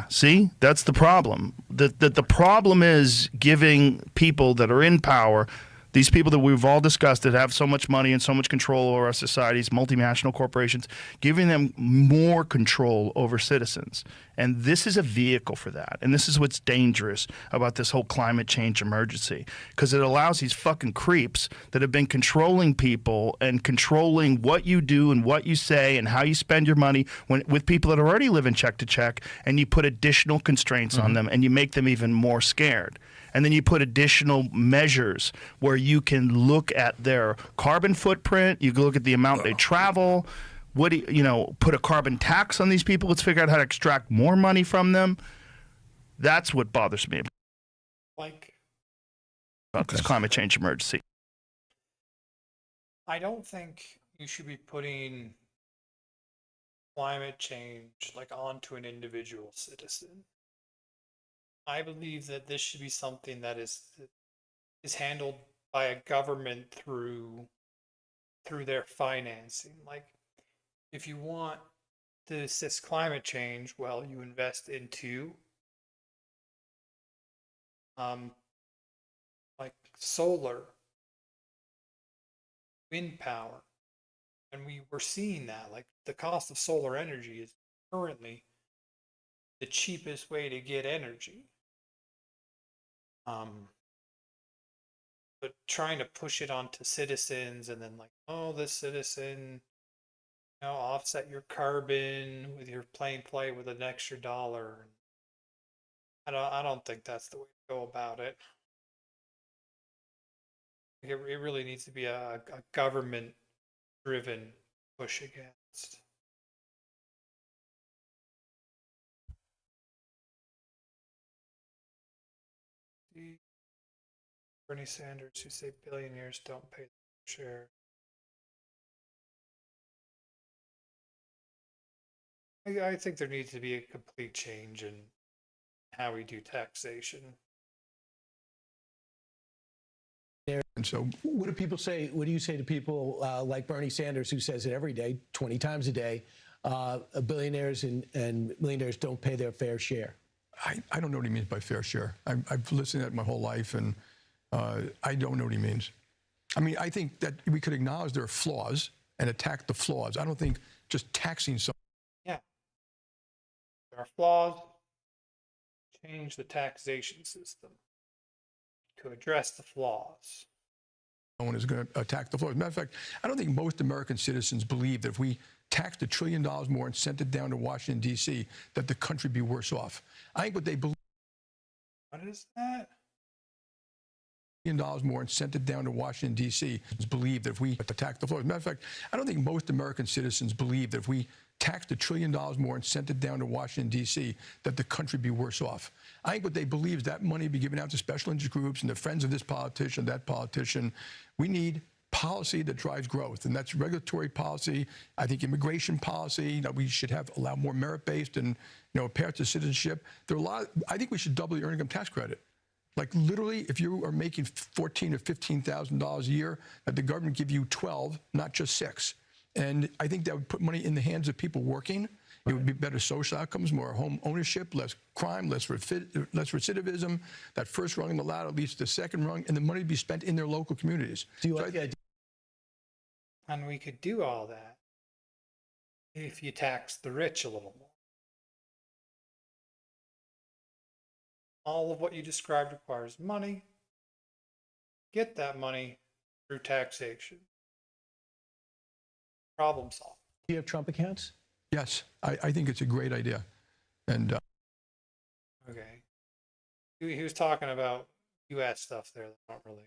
See, that's the problem. The problem is giving people that are in power, these people that we've all discussed that have so much money and so much control over our societies, multinational corporations, giving them more control over citizens. And this is a vehicle for that. And this is what's dangerous about this whole climate change emergency, because it allows these fucking creeps that have been controlling people and controlling what you do and what you say and how you spend your money with people that are already living check to check, and you put additional constraints on them and you make them even more scared. And then you put additional measures where you can look at their carbon footprint, you can look at the amount they travel. What do you put a carbon tax on these people? Let's figure out how to extract more money from them. That's what bothers me about this climate change emergency. I don't think you should be putting climate change onto an individual citizen. I believe that this should be something that is handled by a government through their financing. If you want to assist climate change, well, you invest into solar, wind power, and we're seeing that the cost of solar energy is currently the cheapest way to get energy. But trying to push it onto citizens and then this citizen, offset your carbon with your plane flight with an extra $1. I don't think that's the way to go about it. It really needs to be a government-driven push against. Bernie Sanders, who say billionaires don't pay their share. I think there needs to be a complete change in how we do taxation. And so what do people say? What do you say to people like Bernie Sanders, who says it every day, 20 times a day, billionaires and millionaires don't pay their fair share? I don't know what he means by fair share. I've listened to that my whole life, and I don't know what he means. I mean, I think that we could acknowledge there are flaws and attack the flaws. I don't think just taxing someone. Yeah. There are flaws. Change the taxation system to address the flaws. No one is going to attack the flaws. As a matter of fact, I don't think most American citizens believe that if we taxed $1 trillion more and sent it down to Washington, D.C., that the country would be worse off. I think what they believe. What is that? $1 billion more and sent it down to Washington, D.C. believe that if we attack the flaws. As a matter of fact, I don't think most American citizens believe that if we taxed $1 trillion more and sent it down to Washington, D.C., that the country would be worse off. I think what they believe is that money be given out to special interest groups and the friends of this politician, that politician. We need policy that drives growth, and that's regulatory policy. I think immigration policy. We should allow more merit-based and path to citizenship. There are a lot. I think we should double the earned income tax credit. Like literally, if you are making $14,000 or $15,000 a year, that the government give you 12, not just 6. And I think that would put money in the hands of people working. It would be better social outcomes, more home ownership, less crime, less recidivism. That first rung in the ladder leads to the second rung, and the money would be spent in their local communities. Do you like the idea? And we could do all that if you tax the rich a little more. All of what you described requires money. Get that money through taxation. Problem solved. Do you have Trump accounts? Yes, I think it's a great idea. And okay. He was talking about U.S. stuff there that don't really.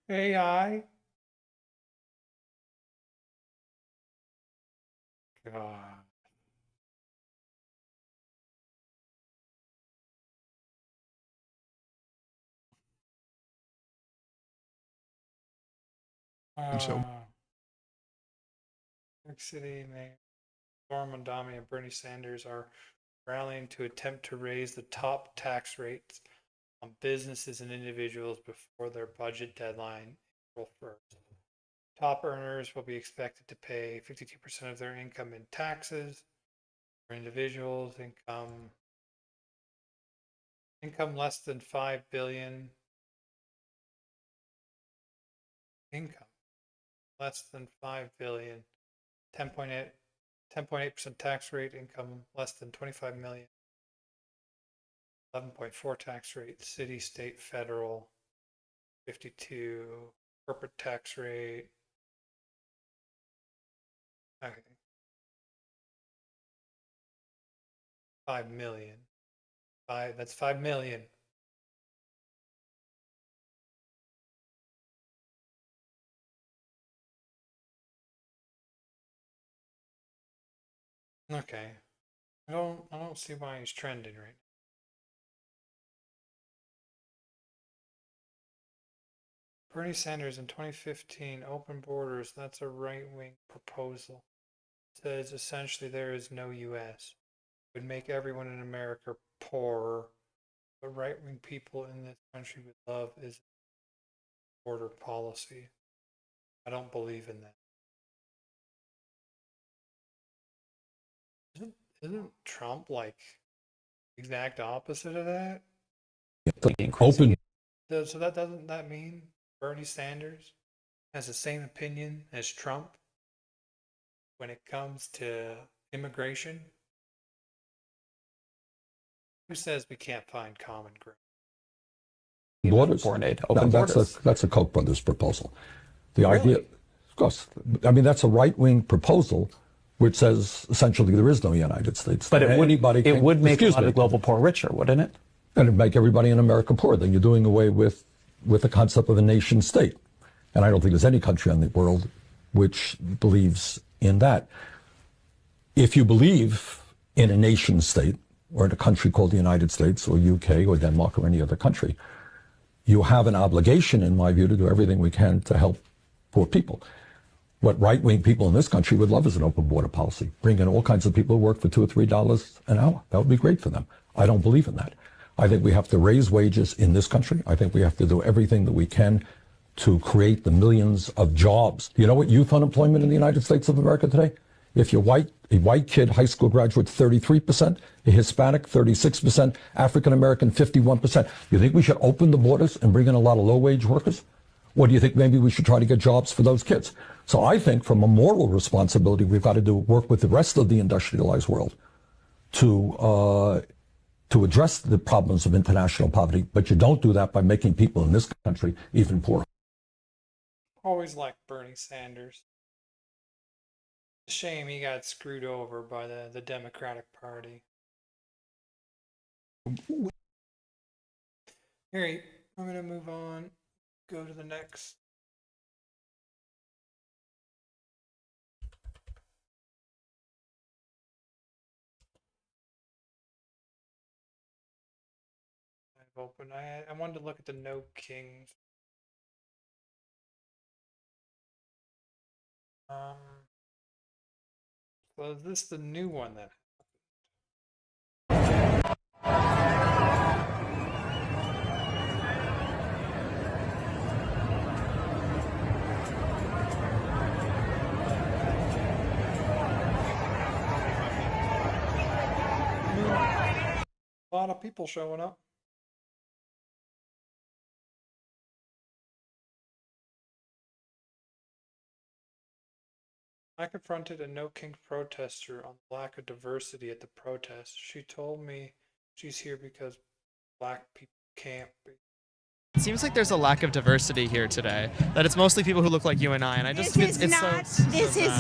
AI. God. And so, New York City, Mayor Zoran Mondani and Bernie Sanders are rallying to attempt to raise the top tax rates on businesses and individuals before their budget deadline, April 1st. Top earners will be expected to pay 52% of their income in taxes. For individuals, income less than $5 billion. Income less than $5 billion. 10.8% tax rate. Income less than 25 million. 11.4 tax rate. City, state, federal. 52 corporate tax rate. Okay. 5 million. That's 5 million. Okay. I don't see why he's trending right now. Bernie Sanders in 2015, open borders, that's a right-wing proposal. It says essentially there is no U.S. It would make everyone in America poorer. What right-wing people in this country would love is border policy. I don't believe in that. Isn't Trump like the exact opposite of that? Open. So doesn't that mean Bernie Sanders has the same opinion as Trump when it comes to immigration? Who says we can't find common ground? Borders. That's a Koch brothers proposal. The idea, of course, I mean, that's a right-wing proposal which says essentially there is no United States. But it would make a lot of global poor richer, wouldn't it? And it'd make everybody in America poor. Then you're doing away with the concept of a nation state. And I don't think there's any country in the world which believes in that. If you believe in a nation state, or in a country called the United States, or UK, or Denmark, or any other country, you have an obligation, in my view, to do everything we can to help poor people. What right-wing people in this country would love is an open border policy. Bring in all kinds of people who work for $2 or $3 an hour. That would be great for them. I don't believe in that. I think we have to raise wages in this country. I think we have to do everything that we can to create the millions of jobs. Do you know what youth unemployment in the United States of America today If you're white, a white kid, high school graduate, 33%, a Hispanic, 36%, African American, 51%. You think we should open the borders and bring in a lot of low-wage workers? Or do you think maybe we should try to get jobs for those kids? So I think from a moral responsibility, we've got to work with the rest of the industrialized world to address the problems of international poverty. But you don't do that by making people in this country even poorer. Always liked Bernie Sanders. Shame he got screwed over by the Democratic Party. Alright, I'm gonna move on. Go to the next. I've opened. I wanted to look at the No Kings. So is this the new one that a lot of people showing up. I confronted a No King protester on the lack of diversity at the protest. She told me she's here because black people can't be. It seems like there's a lack of diversity here today. That it's mostly people who look like you and I, and I just This is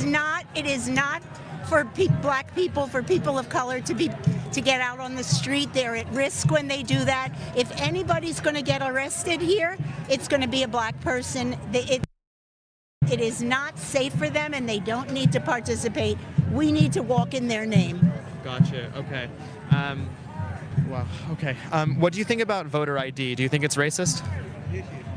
not. It is not for black people, for people of color to get out on the street. They're at risk when they do that. If anybody's going to get arrested here, it's going to be a black person. It is not safe for them, and they don't need to participate. We need to walk in their name. Gotcha. Okay. Wow. Okay. What do you think about voter ID? Do you think it's racist?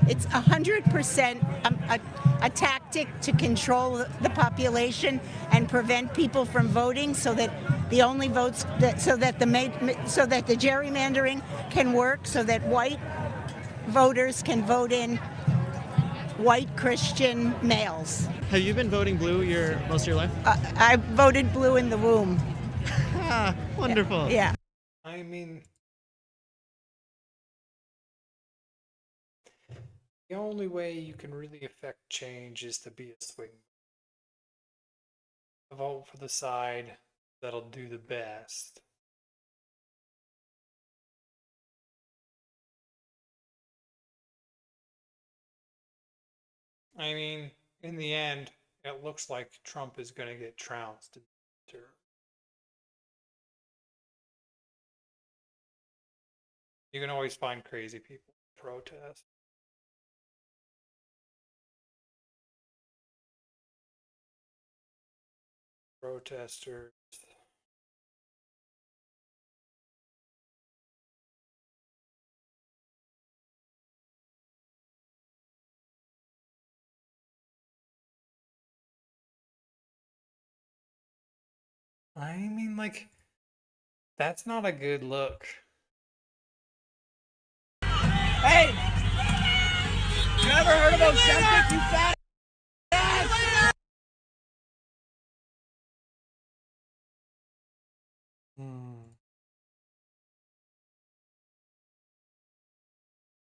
It's 100% a tactic to control the population and prevent people from voting, so that the only votes so that the gerrymandering can work, so that white voters can vote in white Christian males. Have you been voting blue most of your life? I voted blue in the womb. Wonderful. Yeah. I mean, the only way you can really affect change is to be a swing. Vote for the side that'll do the best. I mean, in the end, it looks like Trump is going to get trounced. You can always find crazy people to protest. Protesters. I mean, like, that's not a good look. Hey! You ever heard of Ozempic, you fat ass?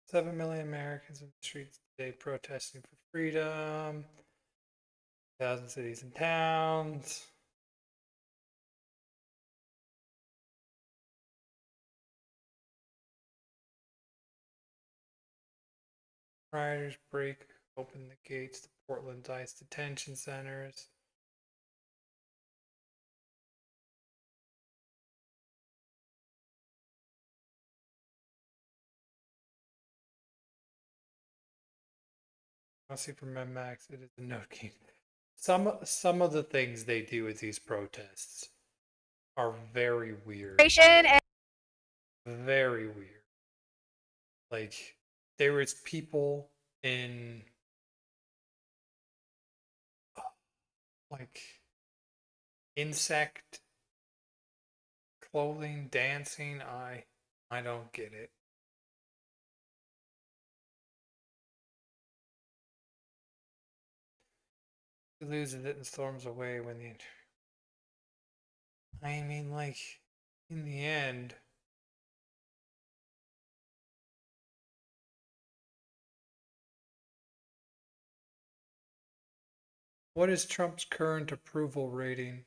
7 million Americans in the streets today protesting for freedom. 1,000 cities and towns. Rioters break open the gates to Portland's ICE detention centers. Honestly, for Max, it is a note game. Some of the things they do with these protests are very weird. Very weird. Like, there was people in like insect clothing dancing. I don't get it. He loses it and storms away when the I mean, like, in the end, what is Trump's current approval rating?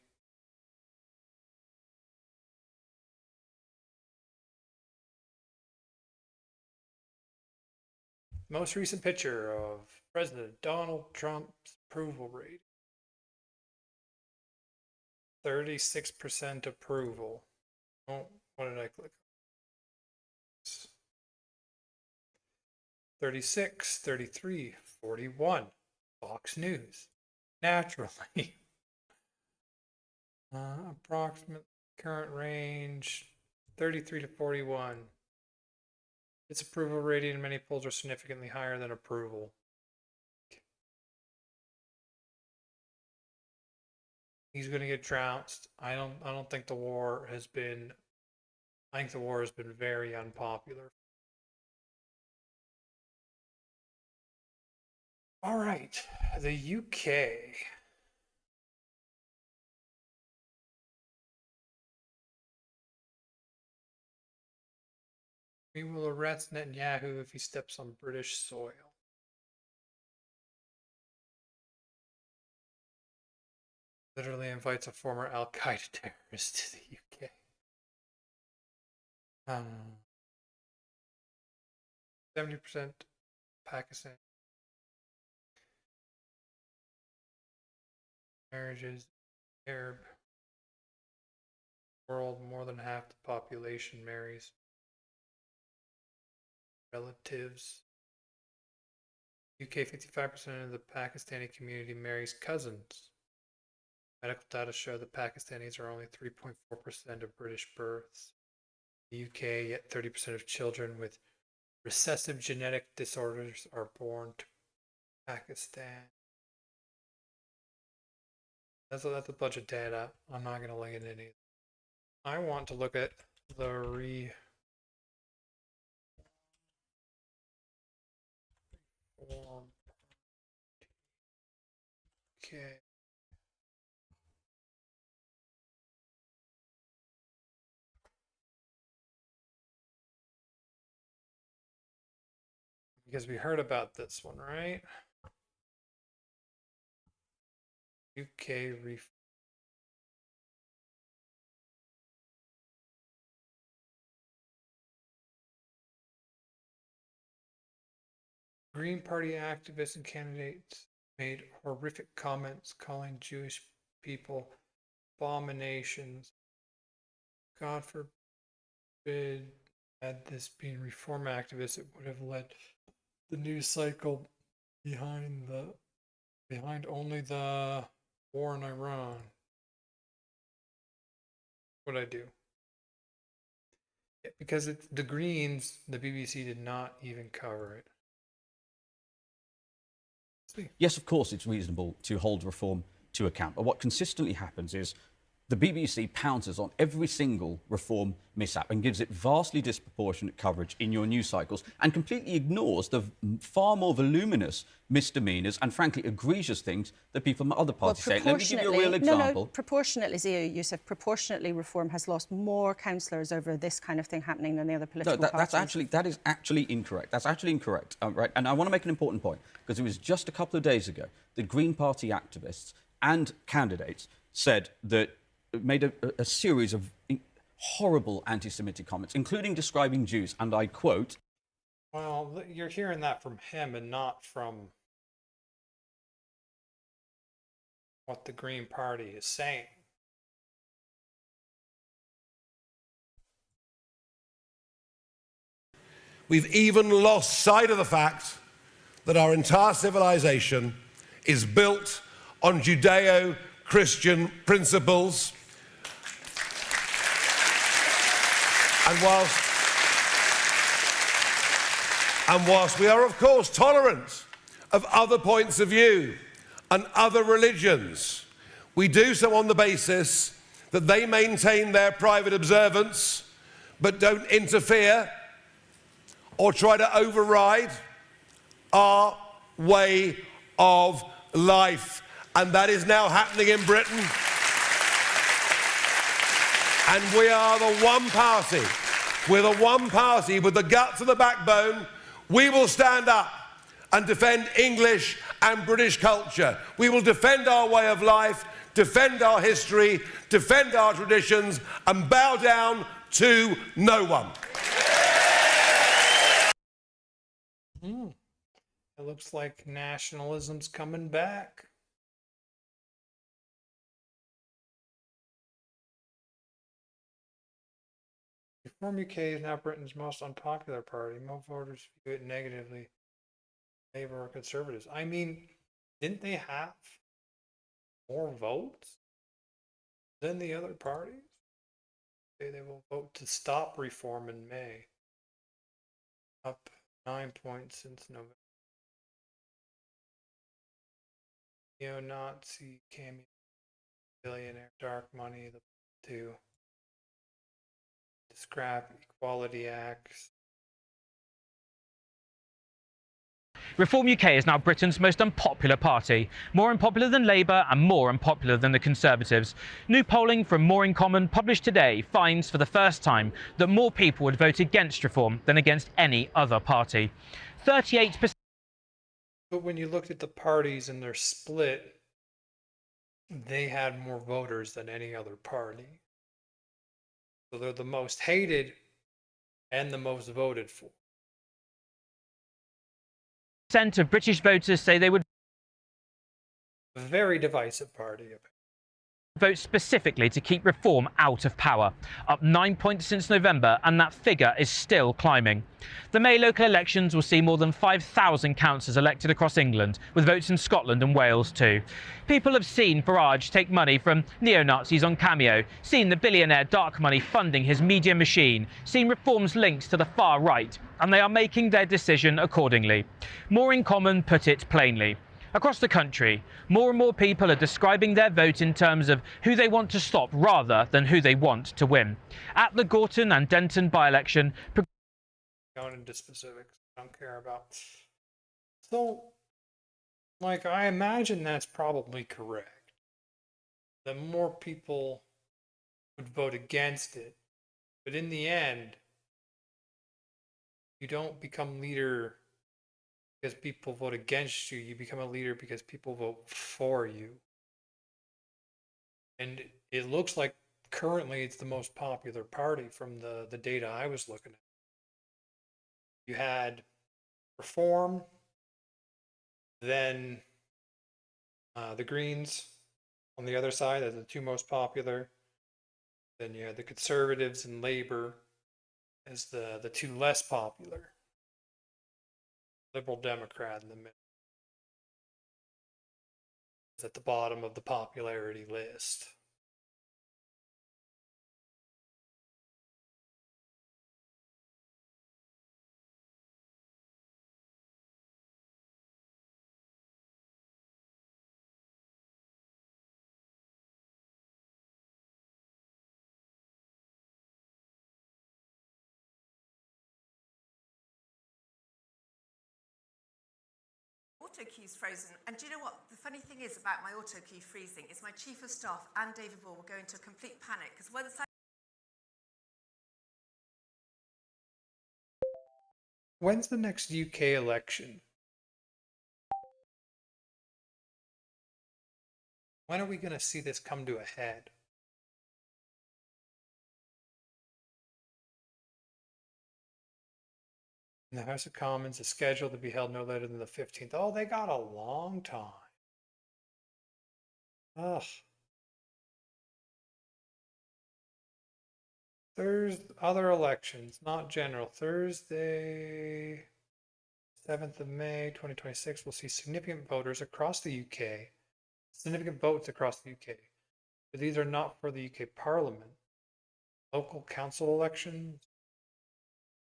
Most recent picture of President Donald Trump's approval rating. 36% approval. Oh, what did I click? 36, 33, 41. Fox News. Naturally. Approximate current range 33 to 41. Its approval rating in many polls are significantly higher than approval. He's going to get trounced. I don't think the war has been. I think the war has been very unpopular. All right, the UK. We will arrest Netanyahu if he steps on British soil. Literally invites a former Al-Qaeda terrorist to the UK. 70% Pakistan. Marriages, Arab world, more than half the population marries relatives. UK, 55% of the Pakistani community marries cousins. Medical data show that Pakistanis are only 3.4% of British births. In the UK, yet 30% of children with recessive genetic disorders are born to Pakistan. That's a bunch of data. I'm not going to link it in either. I want to look at the reform. Okay. Because we heard about this one, right? UK reform. Green Party activists and candidates made horrific comments calling Jewish people abominations. God forbid, had this been reform activists, it would have led the news cycle behind only the war in Iran. What'd I do? Yeah, because it's the Greens, the BBC did not even cover it. Yes, of course, it's reasonable to hold reform to account. But what consistently happens is the BBC pounces on every single reform mishap and gives it vastly disproportionate coverage in your news cycles and completely ignores the far more voluminous misdemeanours and, frankly, egregious things that people from other parties say. Let me give you a real example. No, proportionately, Zia Youssef, proportionately reform has lost more councillors over this kind of thing happening than the other political parties. That is actually incorrect. That's actually incorrect, right? And I want to make an important point, because it was just a couple of days ago that Green Party activists and candidates said that made a series of horrible anti-Semitic comments, including describing Jews, and I quote... Well, you're hearing that from him and not from what the Green Party is saying. We've even lost sight of the fact that our entire civilization is built on Judeo-Christian principles. And whilst we are, of course, tolerant of other points of view and other religions, we do so on the basis that they maintain their private observance but don't interfere or try to override our way of life. And that is now happening in Britain. And we are the one party. We're the one party with the guts and the backbone. We will stand up and defend English and British culture. We will defend our way of life, defend our history, defend our traditions, and bow down to no one. It looks like nationalism's coming back. Reform UK is now Britain's most unpopular party. Most voters view it negatively. Labour or Conservatives. I mean, didn't they have more votes than the other parties? They will vote to stop reform in May. Up 9 points since November. Neo-Nazi cameo, billionaire, dark money, the two. Scrap Equality Acts. Reform UK is now Britain's most unpopular party, more unpopular than Labour and more unpopular than the Conservatives. New polling from More in Common published today finds for the first time that more people would vote against reform than against any other party. 38%. But when you looked at the parties and their split, they had more voters than any other party. So they're the most hated and the most voted for. % of British voters say they would A very divisive party. vote specifically to keep reform out of power, up 9 points since November, and that figure is still climbing. The May local elections will see more than 5,000 councillors elected across England, with votes in Scotland and Wales too. People have seen Farage take money from neo-Nazis on Cameo, seen the billionaire dark money funding his media machine, seen reforms linked to the far right, and they are making their decision accordingly. More in Common put it plainly. Across the country, more and more people are describing their vote in terms of who they want to stop rather than who they want to win. At the Gorton and Denton by-election, Going into specifics, I don't care about. So, like, I imagine that's probably correct. That more people would vote against it. But in the end, you don't become leader because people vote against you. You become a leader because people vote for you. And it looks like currently it's the most popular party from the data I was looking at. You had Reform, then the Greens on the other side as the two most popular. Then you had the Conservatives and Labour as the two less popular. Liberal Democrat in the middle. Is at the bottom of the popularity list. Auto queue's frozen, and do you know what the funny thing is about my auto queue freezing is my chief of staff and David Ball will go into a complete panic because once I When's the next UK election? When are we going to see this come to a head? In the House of Commons is scheduled to be held no later than the 15th. Oh, they got a long time. Ugh. Other elections, not general. Thursday, 7th of May, 2026, we'll see significant voters across the UK. Significant votes across the UK. But these are not for the UK Parliament. Local council elections.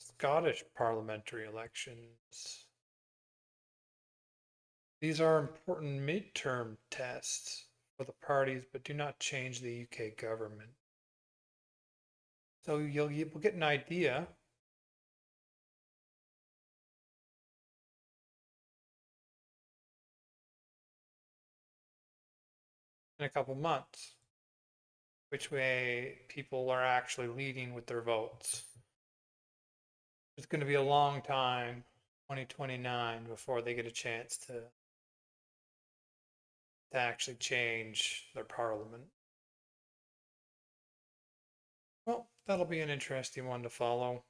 Scottish parliamentary elections. These are important midterm tests for the parties, but do not change the UK government. So you'll get an idea. In a couple months. which way people are actually leading with their votes. It's going to be a long time, 2029, before they get a chance to actually change their parliament. Well, that'll be an interesting one to follow.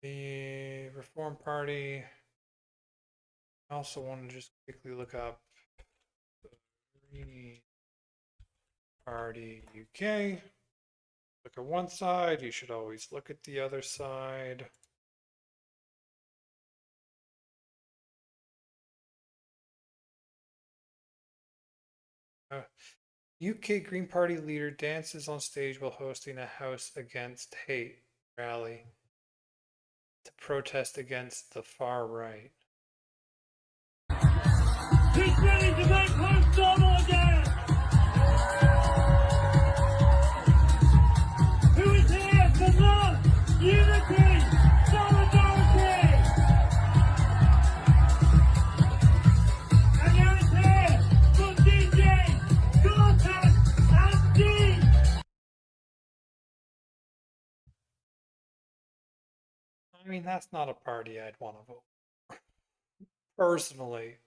The Reform Party. I also want to just quickly look up the Green Party UK. Look at one side, you should always look at the other side. UK Green Party leader dances on stage while hosting a House Against Hate rally to protest against the far right. He's ready to make homes normal again! Who is here for love, unity, solidarity? And who is here for DJ, Cortex, and Dean? I mean, that's not a party I'd want to vote for. Personally.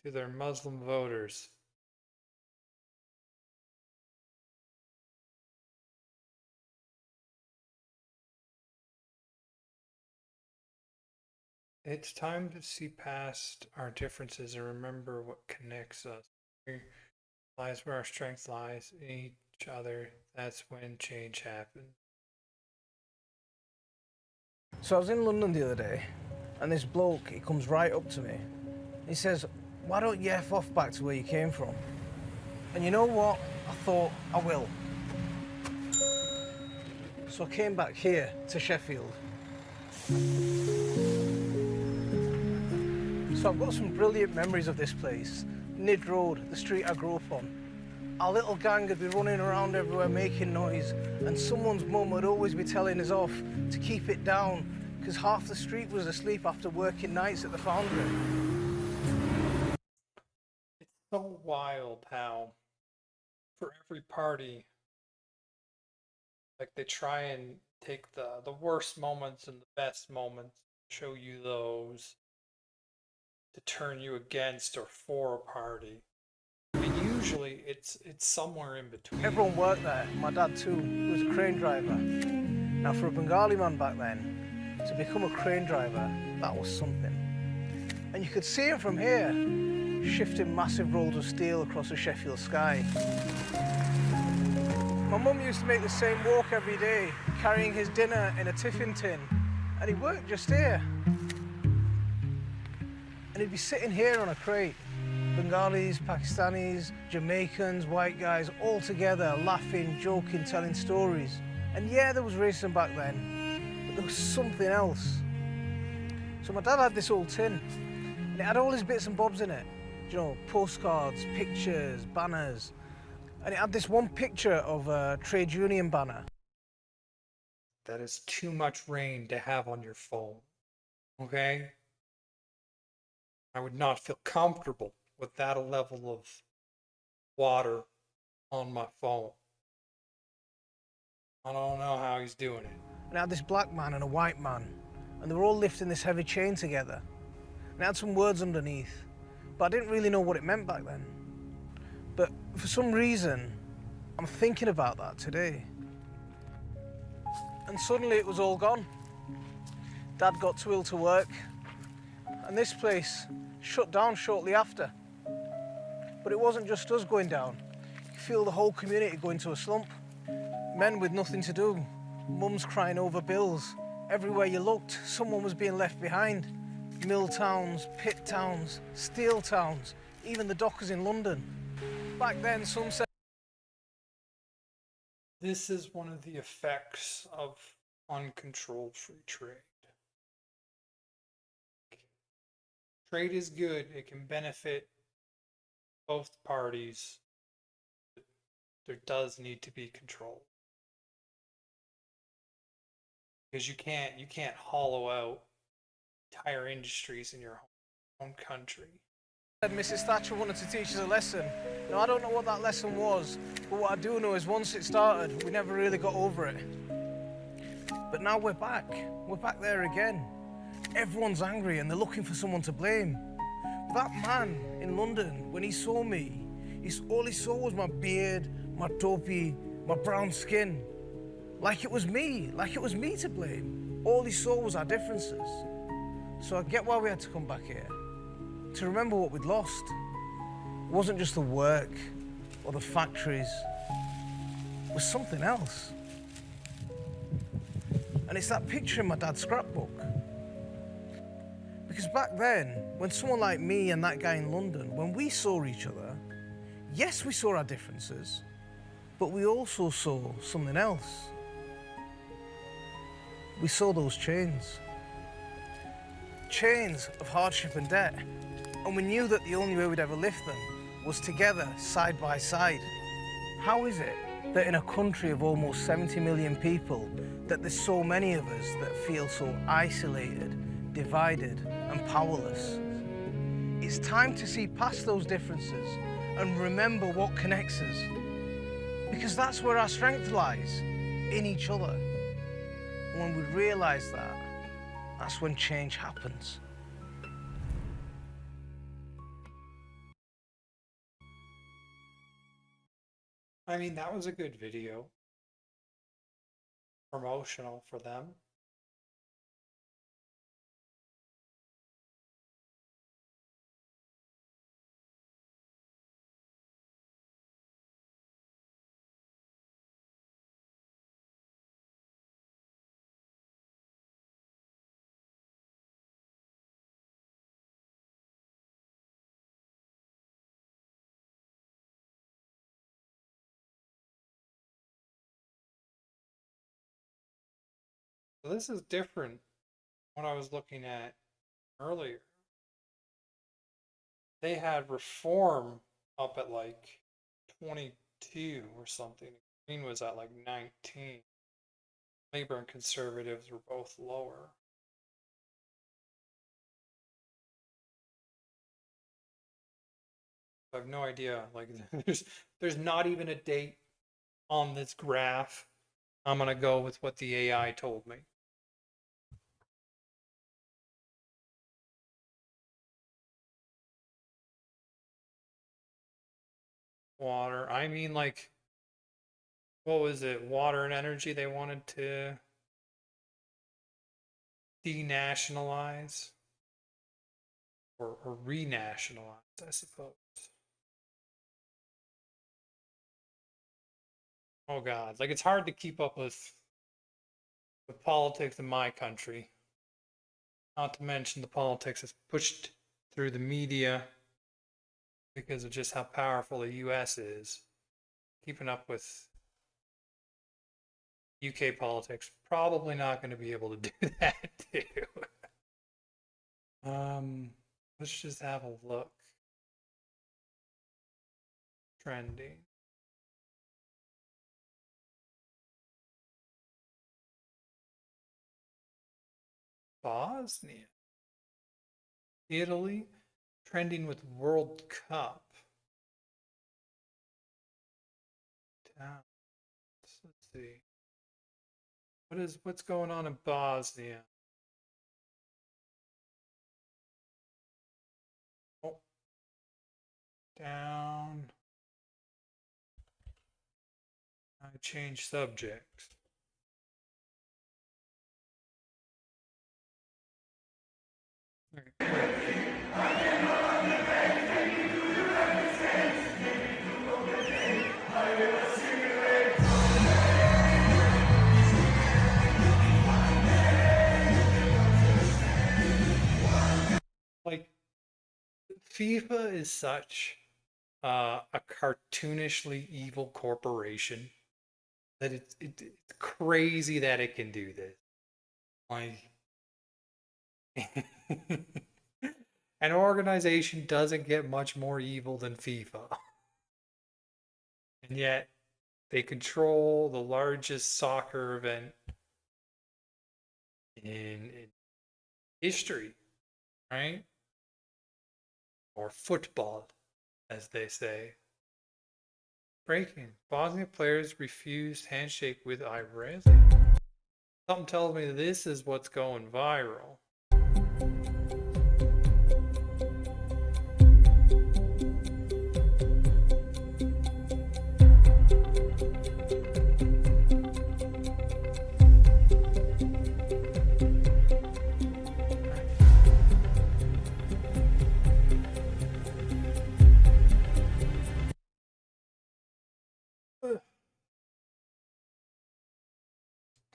To their Muslim voters. It's time to see past our differences and remember what connects us. Here lies where our strength lies in each other. That's when change happens. So I was in London the other day, and this bloke, he comes right up to me. He says, "Why don't you F off back to where you came from?" And you know what? I thought, I will. So I came back here to Sheffield. So I've got some brilliant memories of this place. Nid Road, the street I grew up on. Our little gang would be running around everywhere making noise, and someone's mum would always be telling us off to keep it down, because half the street was asleep after working nights at the foundry. It's so wild how for every party, like they try and take the worst moments and the best moments, show you those to turn you against or for a party. And usually it's somewhere in between. Everyone worked there. My dad too. He was a crane driver. Now for a Bengali man back then, to become a crane driver, that was something. And you could see him from here, shifting massive rolls of steel across the Sheffield sky. My mum used to make the same walk every day, carrying his dinner in a tiffin tin, and he worked just here. And he'd be sitting here on a crate. Bengalis, Pakistanis, Jamaicans, white guys, all together, laughing, joking, telling stories. And yeah, there was racism back then, but there was something else. So my dad had this old tin, and it had all his bits and bobs in it. You know, postcards, pictures, banners. And it had this one picture of a trade union banner. That is too much rain to have on your phone. Okay? I would not feel comfortable with that level of water on my phone. I don't know how he's doing it. And it had this black man and a white man, and they were all lifting this heavy chain together. And it had some words underneath, but I didn't really know what it meant back then. But for some reason, I'm thinking about that today. And suddenly it was all gone. Dad got too ill to work, and this place shut down shortly after. But it wasn't just us going down. You could feel the whole community going to a slump. Men with nothing to do, mums crying over bills. Everywhere you looked, someone was being left behind. Mill towns, pit towns, steel towns, even the dockers in London. Back then, some said... This is one of the effects of uncontrolled free trade. Trade is good. It can benefit both parties. But there does need to be control. Because you can't hollow out entire industries in your own country. Mrs. Thatcher wanted to teach us a lesson. Now, I don't know what that lesson was, but what I do know is once it started, we never really got over it. But now we're back. We're back there again. Everyone's angry and they're looking for someone to blame. That man in London, when he saw me, all he saw was my beard, my dopey, my brown skin. Like it was me to blame. All he saw was our differences. So I get why we had to come back here. To remember what we'd lost. It wasn't just the work or the factories. It was something else. And it's that picture in my dad's scrapbook. Because back then, when someone like me and that guy in London, when we saw each other, yes, we saw our differences, but we also saw something else. We saw those chains. Chains of hardship and debt. And we knew that the only way we'd ever lift them was together, side by side. How is it that in a country of almost 70 million people, that there's so many of us that feel so isolated, divided, and powerless? It's time to see past those differences and remember what connects us. Because that's where our strength lies, in each other. And when we realize that, that's when change happens. I mean, that was a good video. Promotional for them. So this is different from what I was looking at earlier. They had Reform up at like 22 or something. Green was at like 19. Labor and Conservatives were both lower. I have no idea. Like, there's not even a date on this graph. I'm gonna go with what the AI told me. Water. I mean, like, what was it? Water and energy they wanted to denationalize or renationalize, I suppose. Oh God, like it's hard to keep up with politics in my country. Not to mention the politics that's pushed through the media because of just how powerful the US is. Keeping up with UK politics, probably not going to be able to do that too. Let's just have a look. Trending. Bosnia. Italy, trending with World Cup. Let's see. What's going on in Bosnia? Oh. Down. I changed subjects. Like, FIFA is such a cartoonishly evil corporation that it's crazy that it can do this. Like, an organization doesn't get much more evil than FIFA. And yet, they control the largest soccer event in history, right? or football, as they say. Breaking. Bosnia players refused handshake with Iran. Something tells me this is what's going viral.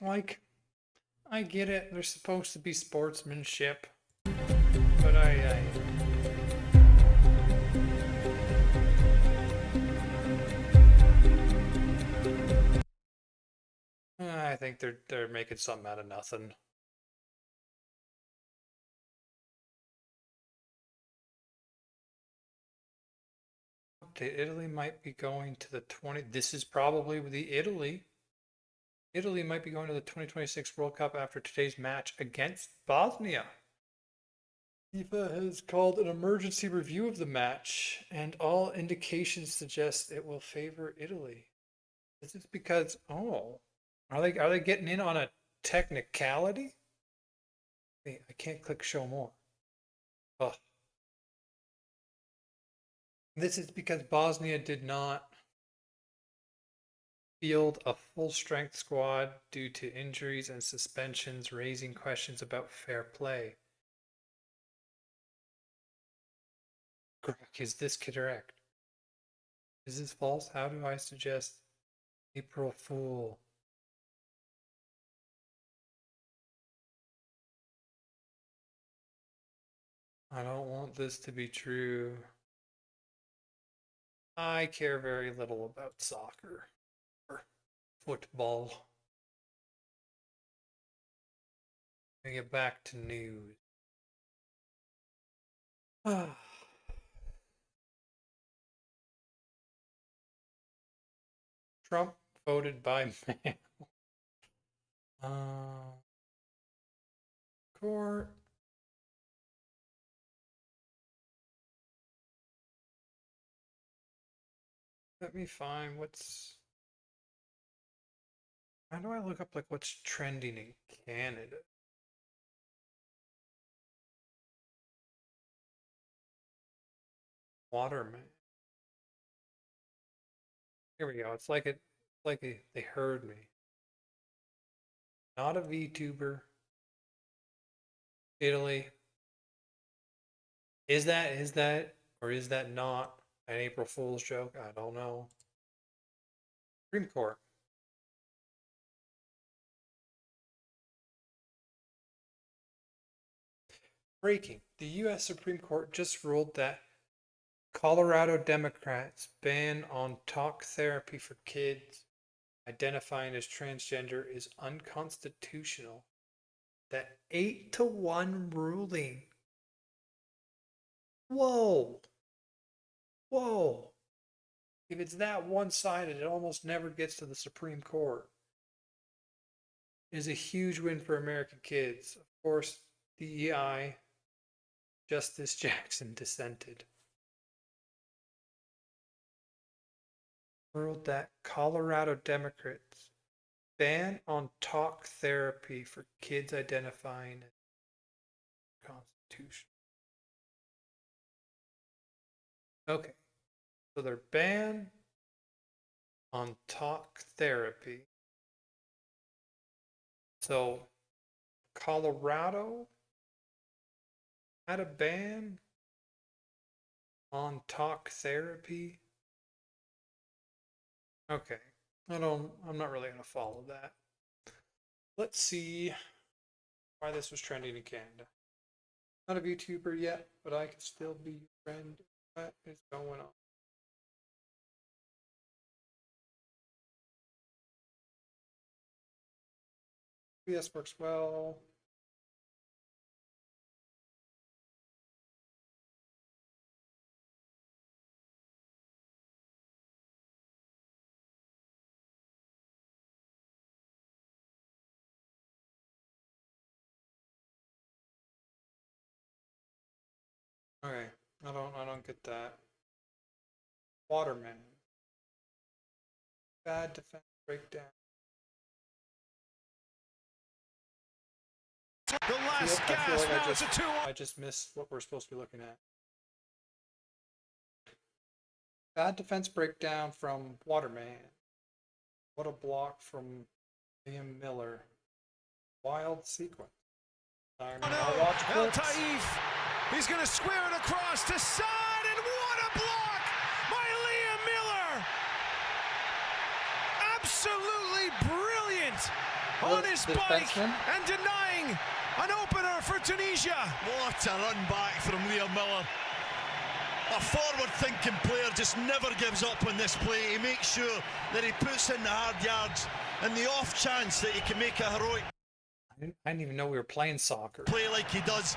Like, I get it, there's supposed to be sportsmanship, but I think they're making something out of nothing. Italy might be going to the 20. This is probably the Italy. Italy might be going to the 2026 World Cup after today's match against Bosnia. FIFA has called an emergency review of the match, and all indications suggest it will favor Italy. This is because, oh, are they getting in on a technicality? Wait, I can't click show more. Oh. This is because Bosnia did not field a full-strength squad due to injuries and suspensions, raising questions about fair play. Is this correct? Is this false? How do I suggest April Fool? I don't want this to be true. I care very little about soccer or football. Let me get back to news. Trump voted by mail. Court. Let me find what's... How do I look up like what's trending in Canada? Waterman. Here we go. It's like they heard me. Not a VTuber. Italy. Is that or is that not an April Fool's joke? I don't know. Supreme Court. Breaking. The U.S. Supreme Court just ruled that Colorado Democrats' ban on talk therapy for kids identifying as transgender is unconstitutional. That 8-1 ruling. Whoa. Whoa. If it's that one-sided, it almost never gets to the Supreme Court. It is a huge win for American kids. Of course, DEI, Justice Jackson dissented. Ruled that Colorado Democrats ban on talk therapy for kids identifying as constitutional. Okay, so they're banned on talk therapy. So Colorado had a ban on talk therapy. Okay, I'm not really gonna follow that. Let's see why this was trending in Canada. Not a VTuber yet, but I can still be your friend. What is going on? OBS works well. Okay, I don't get that. Waterman. Bad defense breakdown. The last I gas, feel like now it's a 2-1. I just missed what we're supposed to be looking at. Bad defense breakdown from Waterman. What a block from Liam Miller. Wild sequence. I'll watch El clips. Taif, he's going to square it across to side, and what a block by Liam Miller! Absolutely brilliant on his the bike defenseman? and denying an opener for Tunisia. What a run back from Liam Miller. A forward-thinking player just never gives up on this play. He makes sure that he puts in the hard yards, and the off chance that he can make a heroic I didn't even know we were playing soccer. play like he does.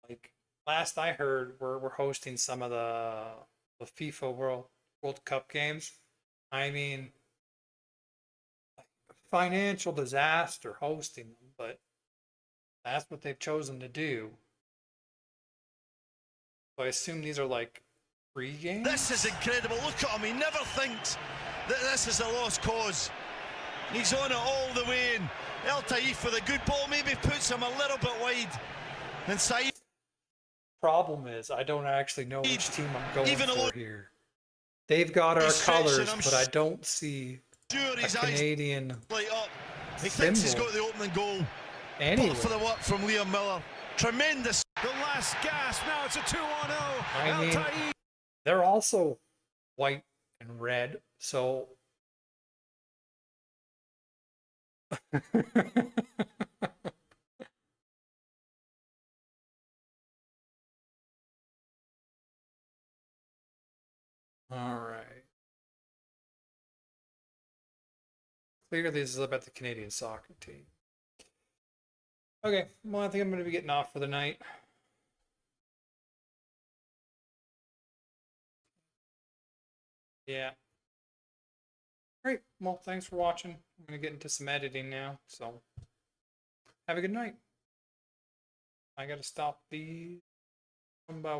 Like last I heard, we're hosting some of the FIFA World Cup games. I mean, financial disaster hosting them, but that's what they've chosen to do. So I assume these are like free games. This is incredible. Look at him. He never thinks that this is a lost cause. He's on it all the way in. El Taif with a good ball maybe puts him a little bit wide. And Saeed. Problem is, I don't actually know which team I'm going Even for here. They've got our stretching, colors, I'm but I don't see sure a his eyes Canadian light up. He thinks he's symbol got the opening goal. anywhere. But for the work from Liam Miller. Tremendous. The last gas, now it's a 2-0. I El mean, Taif. they're also white and red, so all right. Clearly, this is about the Canadian soccer team. Okay, well, I think I'm going to be getting off for the night. Yeah. Great. Well, thanks for watching. I'm going to get into some editing now, so have a good night. I got to stop these one by one.